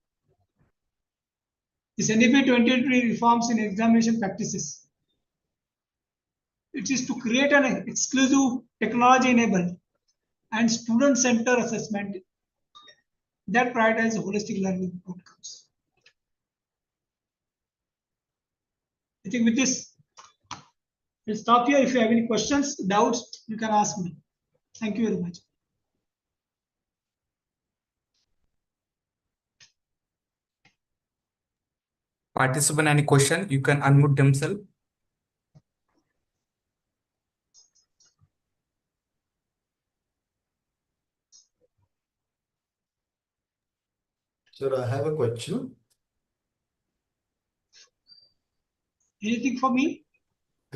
this NEP 2023 reforms in examination practices. It is to create an exclusive technology-enabled and student-centered assessment that prioritizes holistic learning outcomes. I think with this, we'll stop here. If you have any questions, doubts, you can ask me. Thank you very much. Participant, any question? You can unmute themselves. Sir, I have a question. Anything for me?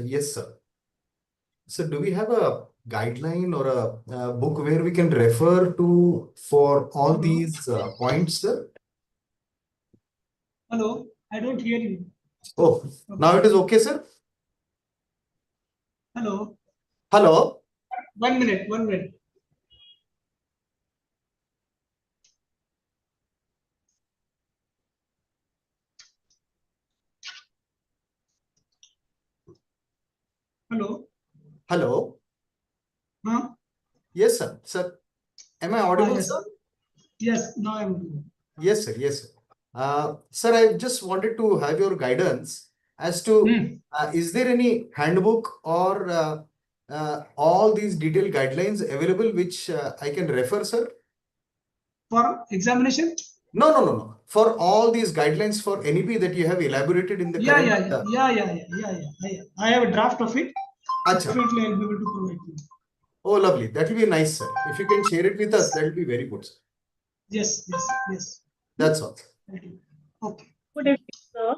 Yes, sir. So, do we have a guideline or a book where we can refer to for all Hello? these points, sir? Hello, I don't hear you. Oh, now it is okay, sir? Hello, Hello? 1 minute, 1 minute. Hello, Hello? huh? Yes, sir. Sir, am I audible, Yes. sir? Yes, now I'm audible. Yes, sir. Yes, sir. Sir, I just wanted to have your guidance as to is there any handbook or all these detailed guidelines available which I can refer, sir? For examination? No. For all these guidelines for NEP that you have elaborated in the Yeah, current. yeah. I have a draft of it. Acha. Definitely, I'll be able to provide you. Oh, lovely. That will be nice, sir. If you can share it with us, that will be very good, sir. Yes. That's all. Thank you. Okay. Good evening, sir.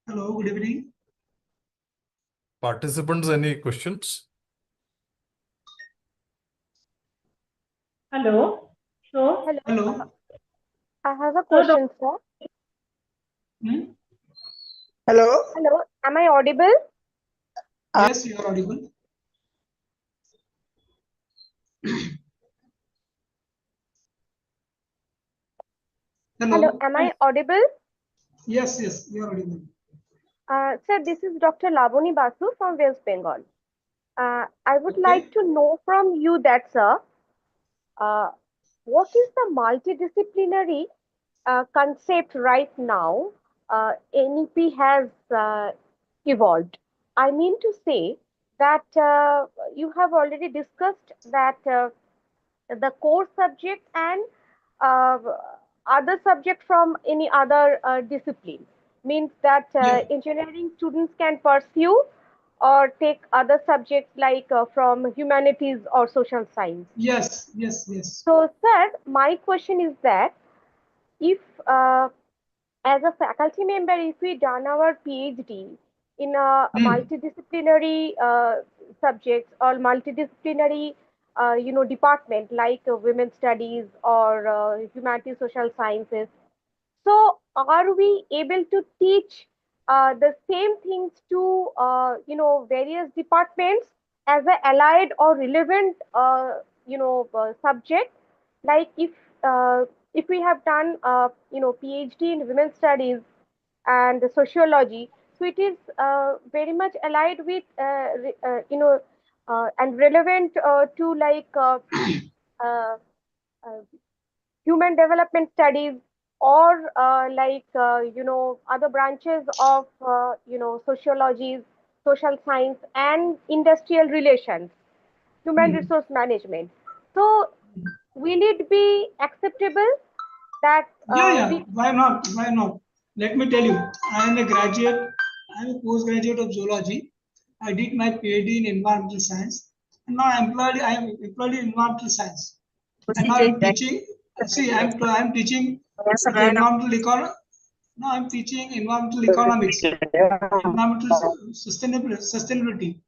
Hello, good evening. Participants, any questions? Hello. So, Hello. Hello. I have a question, sir. Hmm? Hello. Am I audible? Yes, you are audible. Hello. Hello. Am I audible? Yes, you are audible. Sir, this is Dr. Laboni Basu from West Bengal. I would Okay. like to know from you that, sir, what is the multidisciplinary concept right now NEP has evolved? I mean to say that you have already discussed that the core subject and uh, other subject from any other discipline means that Yeah. engineering students can pursue or take other subjects like from humanities or social science. Yes. So, sir, my question is that if as a faculty member, if we done our PhD in a multidisciplinary subjects or multidisciplinary, department like women's studies or humanities, social sciences, so are we able to teach the same things to various departments as a allied or relevant subject? Like if we have done PhD in women's studies and sociology, so it is very much allied with and relevant to like uh, uh, human development studies or other branches of sociologies, social science and industrial relations, human resource management. So will it be acceptable that Yeah. we Why not? Let me tell you, I am a graduate. I am a postgraduate of zoology. I did my PhD in environmental science, and now I am employed in environmental science. And now I'm teaching. See, I'm teaching the environmental econ. Now I'm teaching environmental economics, environmental sustainability.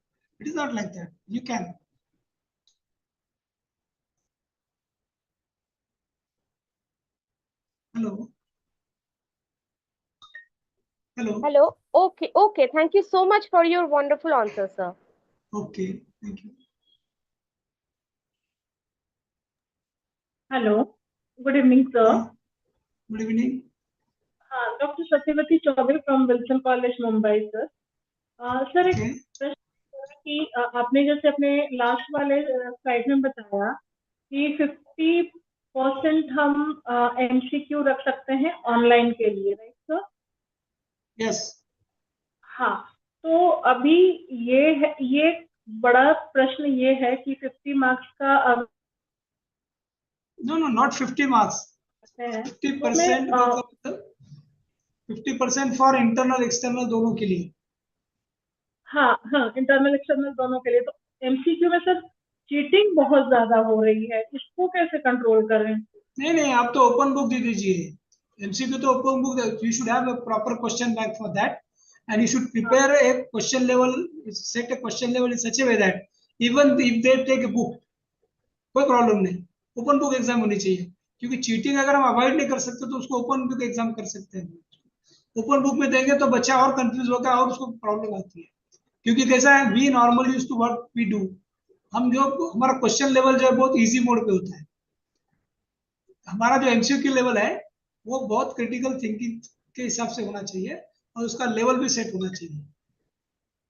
It is not like that. You can. Hello. Hello. Hello. Okay. Thank you so much for your wonderful answer, sir. Okay. Thank you. Hello. Good evening, sir. Good evening. Dr. Satyavati Chaudhary from Wilson College, Mumbai, sir. Sir एक Okay. प्रश्न कि आपने जैसे अपने last वाले slide में बताया कि 50% हम MCQ रख सकते हैं ऑनलाइन के लिए, राइट सर? Yes. हाँ, तो अभी ये बड़ा प्रश्न ये है कि 50 मार्क्स का No, not 50 marks. है 50% का मतलब 50% फॉर इंटरनल एक्सटर्नल दोनों के लिए. हाँ, इंटरनल एक्सटर्नल दोनों के लिए. तो MCQ में सर चीटिंग बहुत ज्यादा हो रही है, इसको कैसे कंट्रोल करें? नहीं, आप तो ओपन बुक दे दीजिए. MCQ तो open book. You should have a proper question bank for that, and you should prepare a question level, set a question level in such a way that even if they take a book, कोई problem नहीं, open book exam होनी चाहिए. क्योंकि cheating अगर हम avoid नहीं कर सकते तो उसको ओपन बुक एग्जाम कर सकते हैं. ओपन बुक में देंगे तो बच्चा और कंफ्यूज होगा और उसको प्रॉब्लम आती है. क्योंकि कैसा है, we normally used to what we do, हम जो हमारा क्वेश्चन लेवल जो है बहुत इजी मोड पे होता है. हमारा जो MCQ लेवल है वो बहुत क्रिटिकल थिंकिंग के हिसाब से होना चाहिए और उसका लेवल भी सेट होना चाहिए.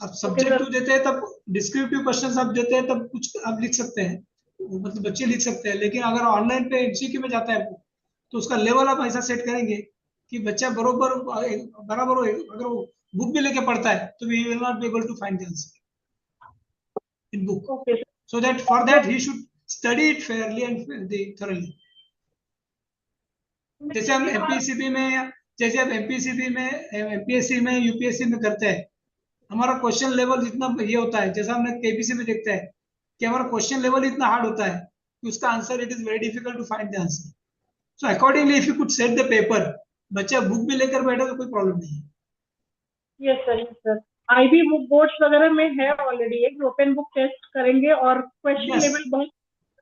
अब सब्जेक्टिव देते हैं तब डिस्क्रिप्टिव क्वेश्चंस आप देते हैं तब कुछ आप लिख सकते हैं, मतलब बच्चे लिख सकते हैं. लेकिन अगर ऑनलाइन पे MCQ में जाता है तो उसका लेवल आप ऐसा सेट करेंगे कि बच्चा बराबर हो. अगर वो बुक भी लेके पढ़ता है तो we will not be able to find the answer in book. So that for that he should study it fairly and thoroughly. जैसे हम MPSC में MPSC में UPSC में करते हैं, हमारा क्वेश्चन लेवल जितना ये होता है, जैसा हमने KPC में देखते हैं कि हमारा क्वेश्चन लेवल इतना हार्ड होता है कि उसका answer it is very difficult to find the answer. So accordingly if you could set the paper, बच्चा बुक भी लेकर बैठे तो कोई प्रॉब्लम नहीं है. Yes sir. IB book boards वगैरह में है ऑलरेडी, एक ओपन बुक टेस्ट करेंगे और क्वेश्चन लेवल बहुत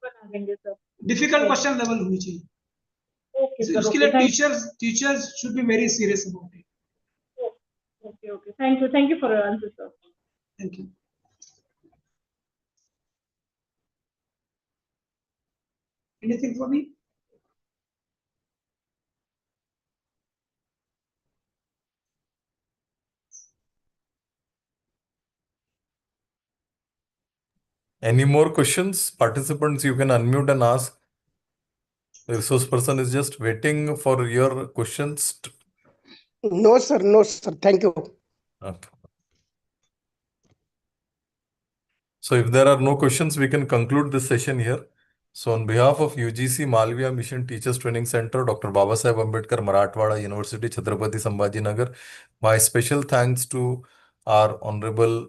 बना देंगे सर. डिफिकल्ट क्वेश्चन लेवल होनी चाहिए. उसके लिए teachers should be very serious about it. Okay. Thank you for your answer, sir. Thank you. Anything for me? Any more questions? Participants, you can unmute and ask. The resource person is just waiting for your questions. No, sir. Thank you. Okay. So if there are no questions, we can conclude this session here. So on behalf of UGC Malviya Mission Teachers Training Center, Dr. Babasaheb Ambedkar, Marathwada University, Chhatrapati Sambhajinagar, my special thanks to our honorable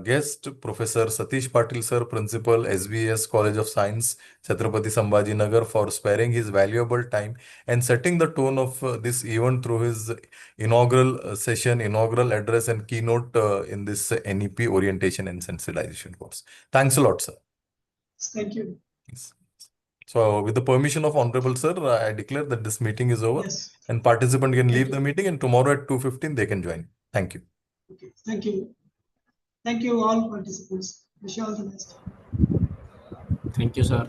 guest, Professor Satish Patil sir, Principal, SBS College of Science, Chhatrapati Sambhajinagar, for sparing his valuable time and setting the tone of this event through his inaugural session, inaugural address and keynote in this NEP orientation and sensitization course. Thanks a lot, sir. Thank you. Yes. So with the permission of Honorable Sir, I declare that this meeting is over. Yes. And participant can leave the meeting, and tomorrow at 2:15 they can join. Thank you. Okay. Thank you. Thank you all participants. Wish you all the best. Thank you, sir.